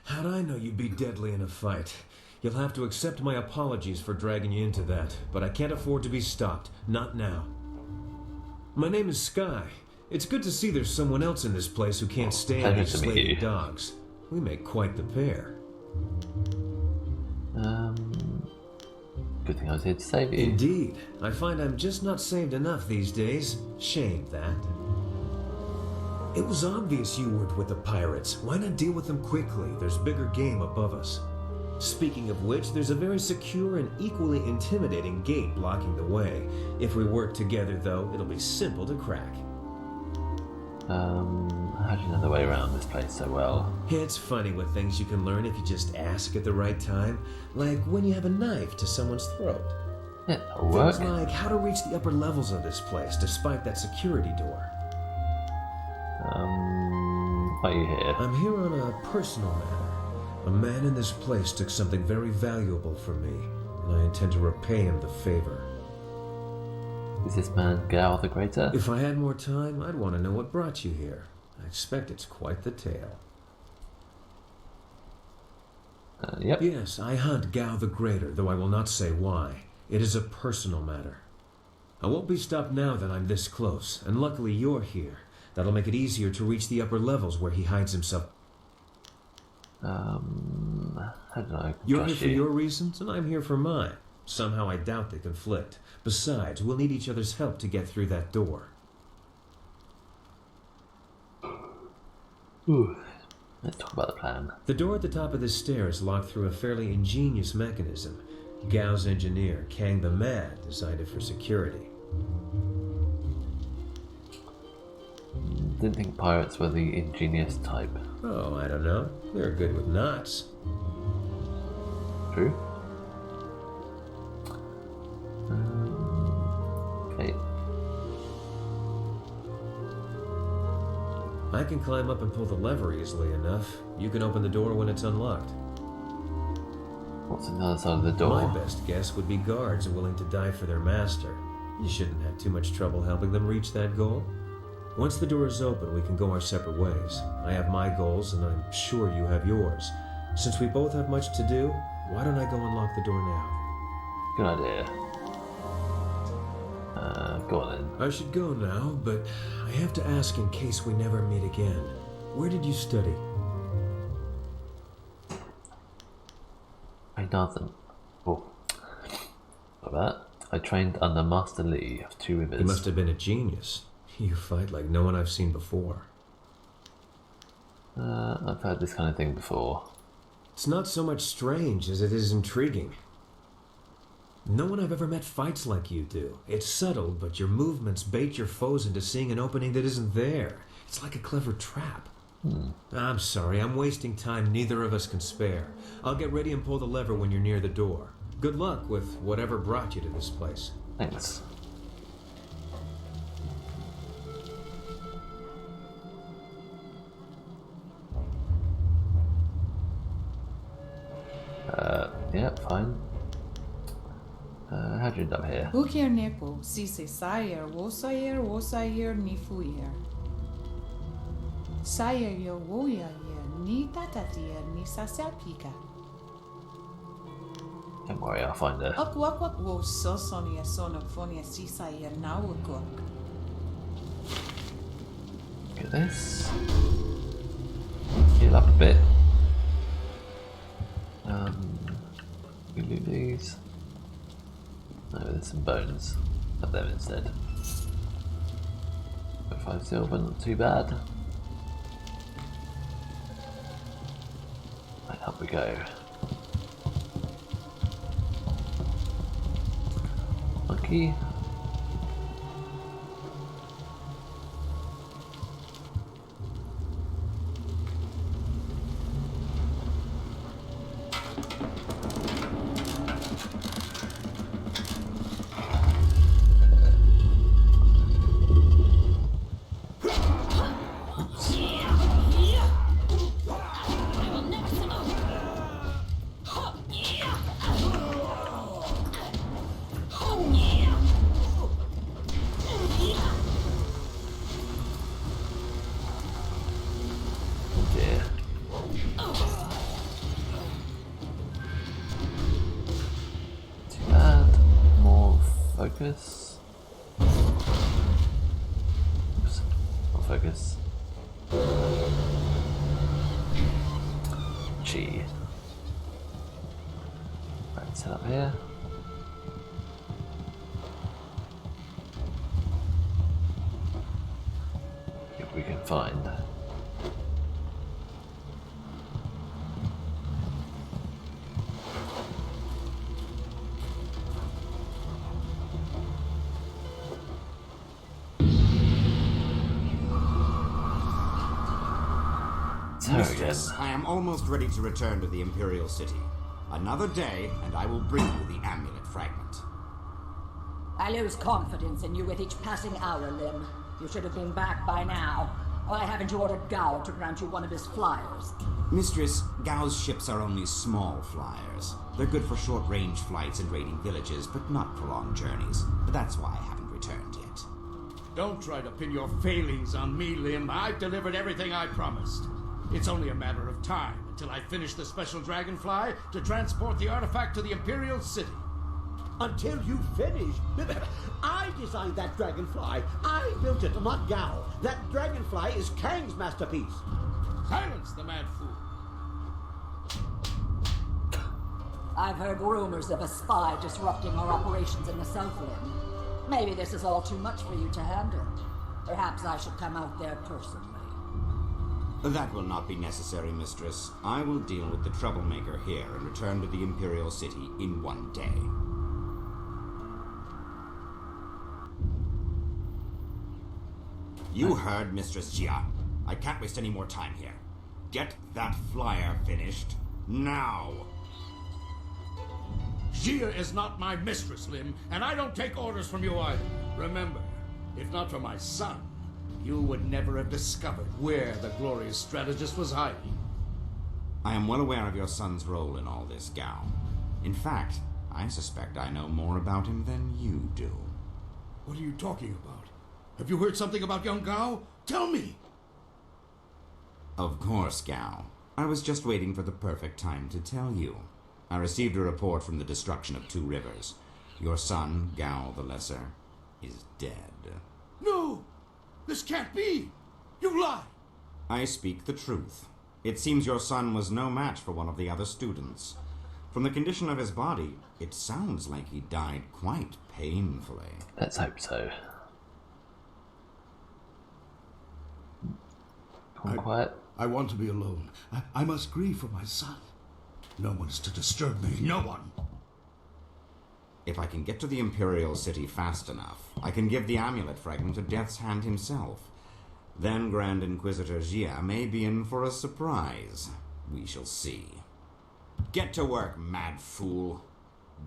How'd I know you'd be deadly in a fight? You'll have to accept my apologies for dragging you into that, but I can't afford to be stopped. Not now. My name is Sky. It's good to see there's someone else in this place who can't stand these slaving dogs. We make quite the pair. Good thing I was here to save you. Indeed. I find I'm just not saved enough these days. Shame that. It was obvious you weren't with the pirates. Why not deal with them quickly? There's bigger game above us. Speaking of which, there's a very secure and equally intimidating gate blocking the way. If we work together, though, it'll be simple to crack. How do you know the way around this place so well? It's funny what things you can learn if you just ask at the right time. Like when you have a knife to someone's throat. Yeah, that'll work. Things like how to reach the upper levels of this place despite that security door. Why are you here? I'm here on a personal matter. A man in this place took something very valuable from me, and I intend to repay him the favor. Is this man Gao the Greater? If I had more time, I'd want to know what brought you here. I expect it's quite the tale. Yep. Yes, I hunt Gao the Greater, though I will not say why. It is a personal matter. I won't be stopped now that I'm this close, and luckily you're here. That'll make it easier to reach the upper levels where he hides himself. How did I You're here trust for you? your reasons, and I'm here for mine. Somehow I doubt they conflict. Besides, we'll need each other's help to get through that door. Ooh. Let's talk about the plan. The door at the top of this stair is locked through a fairly ingenious mechanism. Gao's engineer, Kang the Mad, designed it for security. Didn't think pirates were the ingenious type. Oh, I don't know. They're good with knots. True. Okay. I can climb up and pull the lever easily enough. You can open the door when it's unlocked. What's on the other side of the door? My best guess would be guards willing to die for their master. You shouldn't have too much trouble helping them reach that goal. Once the door is open, we can go our separate ways. I have my goals, and I'm sure you have yours. Since we both have much to do, why don't I go unlock the door now? Good idea. Go on then. I should go now, but I have to ask in case we never meet again. Where did you study? Nothing. Oh. Like that. I trained under Master Lee of Two Rivers. You must have been a genius. You fight like no one I've seen before. I've heard this kind of thing before. It's not so much strange as it is intriguing. No one I've ever met fights like you do. It's subtle, but your movements bait your foes into seeing an opening that isn't there. It's like a clever trap. I'm sorry, I'm wasting time neither of us can spare. I'll get ready and pull the lever when you're near the door. Good luck with whatever brought you to this place. Thanks. Yeah, fine. How'd you end up here? Ukir nepo, si se sayer, wosayer, nifuyer. Sayer yo woya ni tatatia, ni sasapika. Don't worry, I'll find her. Akwak wo sosonia sonofonia si sayer nawakok. Look at this. Heal up a bit. We do these. No, there's some bones. Have them instead. 5 silver, not too bad. Right, up we go. Monkey. Focus. Oops, not focus. G. Right, set up here. If we can find? Mistress, I am almost ready to return to the Imperial City. Another day, and I will bring you the amulet fragment. I lose confidence in you with each passing hour, Lim. You should have been back by now. Why haven't you ordered Gao to grant you one of his flyers? Mistress, Gao's ships are only small flyers. They're good for short-range flights and raiding villages, but not for long journeys. That's why I haven't returned yet. Don't try to pin your failings on me, Lim. I've delivered everything I promised. It's only a matter of time until I finish the special dragonfly to transport the artifact to the Imperial City. Until you finish? I designed that dragonfly. I built it, not Gao. That dragonfly is Kang's masterpiece. Silence the mad fool. I've heard rumors of a spy disrupting our operations in the South Rim. Maybe this is all too much for you to handle. Perhaps I should come out there personally. That will not be necessary, Mistress. I will deal with the troublemaker here and return to the Imperial City in one day. You heard Mistress Jia. I can't waste any more time here. Get that flyer finished now. Jia is not my mistress, Lim, and I don't take orders from you either. Remember, if not for my son, you would never have discovered where the glorious strategist was hiding. I am well aware of your son's role in all this, Gao. In fact, I suspect I know more about him than you do. What are you talking about? Have you heard something about young Gao? Tell me! Of course, Gao. I was just waiting for the perfect time to tell you. I received a report from the destruction of 2 rivers. Your son, Gao the Lesser, is dead. No! This can't be! You lie! I speak the truth. It seems your son was no match for one of the other students. From the condition of his body, it sounds like he died quite painfully. Let's hope so. Quiet. I want to be alone. I must grieve for my son. No one is to disturb me. No one. If I can get to the Imperial City fast enough, I can give the amulet fragment to Death's Hand himself. Then Grand Inquisitor Jia may be in for a surprise. We shall see. Get to work, mad fool.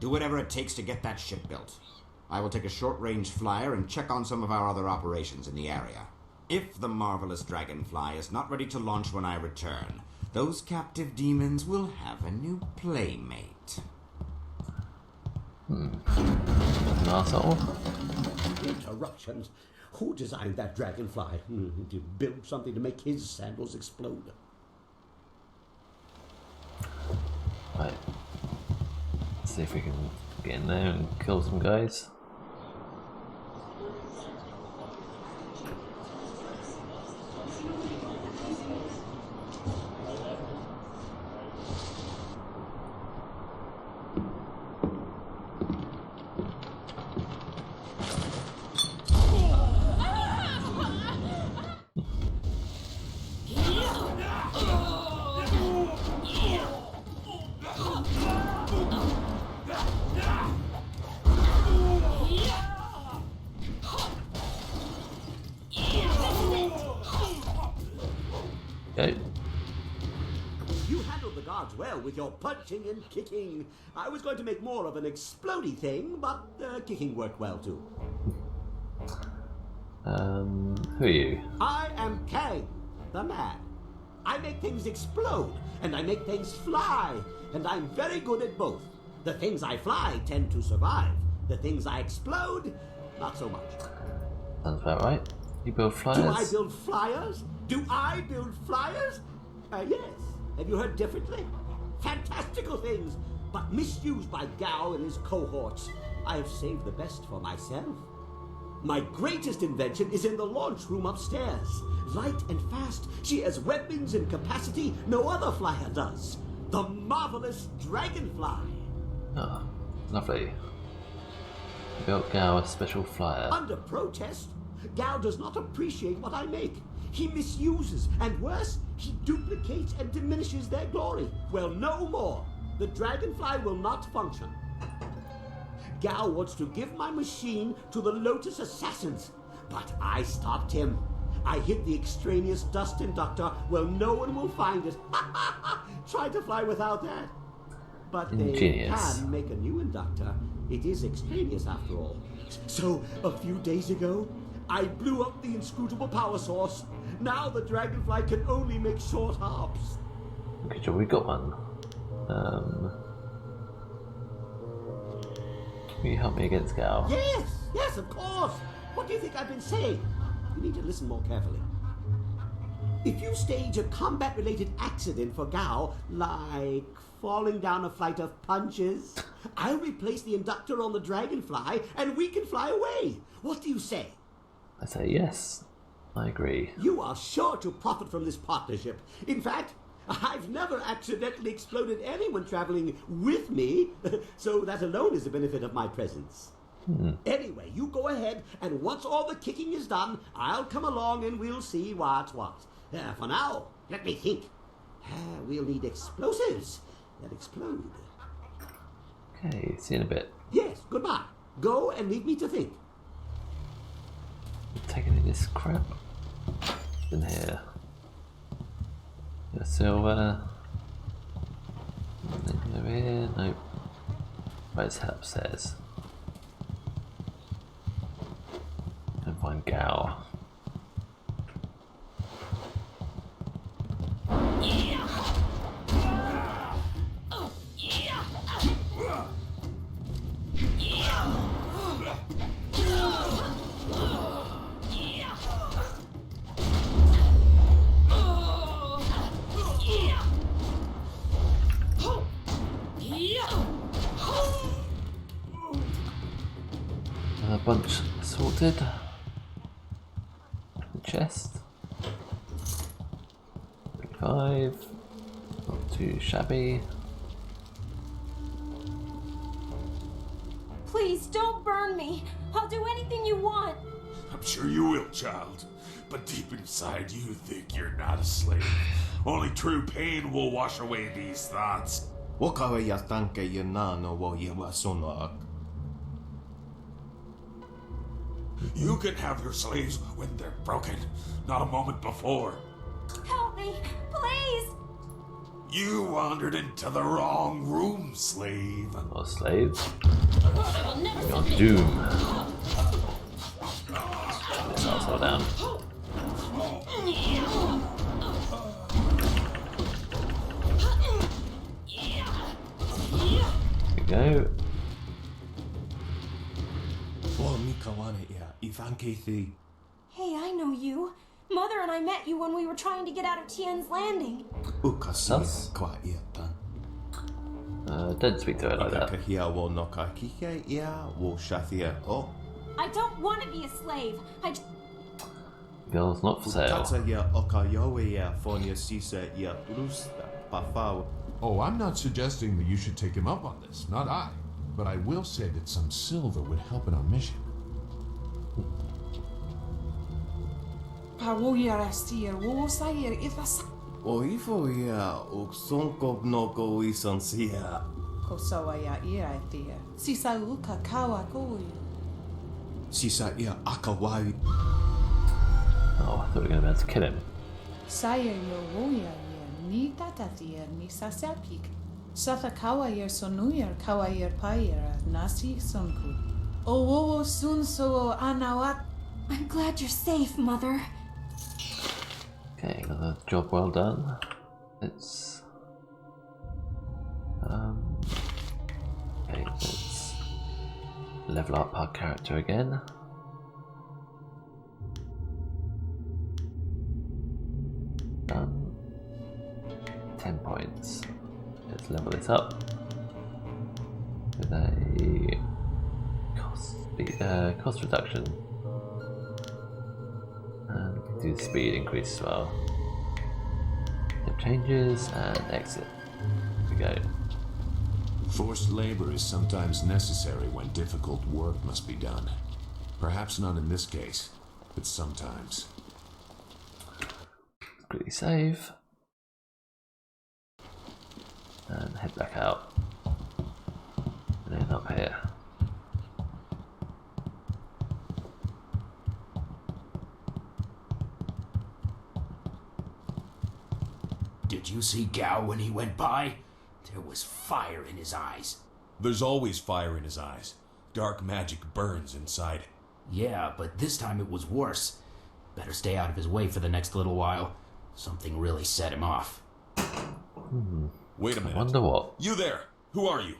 Do whatever it takes to get that ship built. I will take a short-range flyer and check on some of our other operations in the area. If the marvelous dragonfly is not ready to launch when I return, those captive demons will have a new playmate. An asshole. Interruptions. Who designed that dragonfly? To build something to make his sandals explode. Right. Let's see if we can get in there and kill some guys. Okay. You handled the guards well with your punching and kicking. I was going to make more of an explodey thing, but kicking worked well too. Who are you? I am Kang, the man. I make things explode, and I make things fly, and I'm very good at both. The things I fly tend to survive. The things I explode, not so much. Sounds about right. You build flyers? Do I build flyers? Do I build flyers? Yes. Have you heard differently? Fantastical things, but misused by Gao and his cohorts. I have saved the best for myself. My greatest invention is in the launch room upstairs. Light and fast, she has weapons and capacity no other flyer does. The marvelous dragonfly. Oh, lovely. You built Gao a special flyer. Under protest, Gao does not appreciate what I make. He misuses, and worse, he duplicates and diminishes their glory. Well, no more. The dragonfly will not function. Gao wants to give my machine to the Lotus Assassins, but I stopped him. I hid the extraneous dust inductor where no one will find it. Try to fly without that. But they can make a new inductor. It is extraneous after all. So, a few days ago, I blew up the inscrutable power source. Now the dragonfly can only make short hops. Okay, so we got one. Can you help me against Gao? Yes, of course. What do you think I've been saying? You need to listen more carefully. If you stage a combat-related accident for Gao, like falling down a flight of punches, I'll replace the inductor on the dragonfly and we can fly away. What do you say? I say yes. I agree. You are sure to profit from this partnership. In fact, I've never accidentally exploded anyone traveling with me, so that alone is the benefit of my presence. Anyway, you go ahead, and once all the kicking is done, I'll come along and we'll see what's what. For now, let me think. We'll need explosives that explode. Okay, see you in a bit. Yes, goodbye. Go and leave me to think. Taking in this crap in here. The silver. Anything over here? Nope. Right, let's head upstairs. And find Gao. A bunch sorted. The chest. 35. Not too shabby. Please don't burn me. I'll do anything you want. I'm sure you will, child. But deep inside you think you're not a slave. Only true pain will wash away these thoughts. You can have your slaves when they're broken, not a moment before. Help me, please. You wandered into the wrong room, slave. Or slaves. You're doom. I'll slow down. Here we go. Hey, I know you. Mother and I met you when we were trying to get out of Tien's Landing. Us? Don't speak to her like that. I don't want to be a slave. Girl's not for sale. Oh, I'm not suggesting that you should take him up on this, not I. But I will say that some silver would help in our mission. Kosawaya iratia. Sisauka kawagoyu. Oh, I thought we were going to be able to kill him. Saya yo woya ni tatatia ni sasapik. Sathakawa yer sonuyer kawa yer payer nasi sonku. O sun so anawat. I'm glad you're safe, Mother. Okay, another job well done. Let's okay, let's level up our character again. Done. 10 points. Let's level this up with a cost reduction, and we can do the speed increase as well. Save changes and exit. Here we go. Forced labor is sometimes necessary when difficult work must be done. Perhaps not in this case, but sometimes. Quickly save. And head back out. And then up here. Did you see Gao when he went by? There was fire in his eyes. There's always fire in his eyes. Dark magic burns inside. Yeah, but this time it was worse. Better stay out of his way for the next little while. Something really set him off. Wait a minute. I wonder what. You there! Who are you?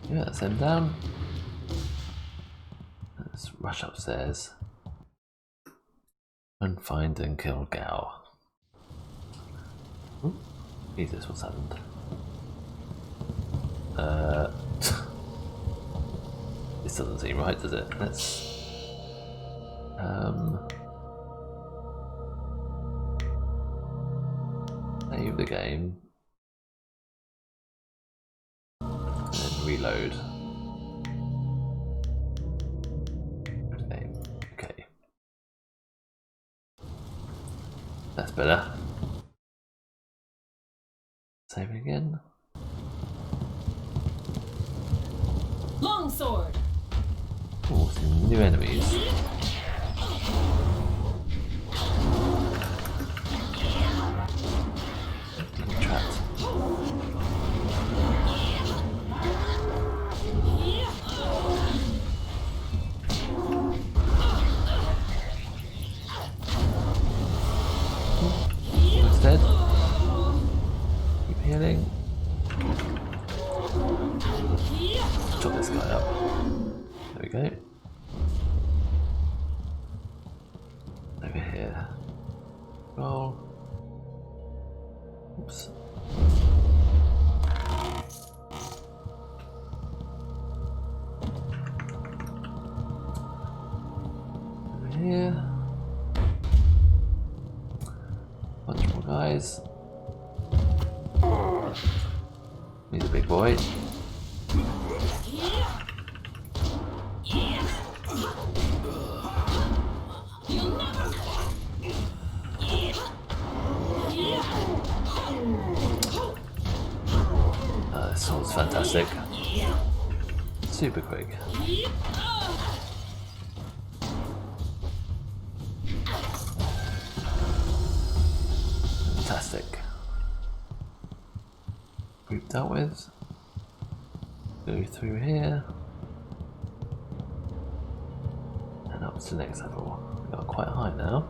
Yeah, send him down. Let's rush upstairs and find and kill Gao. Ooh, Jesus, what's happened? This doesn't seem right, does it? Let's save the game and reload. Game. Okay, that's better. Save it again. Longsword. Oh, some new enemies. Getting trapped. Almost dead. Keep healing. Chop this guy up. There we go. Over here. Roll. Oops. Over here. Bunch more guys. He's a big boy. This sword's fantastic. Super quick. Fantastic. Group dealt with. Go through here. And up to the next level. We got quite high now.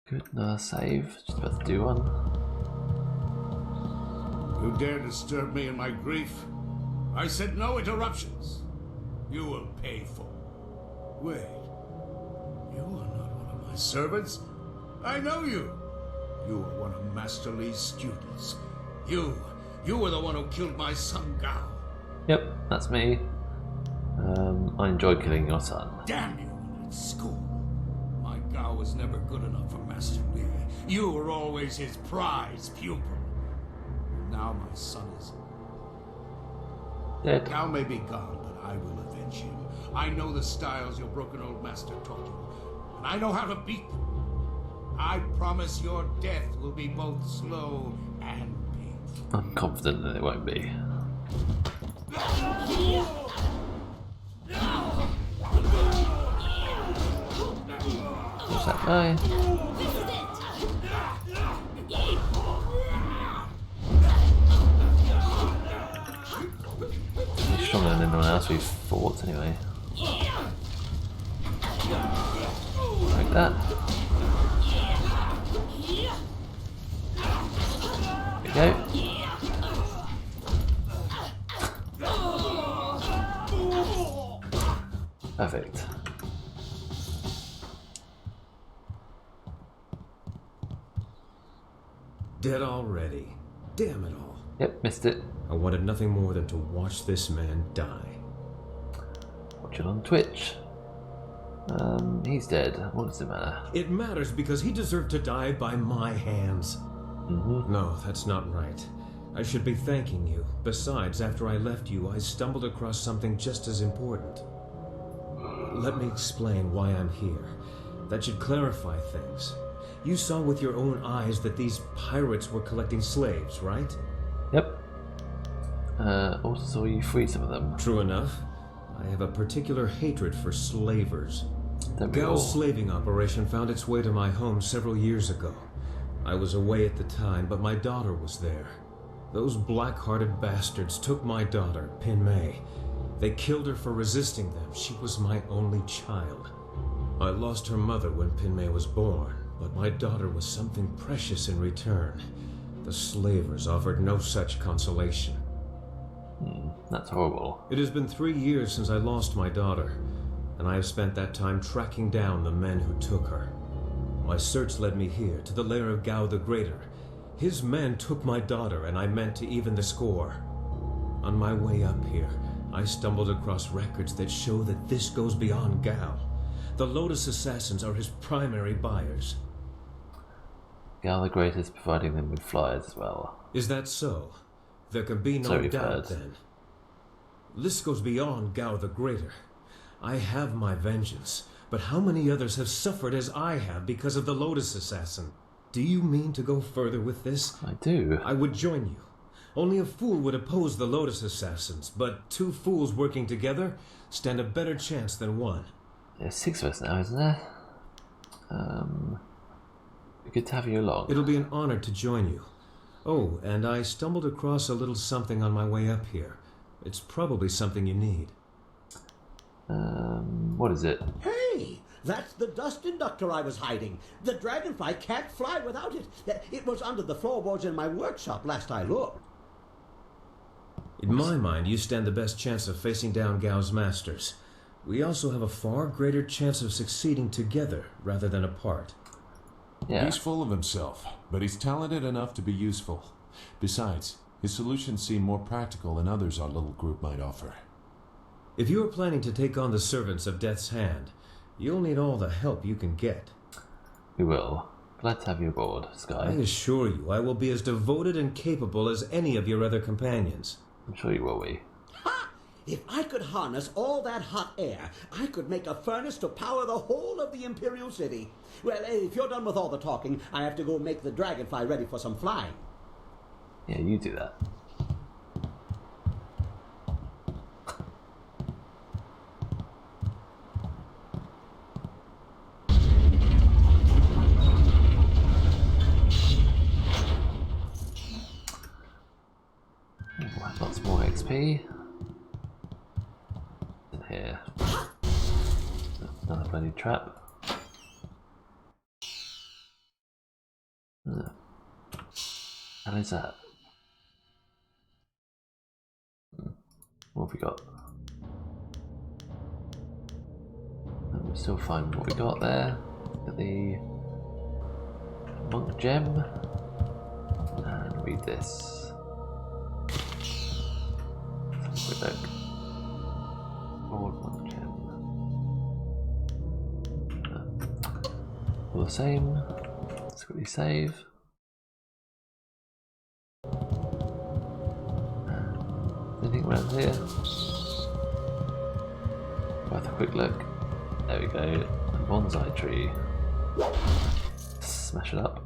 Good, another save. Just about to do one. You dare disturb me in my grief? I said no interruptions. You will pay for it. Wait. You are not one of my servants? I know you. You are one of Master Li's students. You were the one who killed my son Gao. Yep, that's me. I enjoy killing your son. Damn you, at school. My Gao was never good enough for Master Li. You were always his prize pupil. Now my son is dead. Gao may be gone, but I will avenge him. I know the styles your broken old master taught you, and I know how to beat them. I promise your death will be both slow and painful. I'm confident that it won't be. What's that guy? He's stronger than anyone else we've fought anyway. Like that. There we go. Perfect. Dead already. Damn it all. Yep, missed it. I wanted nothing more than to watch this man die. Watch it on Twitch. He's dead. What does it matter? It matters because he deserved to die by my hands. No, that's not right. I should be thanking you. Besides, after I left you, I stumbled across something just as important. Let me explain why I'm here. That should clarify things. You saw with your own eyes that these pirates were collecting slaves, right? Yep. Also saw you free some of them. True enough. I have a particular hatred for slavers. Gal's slaving operation found its way to my home several years ago. I was away at the time, but my daughter was there. Those black-hearted bastards took my daughter, Pin May. They killed her for resisting them. She was my only child. I lost her mother when Pin May was born, but my daughter was something precious in return. The slavers offered no such consolation. That's horrible. It has been 3 years since I lost my daughter, and I have spent that time tracking down the men who took her. My search led me here, to the lair of Gao the Greater. His men took my daughter, and I meant to even the score. On my way up here, I stumbled across records that show that this goes beyond Gao. The Lotus Assassins are his primary buyers. Gao the Great is providing them with flyers as well. Is that so? There can be no doubt then. This goes beyond Gao the Greater. I have my vengeance, but how many others have suffered as I have because of the Lotus Assassin? Do you mean to go further with this? I do. I would join you. Only a fool would oppose the Lotus Assassins, but 2 fools working together stand a better chance than one. There's 6 of us now, isn't there? Good to have you along. It'll be an honor to join you. Oh, and I stumbled across a little something on my way up here. It's probably something you need. What is it? Hey, that's the dust inductor I was hiding. The dragonfly can't fly without it. It was under the floorboards in my workshop last I looked. In my mind, you stand the best chance of facing down Gao's masters. We also have a far greater chance of succeeding together rather than apart. Yeah. He's full of himself, but he's talented enough to be useful. Besides, his solutions seem more practical than others our little group might offer. If you are planning to take on the servants of Death's Hand, you'll need all the help you can get. We will. Glad to have you aboard, Sky. I assure you, I will be as devoted and capable as any of your other companions. I'm sure you will be. Ha! If I could harness all that hot air, I could make a furnace to power the whole of the Imperial City. Well, if you're done with all the talking, I have to go make the dragonfly ready for some flying. Yeah, you do that. Lots more XP. In here. Another bloody trap. How is that? What have we got? We're still finding what we got there. Got the monk gem. And read this. Quick look. Forward monk gem. All the same. Let's quickly save. Anything around here? Worth a quick look. There we go. A bonsai tree. Smash it up.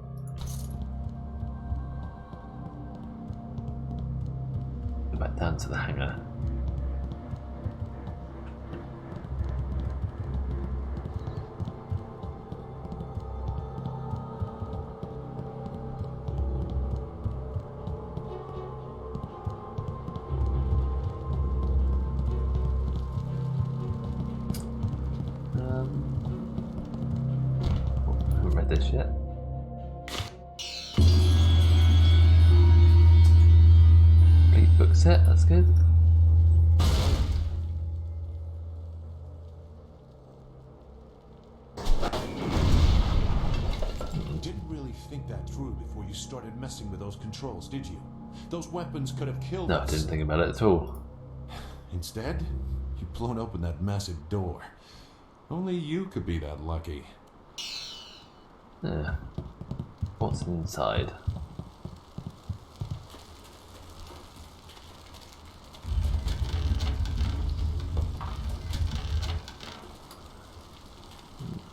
Go back down to the hangar. Haven't read this yet. Complete book set, that's good. Didn't really think that through before you started messing with those controls, did you? Those weapons could have killed No, us. I didn't think about it at all. Instead, you've blown open that massive door. Only you could be that lucky. Yeah. What's inside?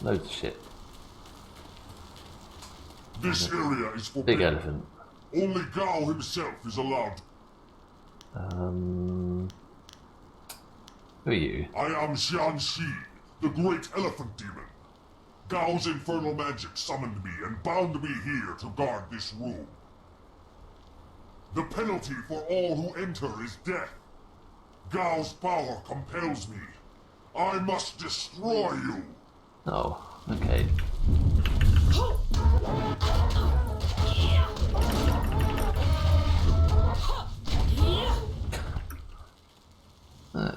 Loads of shit. This area is for big elephant. Only Gao himself is allowed. Who are you? I am Xian Shi, the great elephant demon. Gao's infernal magic summoned me and bound me here to guard this room. The penalty for all who enter is death. Gao's power compels me. I must destroy you. Oh, okay.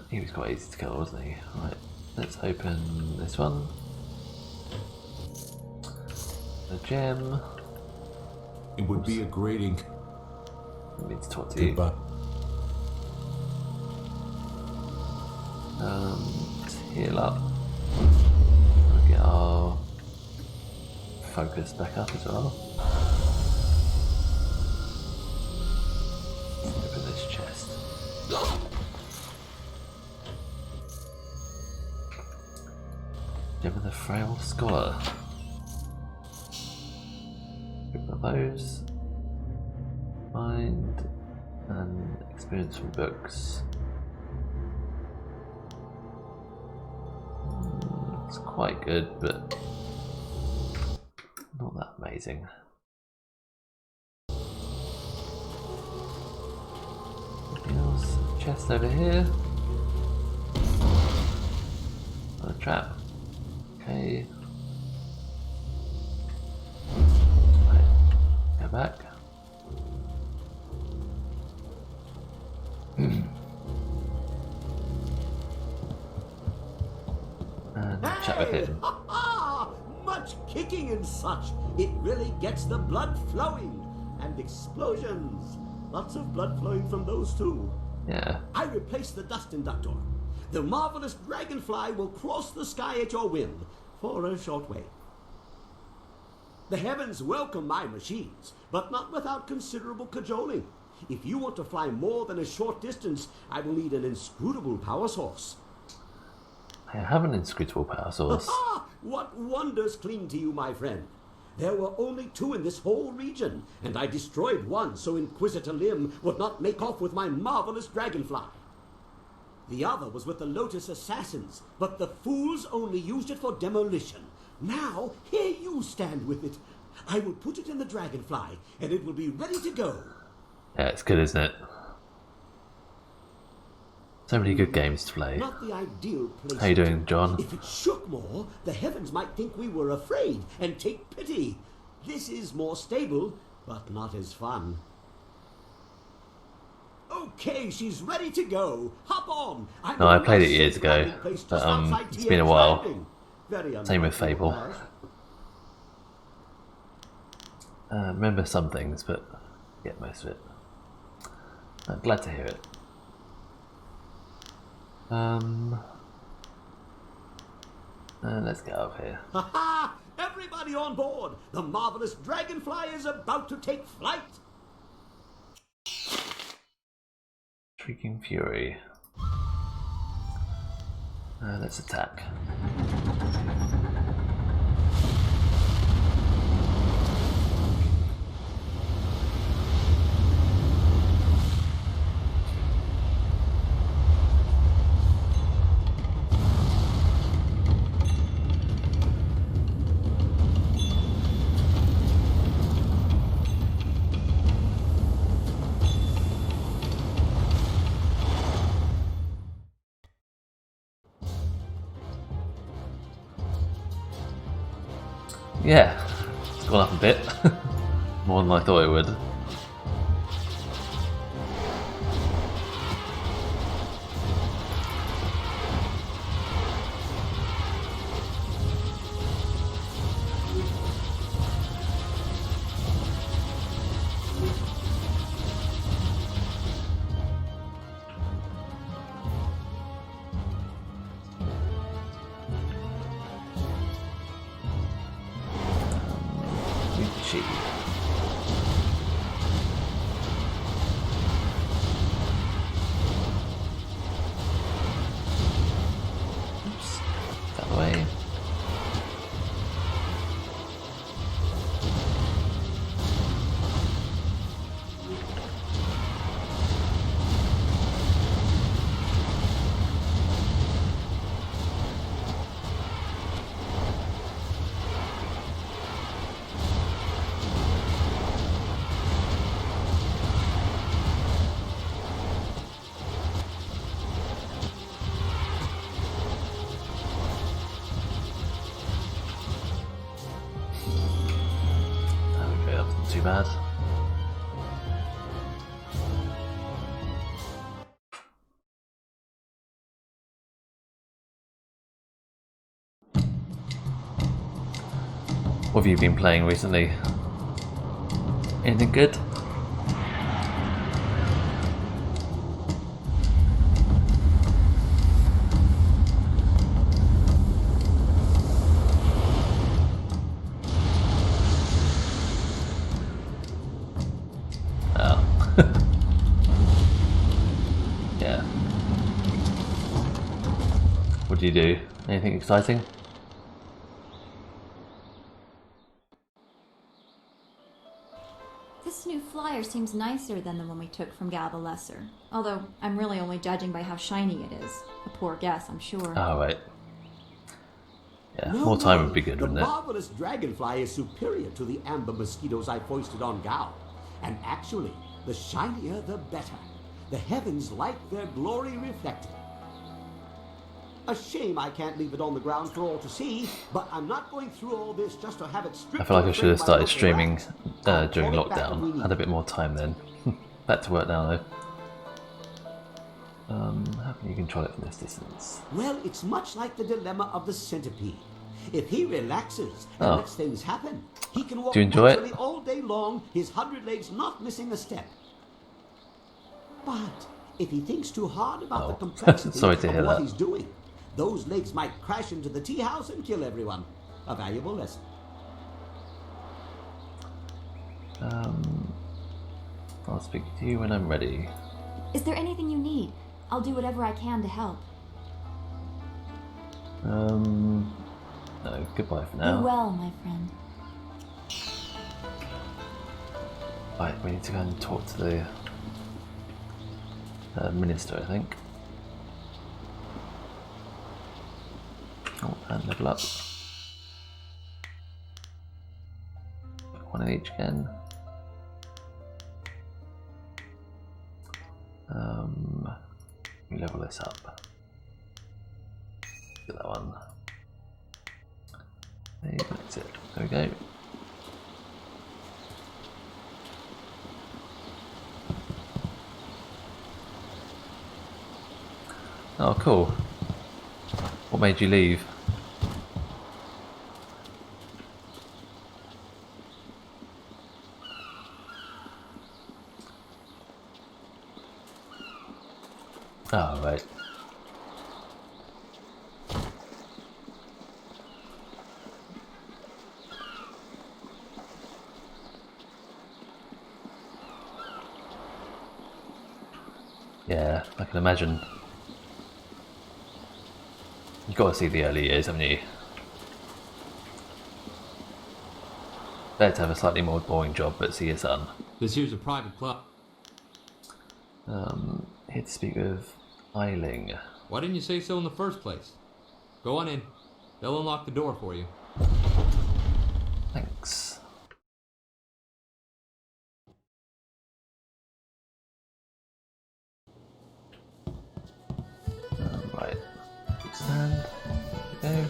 He was quite easy to kill, wasn't he? Right, let's open this one. A gem. It would be a great ink. I need to talk to you. Let's heal up. We'll get our focus back up as well. Open this chest. Gem of the Frail Scholar. Pick up those. Find and experience from books. It's quite good, but not that amazing. Anything else? Chest over here. Another trap. Okay. Right. Go back. And chat with him. Much kicking and such. It really gets the blood flowing. And explosions. Lots of blood flowing from those too. Yeah. I replaced the dust inductor. The marvelous dragonfly will cross the sky at your whim for a short way. The heavens welcome my machines, but not without considerable cajoling. If you want to fly more than a short distance, I will need an inscrutable power source. I have an inscrutable power source. What wonders cling to you, my friend? There were only 2 in this whole region, and I destroyed one so Inquisitor Lim would not make off with my marvelous dragonfly. The other was with the Lotus Assassins, but the fools only used it for demolition. Now, here you stand with it. I will put it in the dragonfly, and it will be ready to go. Yeah, it's good, isn't it? So many good games to play. Not the ideal place. How you doing, John? If it shook more, the heavens might think we were afraid and take pity. This is more stable, but not as fun. Okay, she's ready to go. Hop on. No, I played it years ago, but it's been a while. Same with Fable. Remember some things, but forget most of it. I'm glad to hear it. Let's get up here. Ha ha! Everybody on board! The marvelous dragonfly is about to take flight! Shrieking Fury. Let's attack. Yeah, it's gone up a bit. More than I thought it would. she. Oops. That way. Too bad. What have you been playing recently? Anything good? Yeah. What do you do? Anything exciting? This new flyer seems nicer than the one we took from Gal the Lesser. Although, I'm really only judging by how shiny it is. A poor guess, I'm sure. Oh, right. Yeah, No more time way. would be good, The wouldn't it? marvelous dragonfly is superior to the amber mosquitoes I foisted on Gao. And actually, the shinier the better. The heavens like their glory reflected. A shame I can't leave it on the ground for all to see, but I'm not going through all this just to have it stripped. I feel like I should have started from my local streaming rat. during I'll call it back when we lockdown. need Had a bit more time then. Back to work now though. How can you control it from this distance? Well, it's much like the dilemma of the centipede. If he relaxes and Oh. lets things happen, he can walk Do you enjoy it? naturally all day long, his 100 legs not missing a step. But if he thinks too hard about the complexity Sorry to hear of what that. he's doing, those legs might crash into the tea house and kill everyone. A valuable lesson. I'll speak to you when I'm ready. Is there anything you need? I'll do whatever I can to help. No, goodbye for Be now. well, my friend. Right, we need to go and talk to the minister, I think. Oh, and level up. One in each again. We level this up. Do that one. Hey, that's it. There we go. Oh, cool. What made you leave? Oh, right. Yeah, I can imagine. You've got to see the early years, haven't you? Better to have a slightly more boring job, but see your son. This here's a private club. Here to speak with Eiling. Why didn't you say so in the first place? Go on in. They'll unlock the door for you. Thanks. Right. Stand. Go.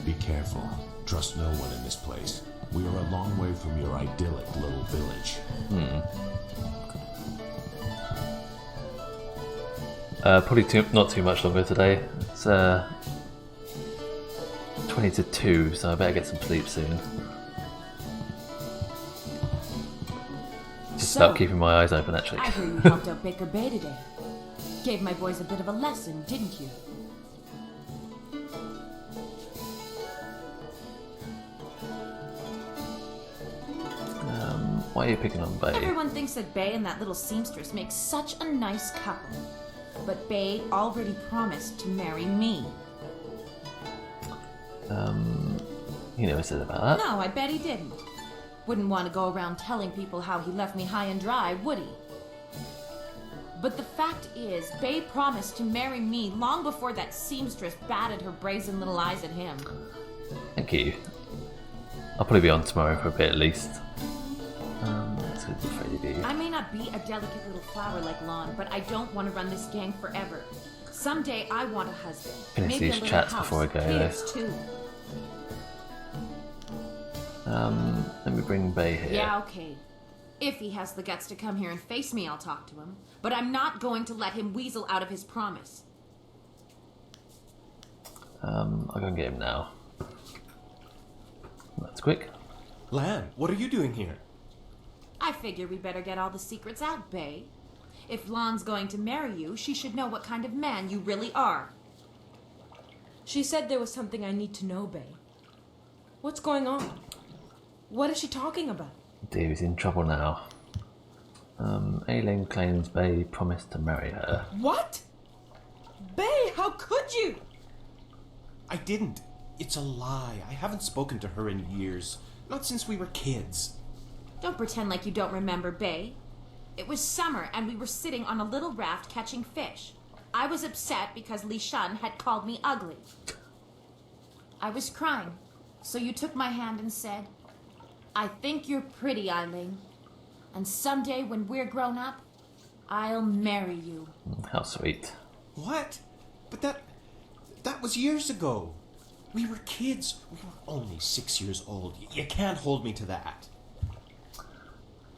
Be careful. Trust no one in this place. We are a long way from your idyllic little village. Probably not too much longer today. It's 20 to 2, so I better get some sleep soon. Just about keeping my eyes open, actually. I hear you helped out Baker Bay today. Gave my boys a bit of a lesson, didn't you? Why are you picking on Bay? Everyone thinks that Bay and that little seamstress make such a nice couple. But Bay already promised to marry me. He never said about that. No, I bet he didn't. Wouldn't want to go around telling people how he left me high and dry, would he? But the fact is, Bay promised to marry me long before that seamstress batted her brazen little eyes at him. Thank you. I'll probably be on tomorrow for a bit at least. Let's go to Freddy B. I may not be a delicate little flower like Lon, but I don't want to run this gang forever. Someday I want a husband. Finish Maybe these a little chats house, before I go, kids too. Let me bring Bay here. Yeah, okay. If he has the guts to come here and face me, I'll talk to him. But I'm not going to let him weasel out of his promise. I'll go and get him now. That's quick. Lan, what are you doing here? I figure we better get all the secrets out, Bay. If Lon's going to marry you, she should know what kind of man you really are. She said there was something I need to know, Bay. What's going on? What is she talking about? Dear, he's in trouble now. Aileen claims Bay promised to marry her. What? Bay, how could you? I didn't. It's a lie. I haven't spoken to her in years. Not since we were kids. Don't pretend like you don't remember, Bay. It was summer and we were sitting on a little raft catching fish. I was upset because Li Shun had called me ugly. I was crying, so you took my hand and said, I think you're pretty, Aileen. And someday when we're grown up, I'll marry you. How sweet. What? But that was years ago. We were kids. We were only 6 years old. You can't hold me to that.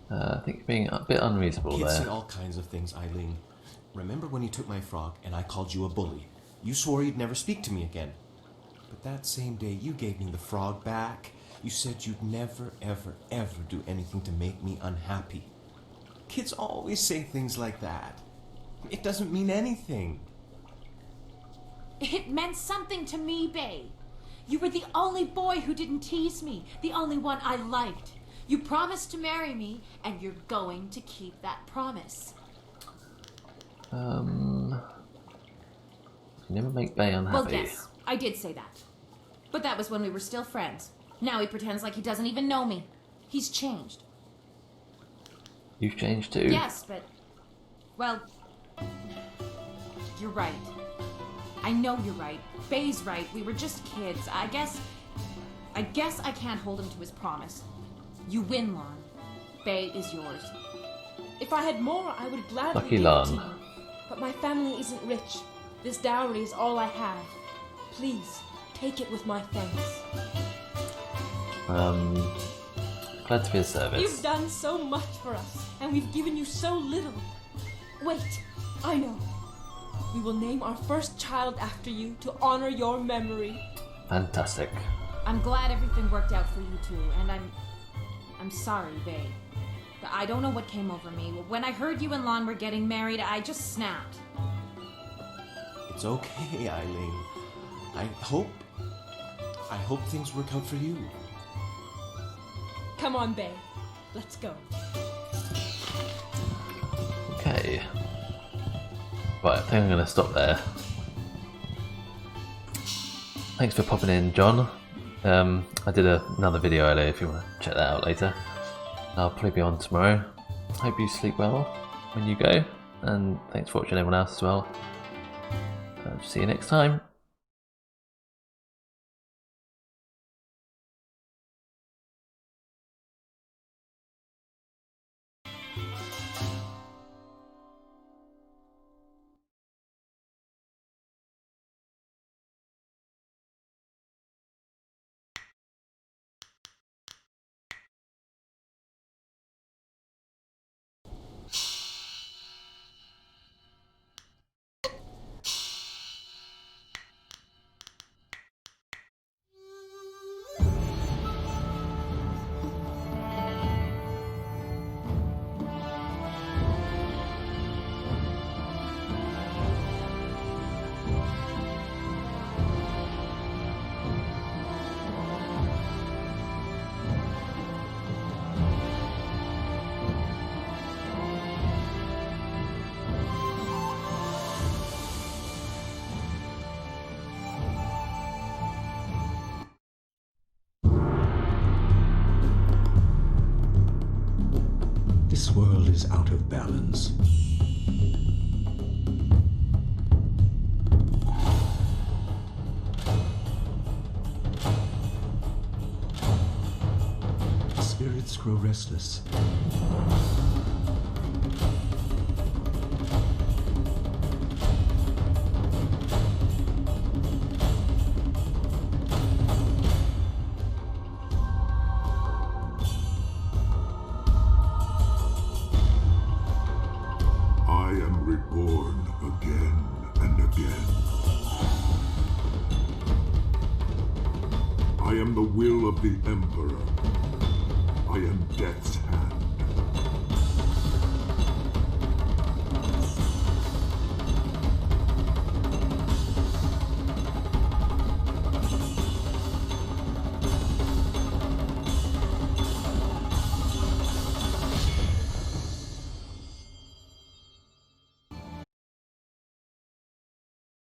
I think you're being a bit unreasonable Kids there. say all kinds of things, Aileen. Remember when you took my frog and I called you a bully? You swore you'd never speak to me again. But that same day you gave me the frog back. You said you'd never, ever, ever do anything to make me unhappy. Kids always say things like that. It doesn't mean anything. It meant something to me, Bay. You were the only boy who didn't tease me, the only one I liked. You promised to marry me, and you're going to keep that promise. You never make Bay unhappy. Well, yes, I did say that. But that was when we were still friends. Now he pretends like he doesn't even know me. He's changed. You've changed too? Yes, but... Well... You're right. I know you're right. Bay's right. We were just kids. I guess I can't hold him to his promise. You win, Lon. Bay is yours. If I had more, I would gladly Lucky give it Lon. to you. But my family isn't rich. This dowry is all I have. Please, take it with my thanks. Glad to be of service. You've done so much for us, and we've given you so little. Wait, I know. We will name our first child after you to honor your memory. Fantastic. I'm glad everything worked out for you two, and I'm sorry, Bay. I don't know what came over me. When I heard you and Lon were getting married, I just snapped. It's okay, Aileen. I hope things work out for you. Come on, Bay. Let's go. Okay. Right, I think I'm going to stop there. Thanks for popping in, John. I did another video earlier if you want to check that out later. I'll probably be on tomorrow. Hope you sleep well when you go, and thanks for watching everyone else as well. See you next time. is out of balance. Spirits grow restless. I am reborn again and again. I am the will of the Emperor. I am death's